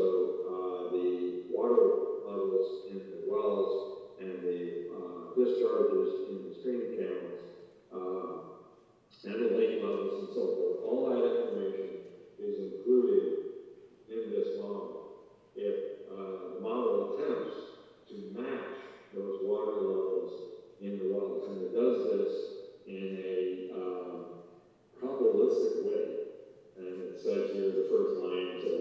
the water levels in the wells and the discharges in the stream channels, and the lake levels and so forth. All that information is included in this model. If the model attempts to match those water levels in the wells, and it does this in a probabilistic way. And it says here, the first line says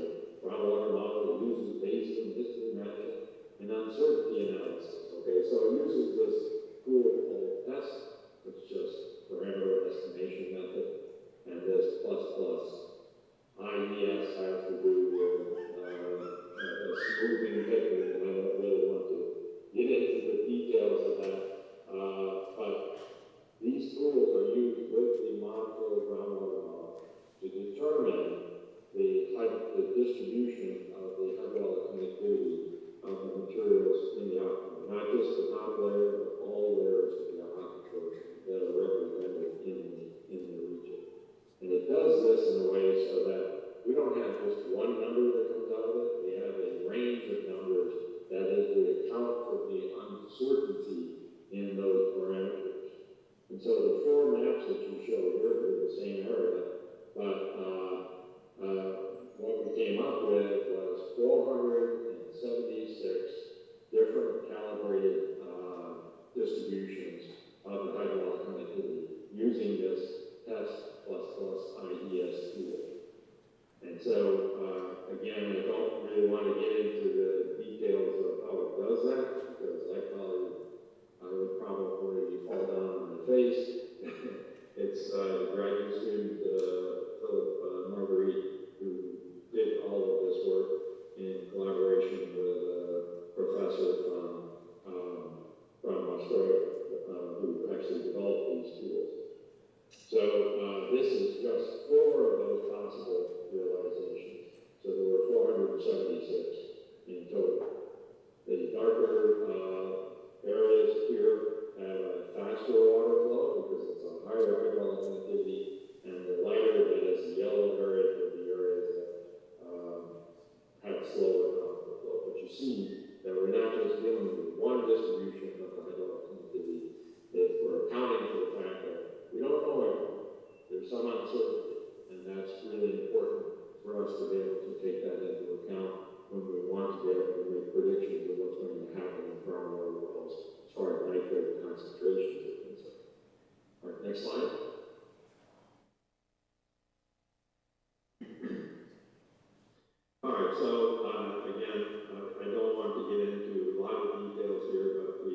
right, so, again, I don't want to get into a lot of details here, but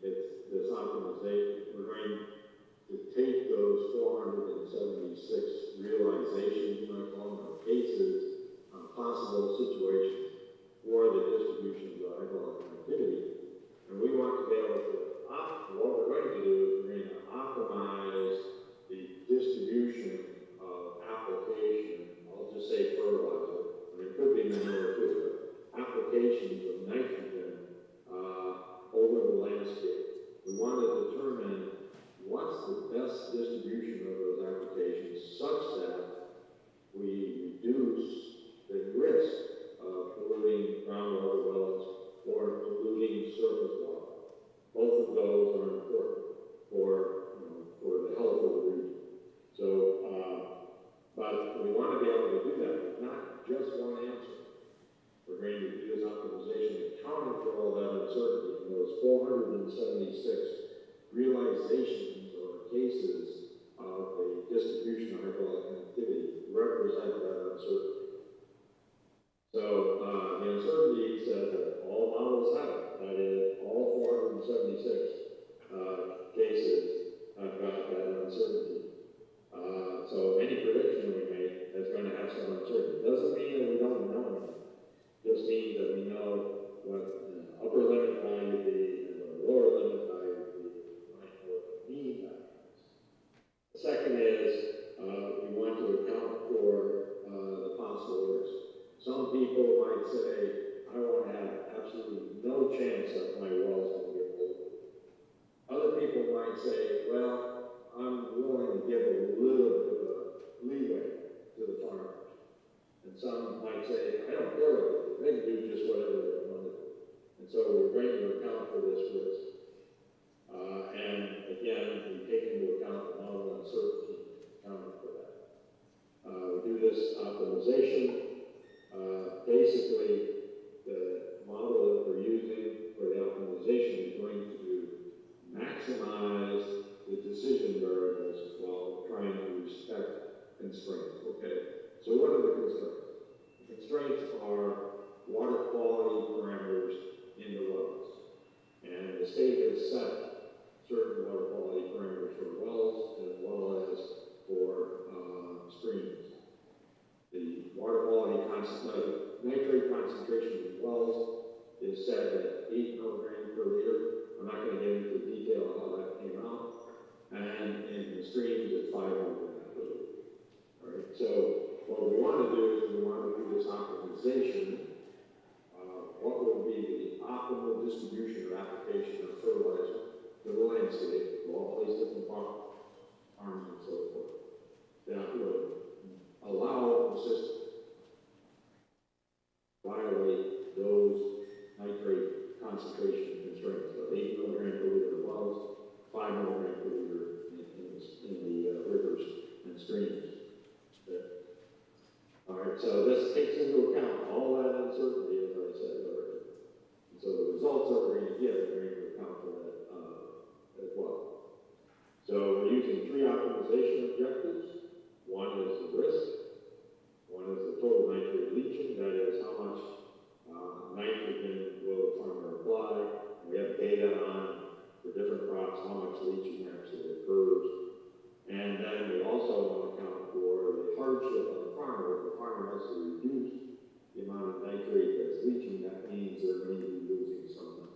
it's this optimization. We're going to take those 476 realizations, I call them, or cases, possible situations for the distribution of hydraulic connectivity. And we want to be able to, what we're going to do is we're going to optimize the distribution of application, I'll just say fertilizer, and it could be manure too, but applications of nitrogen over the landscape. We want to determine what's the best distribution of those applications such that we reduce the risk of polluting groundwater wells or polluting surface water. Both of those are important for, for the health of the region. So, but we want to be able to do that with not just one answer. We're going to do this optimization accounting for all that uncertainty. And those 476 realizations or cases of the distribution of hydraulic connectivity represent that uncertainty. So the uncertainty says that all models have it. That is, all 476 cases have got that uncertainty. So any prediction we make is going to have some uncertainty. Doesn't mean that we don't know anything. Just means that we know what the upper limit value would be and what the lower limit value would be, and what the mean value is. The second is we want to account for the possible risk. Some people might say, I want to have absolutely no chance that my well's going to get polluted. Other people might say, well, I'm willing to give a little bit of a leeway to the farmers. And some might say, I don't care what they do, they can do just whatever they want to do. And so we're going to account for this risk. And again, we take into account the model uncertainty accounting for that. We do this optimization. Basically, the model that we're using for the optimization is going to maximize the decision variables while trying to respect constraints. Okay, so what are the constraints? The constraints are water quality parameters in the wells. And the state has set certain water quality parameters for wells as well as for streams. The water quality nitrate concentration in wells is set at 8 milligrams per liter. I'm not going to get into the detail of how that came out. And in the streams, it's 5 milligrams per liter. All right. So what we want to do is we want to do this optimization. What will be the optimal distribution or application of fertilizer to the landscape, to all these different farms and so forth, that will allow the system to violate those nitrate concentration constraints. So 8 milligrams per liter in wells, 5 milligrams per liter in the rivers and streams. All right, so this takes into account all that uncertainty, as I said earlier. And so the results that we're going to get are going to account for that as well. So we're using 3 optimization objectives. One is the risk. One is the total nitrate leaching. That is how much nitrogen will the farmer apply. We have data on the different crops, how much leaching actually occurs. And then we also want to account for the hardship on the farmer. If the farmer has to reduce the amount of nitrate that's leaching, that means they're going to be losing some.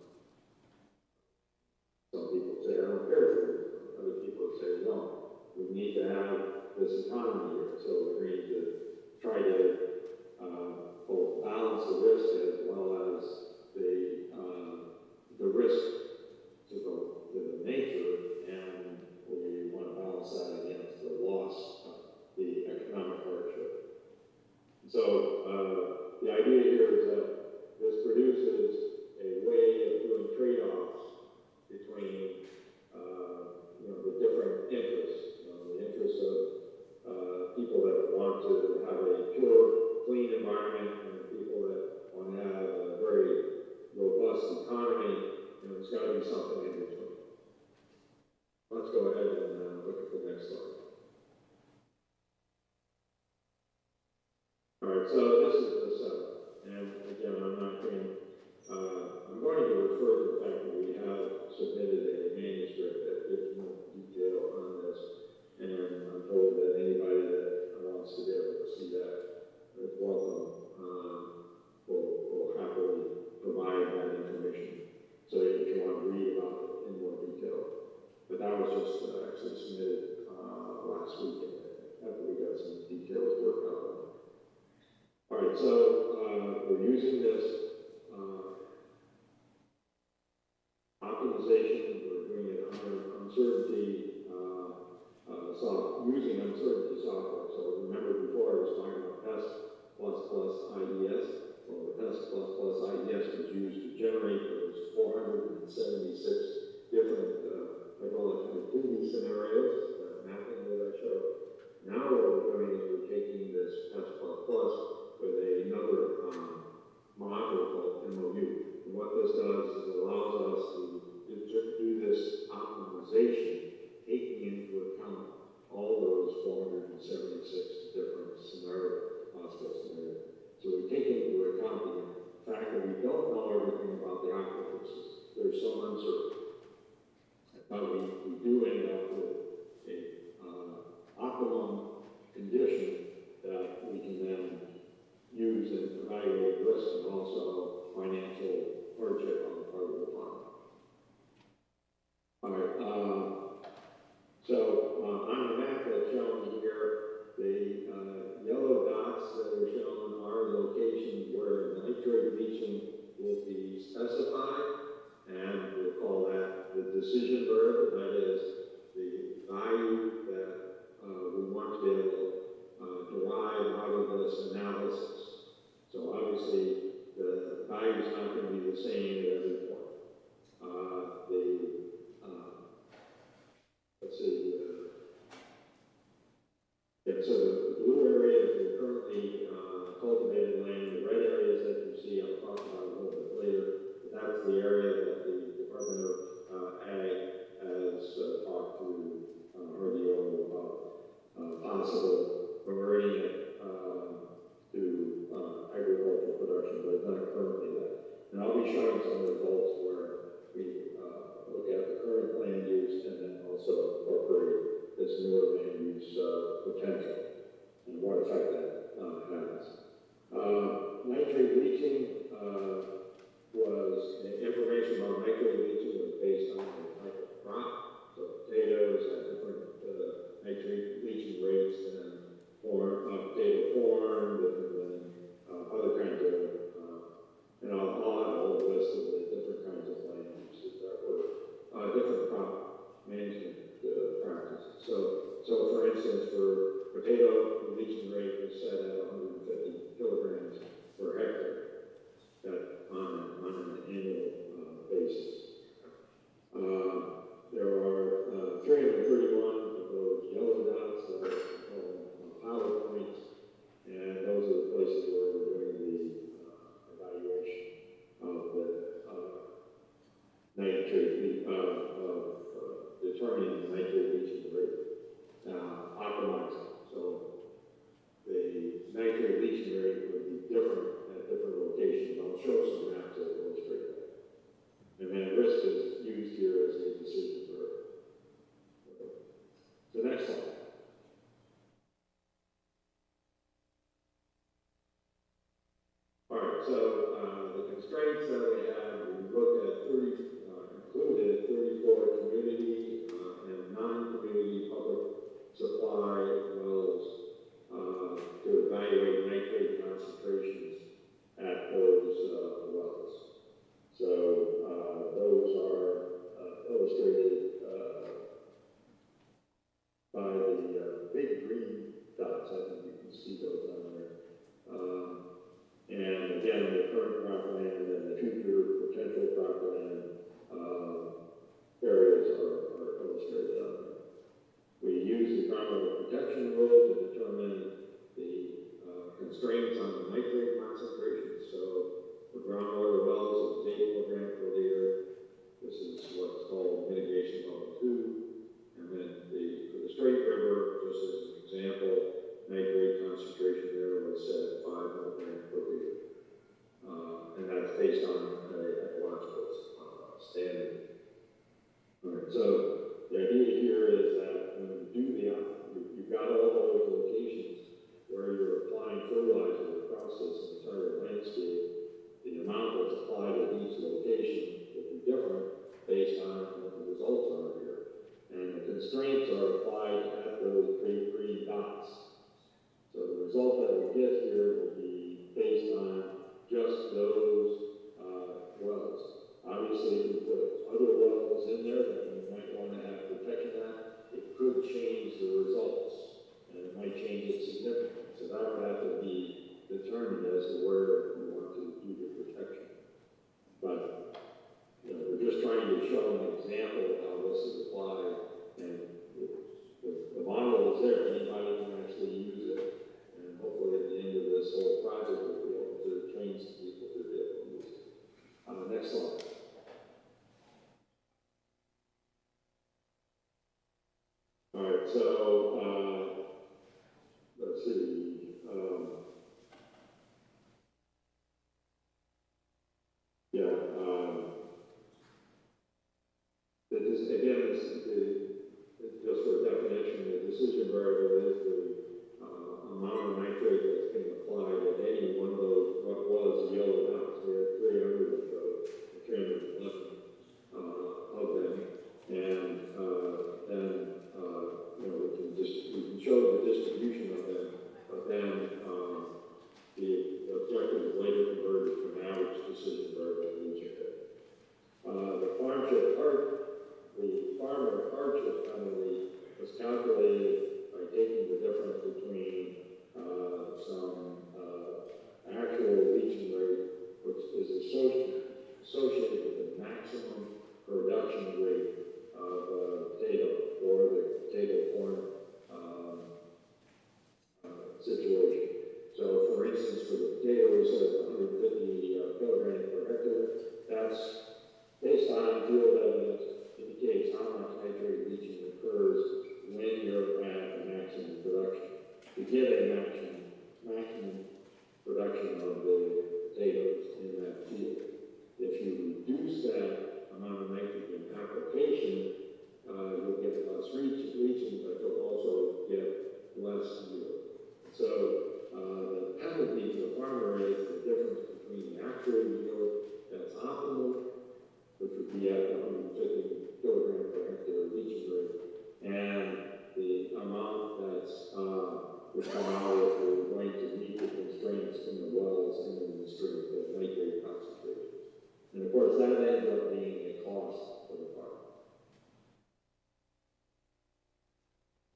Some people say, I don't care for it. Other people say, no, we need to have this economy here. So we're going to try to both balance the risk as well as the risk to the nature, and we want to balance that against the loss of the economic hardship. So the idea here is that this produces a way of doing trade-offs between the different interests. The interests of people that want to have a pure, clean environment, and the people that want to have a very robust economy. There's got to be something in between. Let's go ahead and look at the next slide. All right, so this is the setup. we're using this optimization, we're doing it under uncertainty, using uncertainty software. So remember before I was talking about PEST plus IDS. Well, the PEST plus IDS was used to generate those 476 different hydraulic connectivity scenarios, mapping that I showed. Now what we're doing is we're taking this PEST plus with another module called MOU. And what this does is it allows us to do this optimization, taking into account all those 476 different possible scenarios. So we take into account the fact that we don't know everything about the aquifers. There's some uncertainty. But we do end up with a optimum condition that we can then use and evaluate risk and also financial hardship on the part of the farm. All right. On the map that's shown here, the yellow dots that are shown are locations where nitrate leaching will be specified, and we'll call that the decision verb. That is the value that we want to be able to derive out of this analysis. So obviously, the value is not going to be the same at every point. So the blue areas are currently cultivated land. The red areas that you see, I'll talk about a little bit later. But that's the area that the Department of Ag has talked to RDO about possible converting it to agricultural production, but it's not currently that. And I'll be showing some results where we look at the current land use and then also incorporate this newer land use potential and what effect that has. Nitrate leaching was, the information about nitrate leaching was based on the type of crop. So potatoes have different nitrate leaching rates than potato corn, different than other kinds of, and I'll have a whole list of the different kinds of land uses that were different crop management practices. So for instance, for potato, the leaching rate was set at 150 kilograms per hectare on an annual basis. There are 331 of those yellow dots that are called pilot points, and those are the places where we're doing the evaluation of the nitrate, determining the nitrate leaching rate, optimizing. So the nitrate leaching rate would be different at different locations. I'll show some maps that illustrate that. And then risk is used here as a decision verb. So next slide. All right, so the constraints that we have, we looked at included 34 community and non-community public supply wells to evaluate nitrate concentrations at those wells. So those are illustrated by the big green dots. I think you can see those on there. And again, the current cropland and the future potential cropland areas are illustrated on there. We use the groundwater protection rule to determine the constraints on the nitrate concentration. So for groundwater wells, it's 8 milligram per liter. This is what's called mitigation level 2. And then for the Straight River, just as an example, nitrate concentration there was set at 5 milligram per liter. And that's based on a ecological standard. All right, so the idea here is that when you do you've got all those locations where you're applying fertilizer across this entire landscape, the amount that's applied at each location will be different based on what the results are here. And the constraints are applied at those big green dots. So the result that we get here will be based on just just for definition, the decision variable is the amount of nitrate that's being applied at any one of those, what was yellow dots. We have 300 of those, 311 of them, and then we can show the distribution of them, but then the objective is later converted to an average decision variable in each area. The farmer hardship penalty was calculated by taking the difference between some actual leaching rate, which is associated with the maximum production rate of potato or the potato corn situation. So, for instance, for the potatoes at 150 kilograms per hectare, that's based on field evidence, indicates how much nitrate leaching occurs when you're at the maximum production. To get a maximum production of the potatoes in that field. If you reduce that amount of nitrogen application, you'll get less leaching, but you'll also get less yield. So the penalty to the farmer is the difference between the actual yield that's optimal, which would be at the 150 kilogram per hectare leaching rate, and the amount that's would come out if we're going to meet the constraints in the wells and in the stream, the nitrate concentration. And of course, that ends up being a cost for the farmer.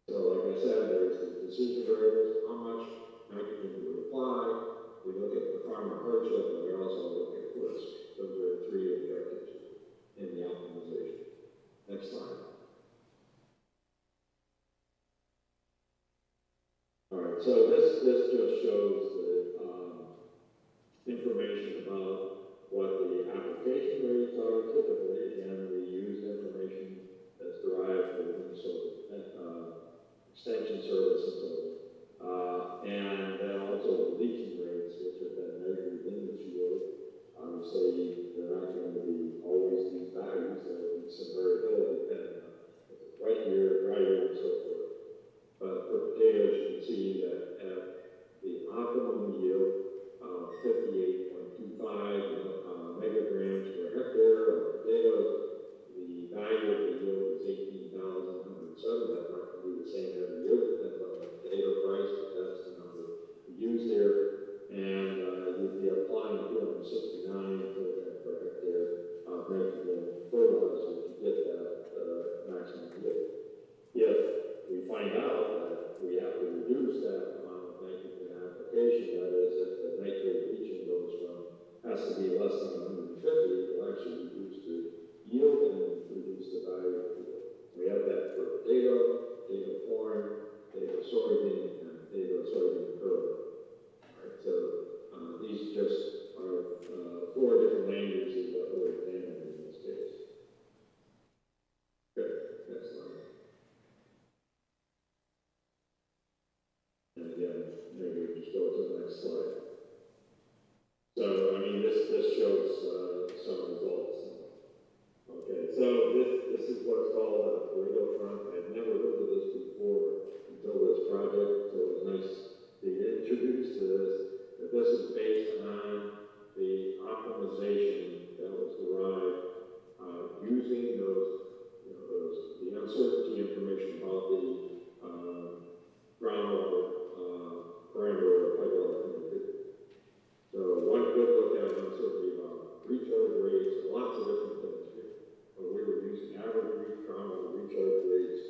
So, like I said, there's the decision variables, how much nitrogen we apply. We look at the farmer hardship, and we also look at risk. Those are the three objectives in the optimization. Next slide. All right, so this just shows the information about what the application rates are typically, and we use information that's derived from Minnesota Extension Service and so on. And then also the leaching rates, which have been measured in the field. Obviously, they're not going to be always these values. There will be some variability depending on if it's wet year, dry year, and so forth. But for potatoes, you can see that at the optimum yield of 58.25 megagrams per hectare of potatoes, the value of the yield is 18,107. That might be the same every year, depends on the potato price, but that's the number we use here. And you'd be applying 269 kilograms per hectare of nitrogen fertilizer to get that maximum yield. If we find out that we have to reduce that amount of nitrogen application, that is, if the nitrate leaching has to be less than 150, it will actually reduce the yield and reduce the value of the yield. We have that for potato corn, potato soybean, and potato soybean pearl. So these just are 4 different land uses that we're examining in this case. Good, next slide. And again, maybe we just go to the next slide. So, I mean, this shows some results. Okay, so this is what's called a Pareto front. I've never heard of this before until this project, so it was nice to get introduced to this. But this is based on the optimization that was derived using the uncertainty information about the groundwater parameter of hydraulic connectivity. So one good look at uncertainty about recharge rates, lots of different things here. But we were using average groundwater recharge rates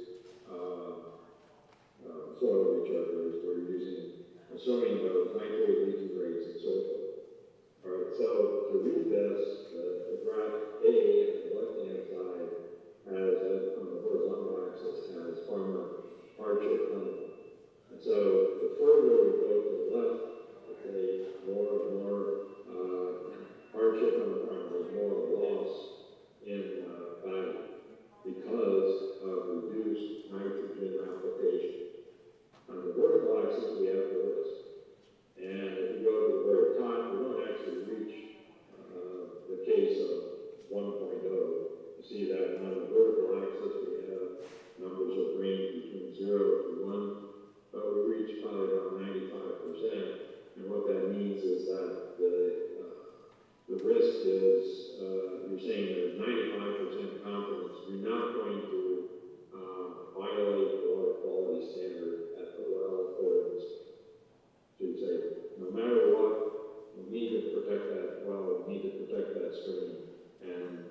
well, we need to protect that stream, and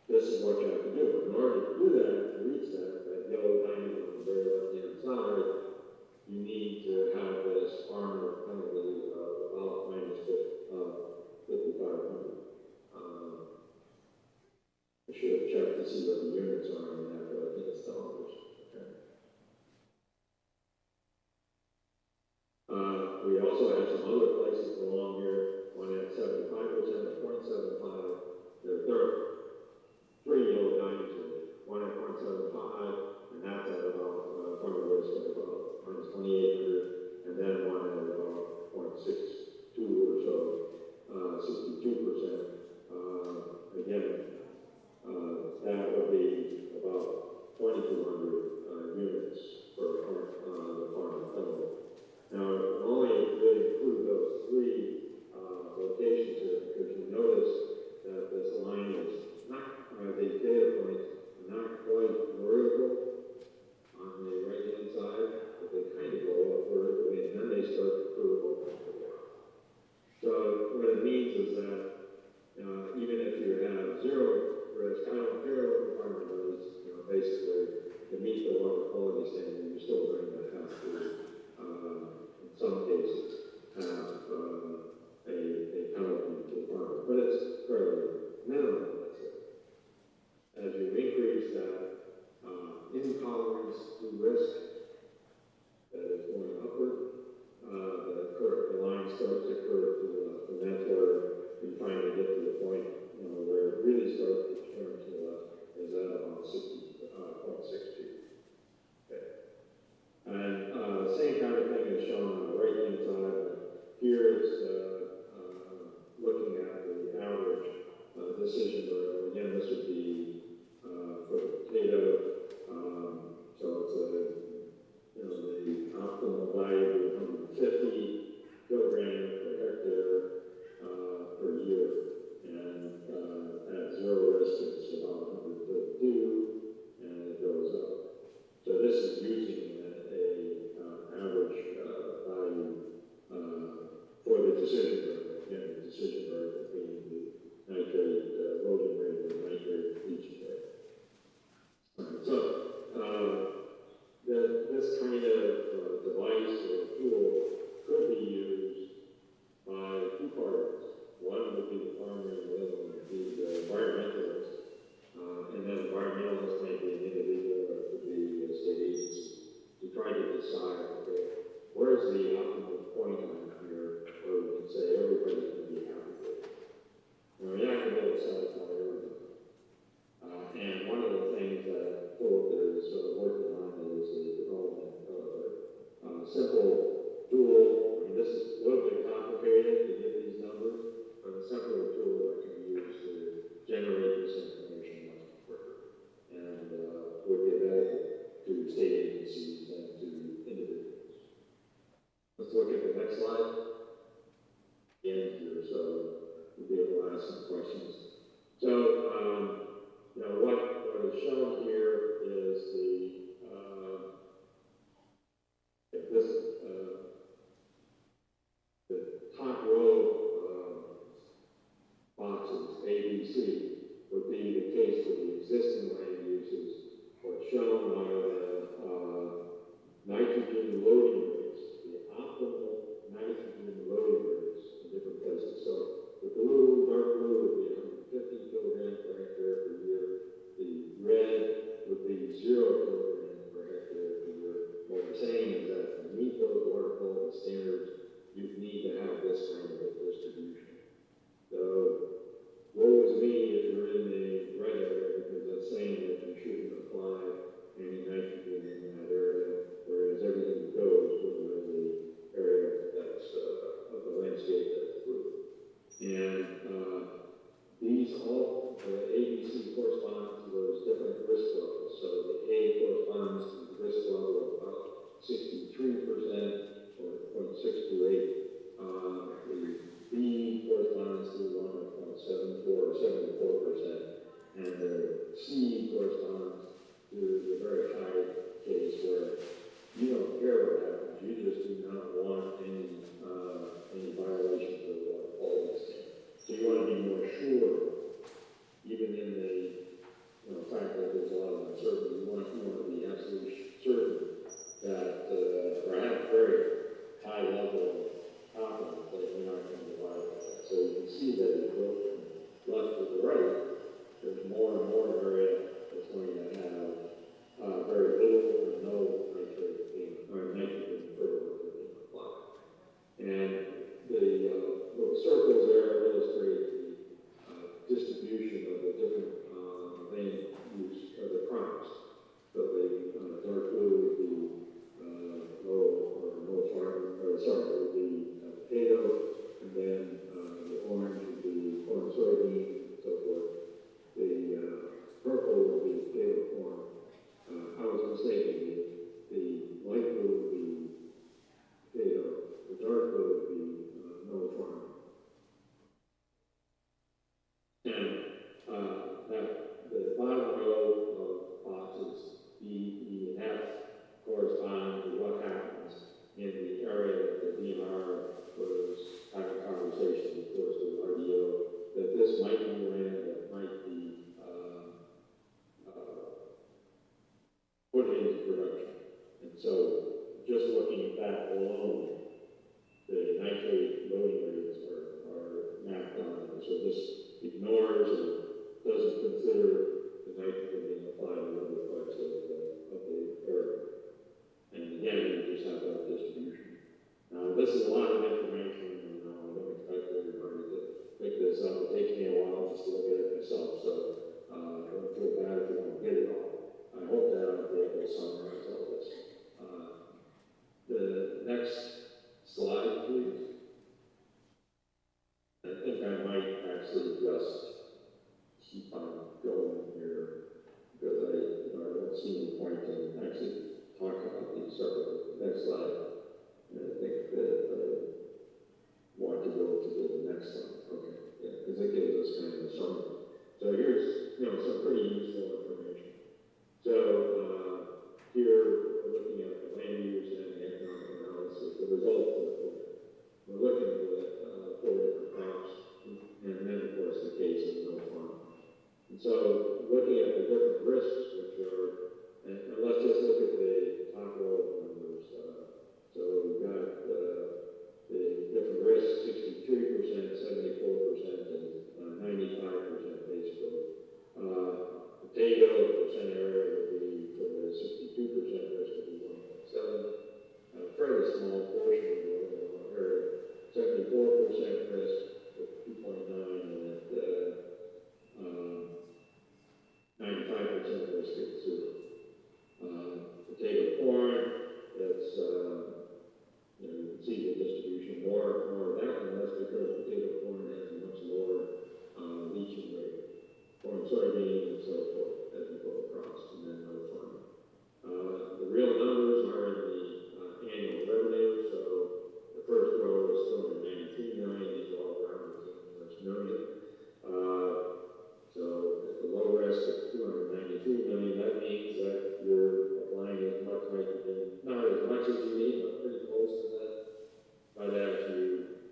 this is what you have to do. In order to do that, to reach that yellow diamond on the very left-hand side, you need to have this armor penalty of about minus 5,500. I should have checked to see what the units are on that, but I think it's dollars. Okay. We also have some other places along here, one at 75%, at 0.75. There are three yellow diamonds in it, one at 0.75, and that's at about from the risk at about minus 2,800, and then one at about 0.62 or so, 62%. Again, that would be about 2,200 units for the farm total. Now, only really include those three locations here because you notice that this line is not, these data points are not quite vertical on the right-hand side, but they kind of go up vertically and then they start to curve over. So what it means is that even if you have zero risk, I don't care what the farmer does, basically, to meet the water quality standard, you're still going to have to, in some cases, have a penalty to the farmer. But it's fairly minimal, that's it. As you increase that intolerance to risk that is going upward, the line starts to curve to the left, and that's where you finally get to the point where it really starts to turn to the left, is at about 60.62. Okay. And the same kind of thing is shown on the right-hand side. Here is looking at the average decision variable. Again, this would be for the potato. So it's the optimal value of 150 kilograms per hectare per year. And at zero risk, it's about 132, and it goes up. So this is using an average value for the decision variable. Again, the decision variable being the nitrate loading rate or nitrate leaching rate. So this kind of device or tool could be used by two parties. One would be the farmer, and the other one would be the environmentalist. And then environmentalists may be an individual, or it could be a state agency, to try to decide, okay, where's the optimal point on here where we can say everybody's going to be happy with it. You're not going to be able to satisfy everybody. And one of the things that Philip is working on is the development of a simple tool. I mean, this is a little bit complicated to get these numbers, but a simpler tool that can be used to generate this information much quicker and would be available to state agencies and to individuals. Let's look at the next slide. Again here, so we'll be able to ask some questions. So, what is shown here is the top row boxes, A, B, C, would be the case for the existing land uses. What's shown are the nitrogen loading rates, the optimal nitrogen loading rates in different places. So the dark blue would be 150 kilograms per hectare per year. The red would be 0 kilograms per hectare per year. What we're saying is that to meet those water quality standards, you need to have this kind of a distribution. So, woe is me if you're in the red area, because that's saying that you shouldn't apply any nitrogen in that area, whereas everything you go was having a conversation, of course, with RDO, that this might be land that might be put into production. And so, just looking at that alone, the nitrate loading rates are mapped on. So this ignores and doesn't consider the nitrogen being applied to other parts of the area. And again, we just have that distribution. Now, this is a lot of information, and I don't expect everybody to pick this up. It takes me a while just to look at it myself, so I don't feel bad if you don't get it all. I hope that I'll be able to summarize all this. The next slide, please. I think I might actually just keep on going here because I don't see any point in actually talking about these separate. Next slide. And I think that I want to go to the next one. Okay, yeah, because it gives us kind of a summary. So here's some pretty useful information. So here we're looking at the land use and the economic analysis. The results of the program. We're looking at 4 different crops, and then of course the case of no farm. And so looking at the different risks, which are, and let's just look at the top row of numbers. So we've got the different risks: 63%, 74%, and 95% basically. Potato percent area would be for the 62% risk would be 1.7. A fairly small portion of the overall area. 74% risk with 2.9, and at 95% risk at 0. Potato corn, that's you can see the distribution more of that, and that's because potato corn has a much lower leaching rate. Corn, soybeans, and so forth as we go across, and then no farming. The real numbers are in the annual revenue. So the first row is 293 million. These are all rounded to million. So at the low risk of 293 million, that means that you're applying as much nitrogen, not as much as you need, but pretty close to that. But as you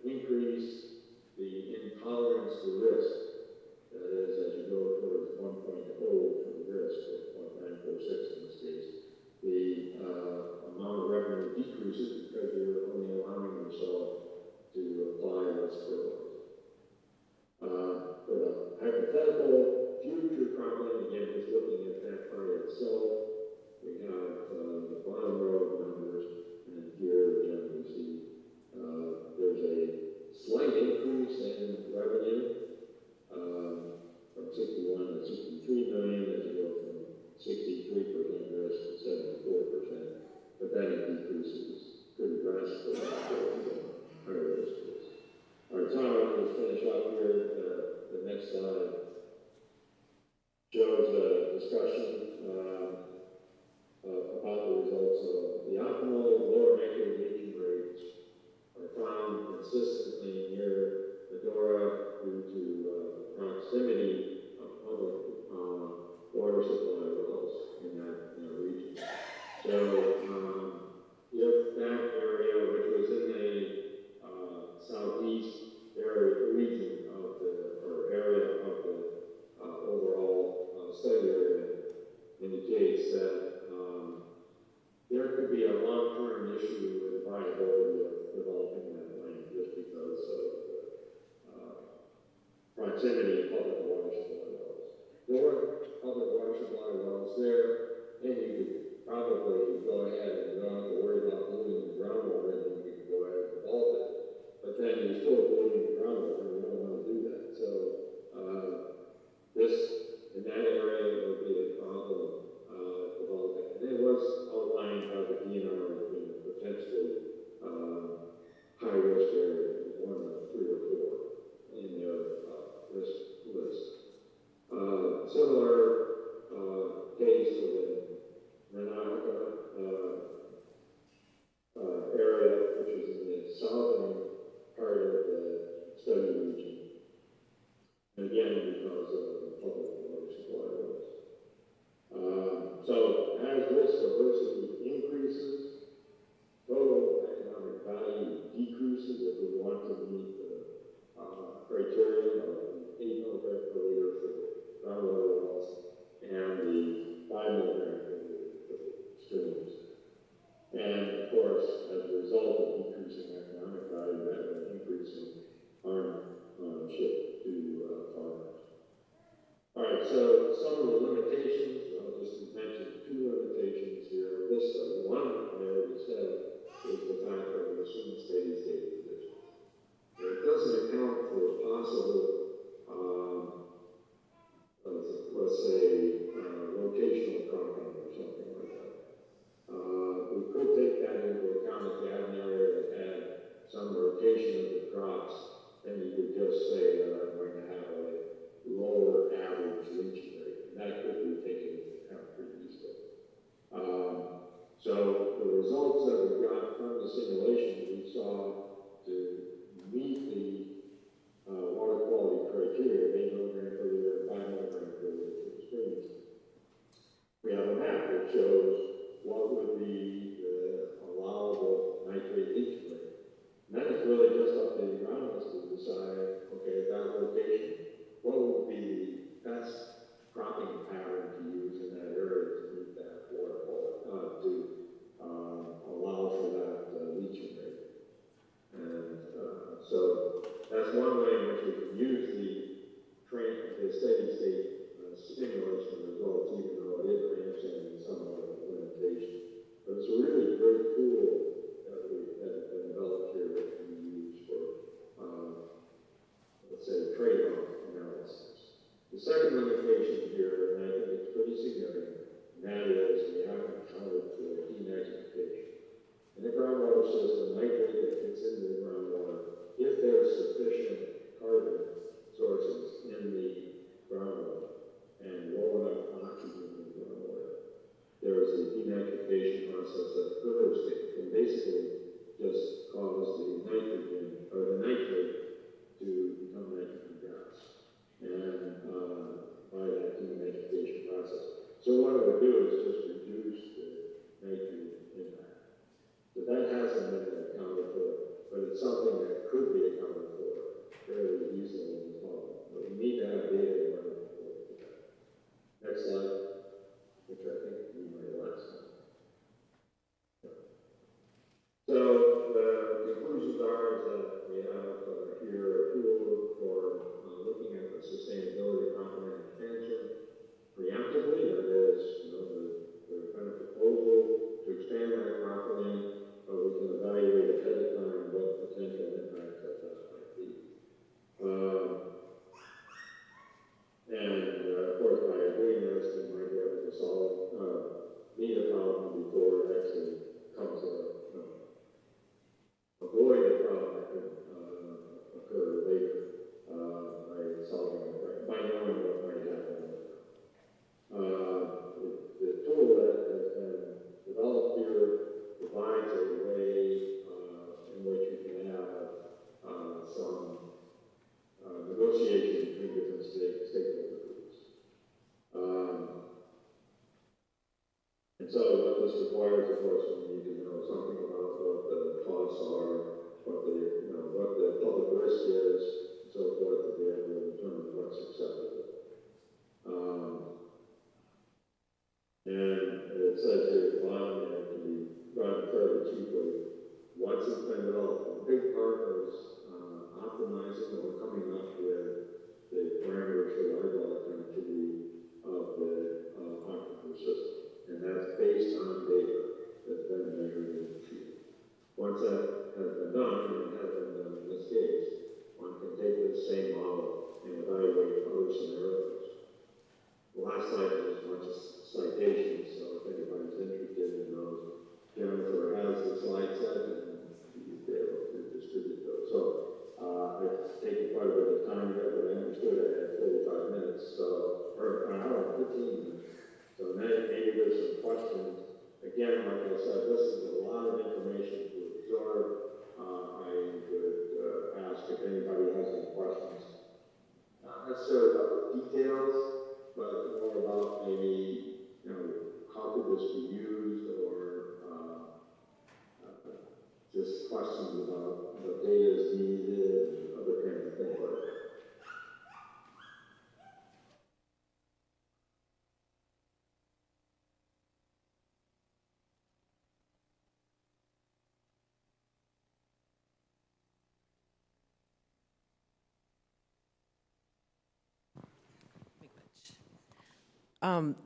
increase the intolerance to risk, that is, as you go towards 1.0 for the risk, or 0.946 in this case, the amount of revenue decreases because you're only allowing yourself to apply less fertilizer. For the hypothetical future problem, again, just looking at that by itself, we have the bottom row of numbers, and here again we see there's a slight increase in revenue from 61 to 63 million as you go from 63% risk to 74%, but then it decreases pretty drastically for higher risk. All right, Tom, I'm going to finish up here. The next slide shows a discussion about the results of the optimal lower nitrate leaching rates are found consistently near Medora due to proximity of public water supply wells in that region. So if that area, which was in the southeast region of area of the overall study area, indicates that there could be a long-term issue with viability of developing that land just because of proximity of public water supply wells. There were public water supply wells there, and you could probably go ahead and not have to worry about moving the groundwater, and then you could go ahead and develop it. But then you're still polluting the groundwater, and we don't want to do that. So this, in that area, would be a problem developing. And it was outlined by the DNR as being a potentially high-risk area, one of 3 or 4 in their risk list. Similar case for the Renata area, which is in the southern part of the possible, let's say, rotational cropping or something like that. We could take that into account if you had an area that had some rotation of the crops, then you could just say that I'm going to have a lower average leaching rate. And that could be taken into account pretty easily. So the results that we got from the simulation, we saw to meet the water quality criteria, 8 milligram per liter, 5 milligram per liter for the streams. We have a map that shows what would be the allowable nitrate leaching rate. And then it's really just up to the agronomist to decide, okay, at that location, what would be the best cropping pattern to use in that area to meet that water quality, to allow for that leaching rate. And so that's one way in which we can use the steady state simulation results, even though it is granting somewhat of a limitation. But it's a really great tool that has been developed here that can be used for, let's say, trade-off analysis. The second limitation here, and I think it's pretty significant, and that is we haven't accounted for denitrification. In the groundwater system, nitrate that gets into the groundwater, if there are sufficient carbon sources in the groundwater and low enough oxygen in the groundwater, there is a denitrification process that occurs that can basically just cause the nitrogen or the nitrate to become nitrogen gas, and by that denitrification process. So what it would do is just reduce the nitrogen impact. So that hasn't been accounted for, but it's something that could be accounted for fairly easily in the model. But we need to have data in order to do that. Next slide, which I think will be my last one. So the conclusions are that we have here a tool for looking at the sustainability of cropland expansion preemptively. That is, the kind of proposal to expand that cropland, but we can evaluate ahead of time what potential impacts of that might be. And of course, by doing this, we might be able to meet a problem before it actually comes up. Avoid a problem that could occur later by solving it, by knowing what might happen. The tool that has been developed here provides a way in which you can have some negotiation between different stakeholder groups. And so what this requires, of course, we need to know something about what the costs are, what the public risk is, and so forth, to be able to determine what's acceptable. And it says here at the bottom that it can be run fairly cheaply. Once it's been developed, a big part was optimizing or coming up with the parameters for live activity of the aquifer system. And that's based on data that's been measured in the field. Once that has been done, and it has been done in this case, one can take this same model and evaluate other scenarios. The last slide is a bunch of citations, so if anybody's interested in those, Jennifer has the slide set, and you'll be able to distribute those. So I've taken quite a bit of time here, but I understood I had 45 minutes, or an hour and 15 minutes. So maybe there's some questions. Again, like I said, this is a lot of information to absorb. I would ask if anybody has any questions. Not necessarily about the details, but more about maybe, how could this be used, or just questions about what data is needed and other kinds of things like that.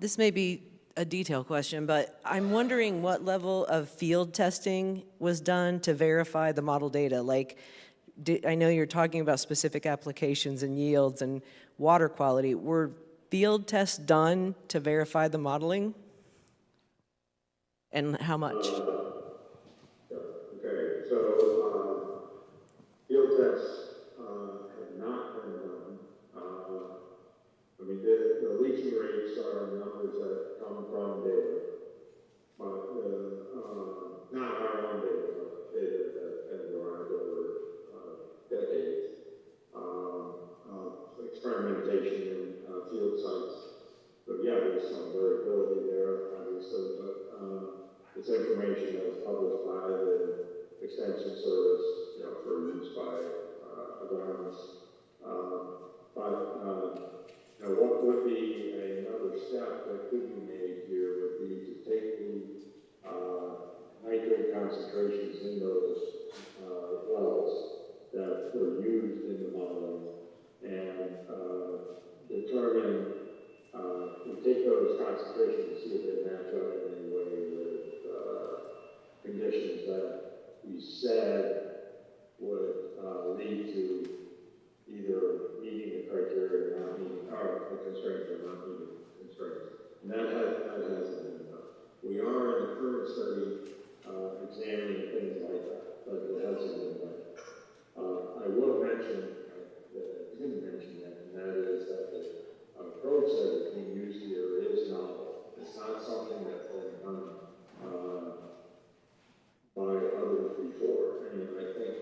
This may be a detail question, but I'm wondering what level of field testing was done to verify the model data. Like, I know you're talking about specific applications and yields and water quality. Were field tests done to verify the modeling? And how much? Okay, so field tests have not been done. I mean, the leaching rates are numbers that come from data, but not our own data, but data that have been derived over decades of experimentation in field sites. So yeah, there's some variability there, obviously, but it's information that was published by the Extension Service, you know, for use by agronomists. You know, what would be another step that could be made here would be to take the nitrate concentrations in those wells that were used in the modeling and determine, we take those concentrations and see if they match up in any way with conditions that we said would lead to either meeting the criteria or not meeting, or the constraints or not meeting the constraints. And that hasn't been done. We are in the current study examining things like that, but it hasn't been done. I will mention that I didn't mention that, and that is that the approach that is being used here is novel. It's not something that's been done by others before. I mean, I think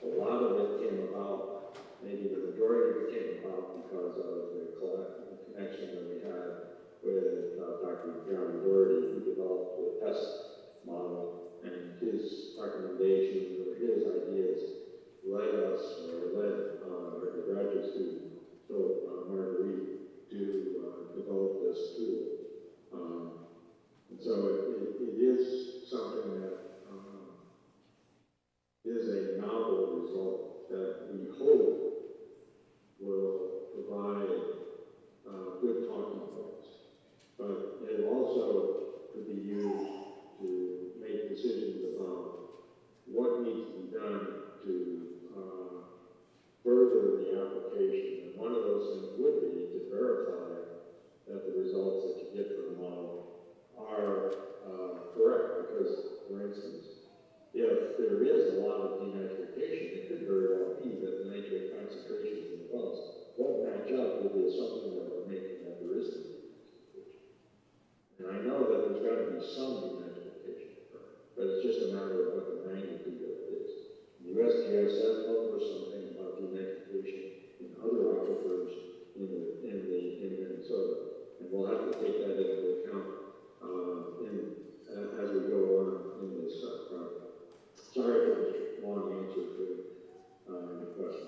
a lot of it came about, maybe the majority of it came about because of the connection that we had with Dr. John Doherty, who developed the test model, and his recommendations or his ideas led us, or led the graduate student, Philip Marguerite, to develop this tool. And so it is something that is a novel result that we hope will provide good talking points. But it also could be used to make decisions about what needs to be done to further the application. And one of those things would be to verify that the results that you get from the model are correct. Because, for instance, if there is a lot of denitrification, it could very well be that the nitrate concentrations in the wells won't match up with the assumption that we're making that there is denitrification. And I know that there's got to be some denitrification, but it's just a matter of what the magnitude of it is. The USGS has published something about denitrification in other aquifers in Minnesota, and we'll have to take that into account as we go on in this project. Sorry for the long answer to the question.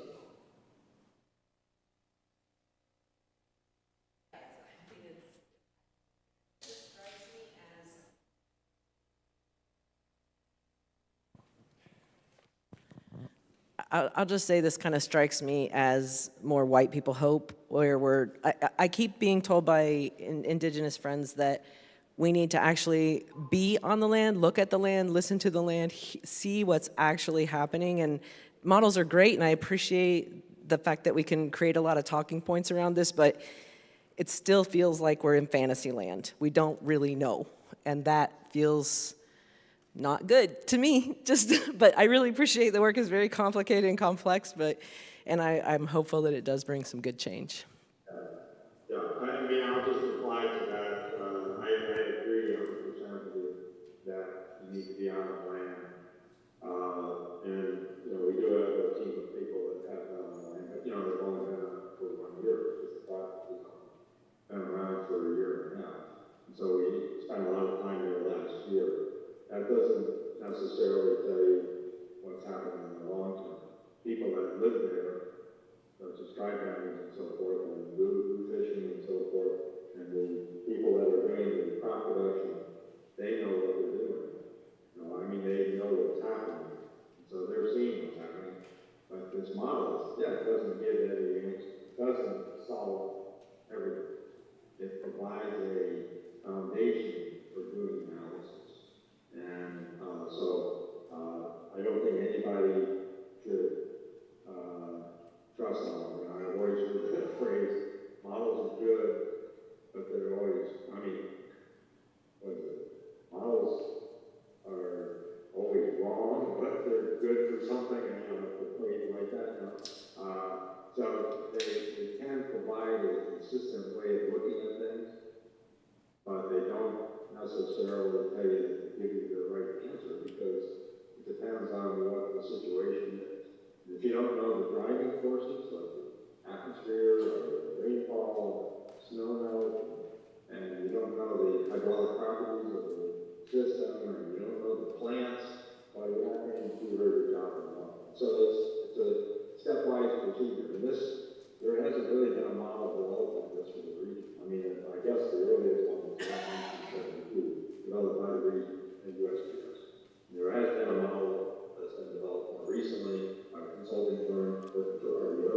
I'll just say this kind of strikes me as more white people hope, where I keep being told by indigenous friends that we need to actually be on the land, look at the land, listen to the land, see what's actually happening. And models are great, and I appreciate the fact that we can create a lot of talking points around this, but it still feels like we're in fantasy land. We don't really know, and that feels not good to me. But I really appreciate the work is very complicated and complex, and I'm hopeful that it does bring some good change. Yeah, I mean, I'll just reply to that. I agree 100% with you that you need to be on the land. And, you know, we do have a team of people that have been on the land, but, you know, they've only been on it for 1 year. It's been around for a year and a half. And so we spent a lot of time there last year. That doesn't necessarily tell you what's happening in the long term. People that live there, such as tribe families and so forth, and blue fishing and so forth, and the people that are doing the crop production, they know what they're doing. You know, I mean, they know what's happening. So they're seeing what's happening. But this model, yeah, it doesn't give every answer. It doesn't solve everything. It provides a foundation for doing analysis. And I don't think anybody should models are good, but they're always, I mean, what is it? Models are always wrong, but they're good for something, and you know, like that, you know. So they can provide a consistent way of looking at things, but they don't necessarily tell you to give you the right answer because it depends on what the situation is. If you don't know the driving forces, like the atmosphere or the rainfall, or snow melt, and you don't know the hydraulic properties of the system, and you don't know the plants, well, you're not going to do a very good job of it. So it's a stepwise procedure. And there hasn't really been a model developed like this for the region. I mean, I guess the earliest one was 1972, developed by the region in USPS. There has been a model that's been developed more recently by a consulting firm working for RDO.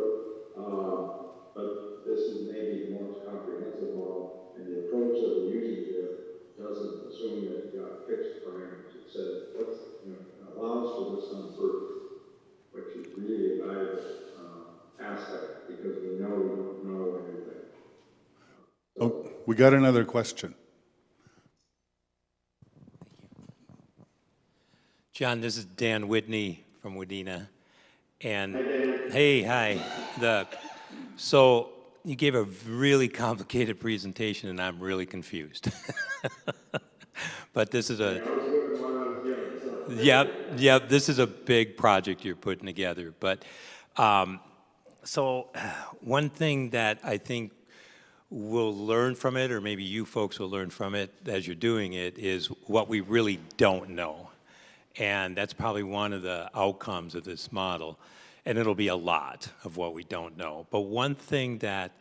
But this is maybe the most comprehensive model, and the approach that we're using here doesn't assume that you got fixed parameters. It says, allows for this uncertainty, which is really a valuable aspect because we don't know anything. Oh, we got another question. John, this is Dan Whitney from Wadena. And hey, hi. So you gave a really complicated presentation and I'm really confused. But this is this is a big project you're putting together. But so one thing that I think we'll learn from it, or maybe you folks will learn from it as you're doing it, is what we really don't know. And that's probably one of the outcomes of this model. And it'll be a lot of what we don't know. But one thing that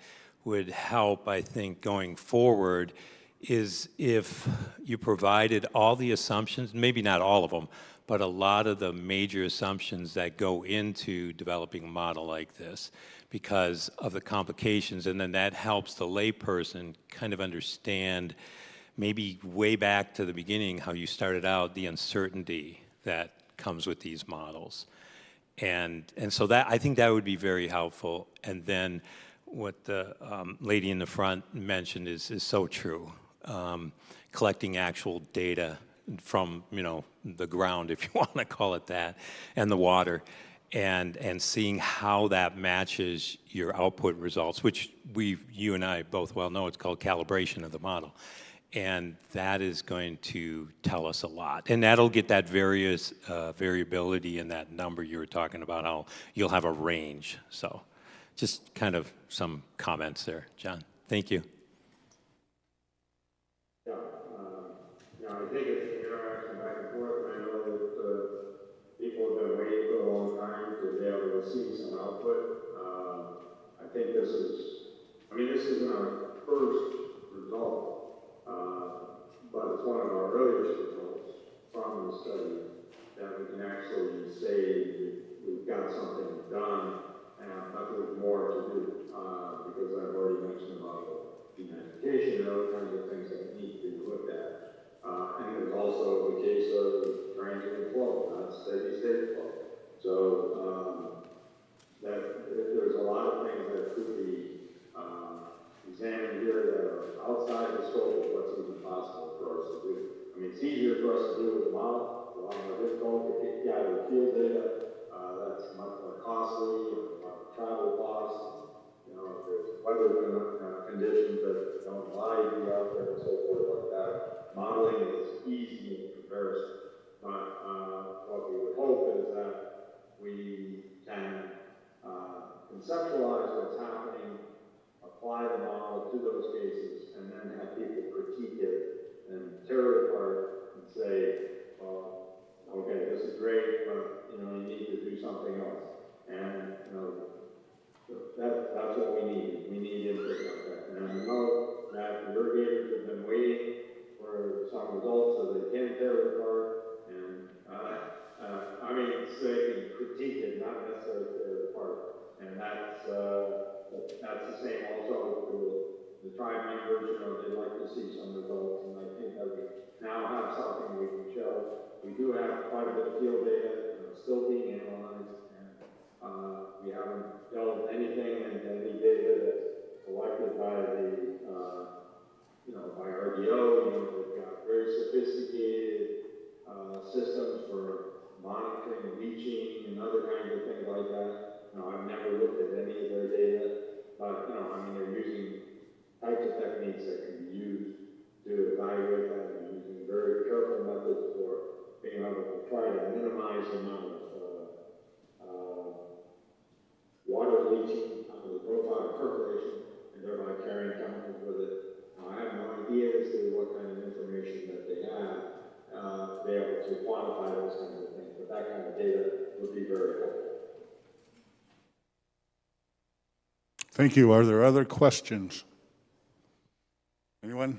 would help, I think, going forward is if you provided all the assumptions, maybe not all of them, but a lot of the major assumptions that go into developing a model like this because of the complications, and then that helps the layperson kind of understand maybe way back to the beginning how you started out, the uncertainty that comes with these models. And so that, I think that would be very helpful. And then what the lady in the front mentioned is so true. Collecting actual data from, the ground, if you want to call it that, and the water, and seeing how that matches your output results, which you and I both well know, it's called calibration of the model. And that is going to tell us a lot. And that'll get that variability in that number you were talking about, how you'll have a range. So just kind of some comments there, John. Thank you. Yeah, I think it's an interaction back and forth, and I know that people have been waiting for a long time to be able to see some output. I think this isn't our first result. But it's one of our earliest results from the study that we can actually say we've got something done, but there's more to do because I've already mentioned about the identification and other kinds of things that need to be looked at. And there's also the case of transient flow, not steady state flow. So that there's a lot of things that could be examined here that are outside the scope of what's even possible for us to do. I mean, it's easier for us to do with a model. It's a lot more difficult to gather field data. That's much more costly, and a lot of travel costs. There's weather conditions that don't allow you to be out there and so forth like that. Modeling is easy in comparison. But what we would hope is that we can conceptualize what's happening, apply the model to those cases, and then have people critique it and tear it apart and say, well, okay, this is great, but you need to do something else. And that's what we need. We need input like that. And I know that the irrigators have been waiting for some results so they can tear it apart. And so they can critique it, not necessarily tear it apart. And that's the same also for the tribe members. They like to see some results, and I think that we now have something we can show. We do have quite a bit of field data still being analyzed, and we haven't delved anything into any data that's collected by by RDO, you know, they've got very sophisticated systems for monitoring leaching and other kinds of things like that. You know, I've never looked at any of their data, but, you know, I mean, they're using types of techniques that can be used to evaluate that, and using very careful methods for being able to try to minimize the amount of water leaching out of the profile of percolation, and thereby carrying chemicals with it. Now, I have no idea as to what kind of information that they have to be able to quantify those kinds of things, but that kind of data would be very helpful. Thank you. Are there other questions? Anyone?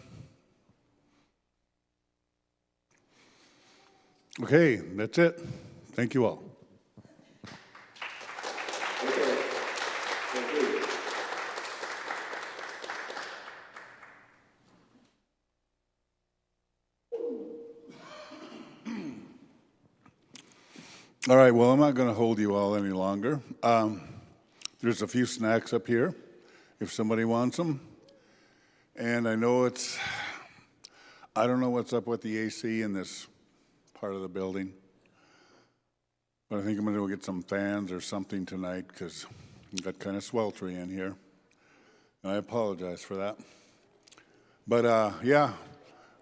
Okay, that's it. Thank you all. All right, well, I'm not going to hold you all any longer. There's a few snacks up here if somebody wants them. And I know I don't know what's up with the AC in this part of the building. But I think I'm going to go get some fans or something tonight because it got kind of sweltering in here. And I apologize for that. But yeah,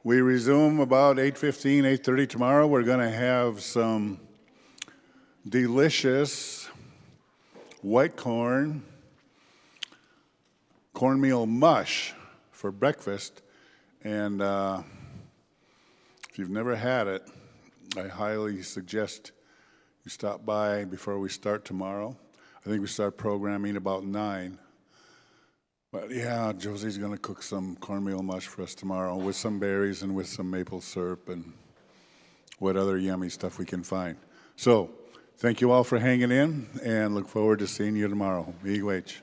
we resume about 8:15, 8:30 tomorrow. We're going to have some delicious white cornmeal mush for breakfast. And if you've never had it, I highly suggest you stop by before we start tomorrow. I think we start programming about 9. But yeah, Josie's going to cook some cornmeal mush for us tomorrow with some berries and with some maple syrup and what other yummy stuff we can find. So, thank you all for hanging in, and look forward to seeing you tomorrow. Miigwech.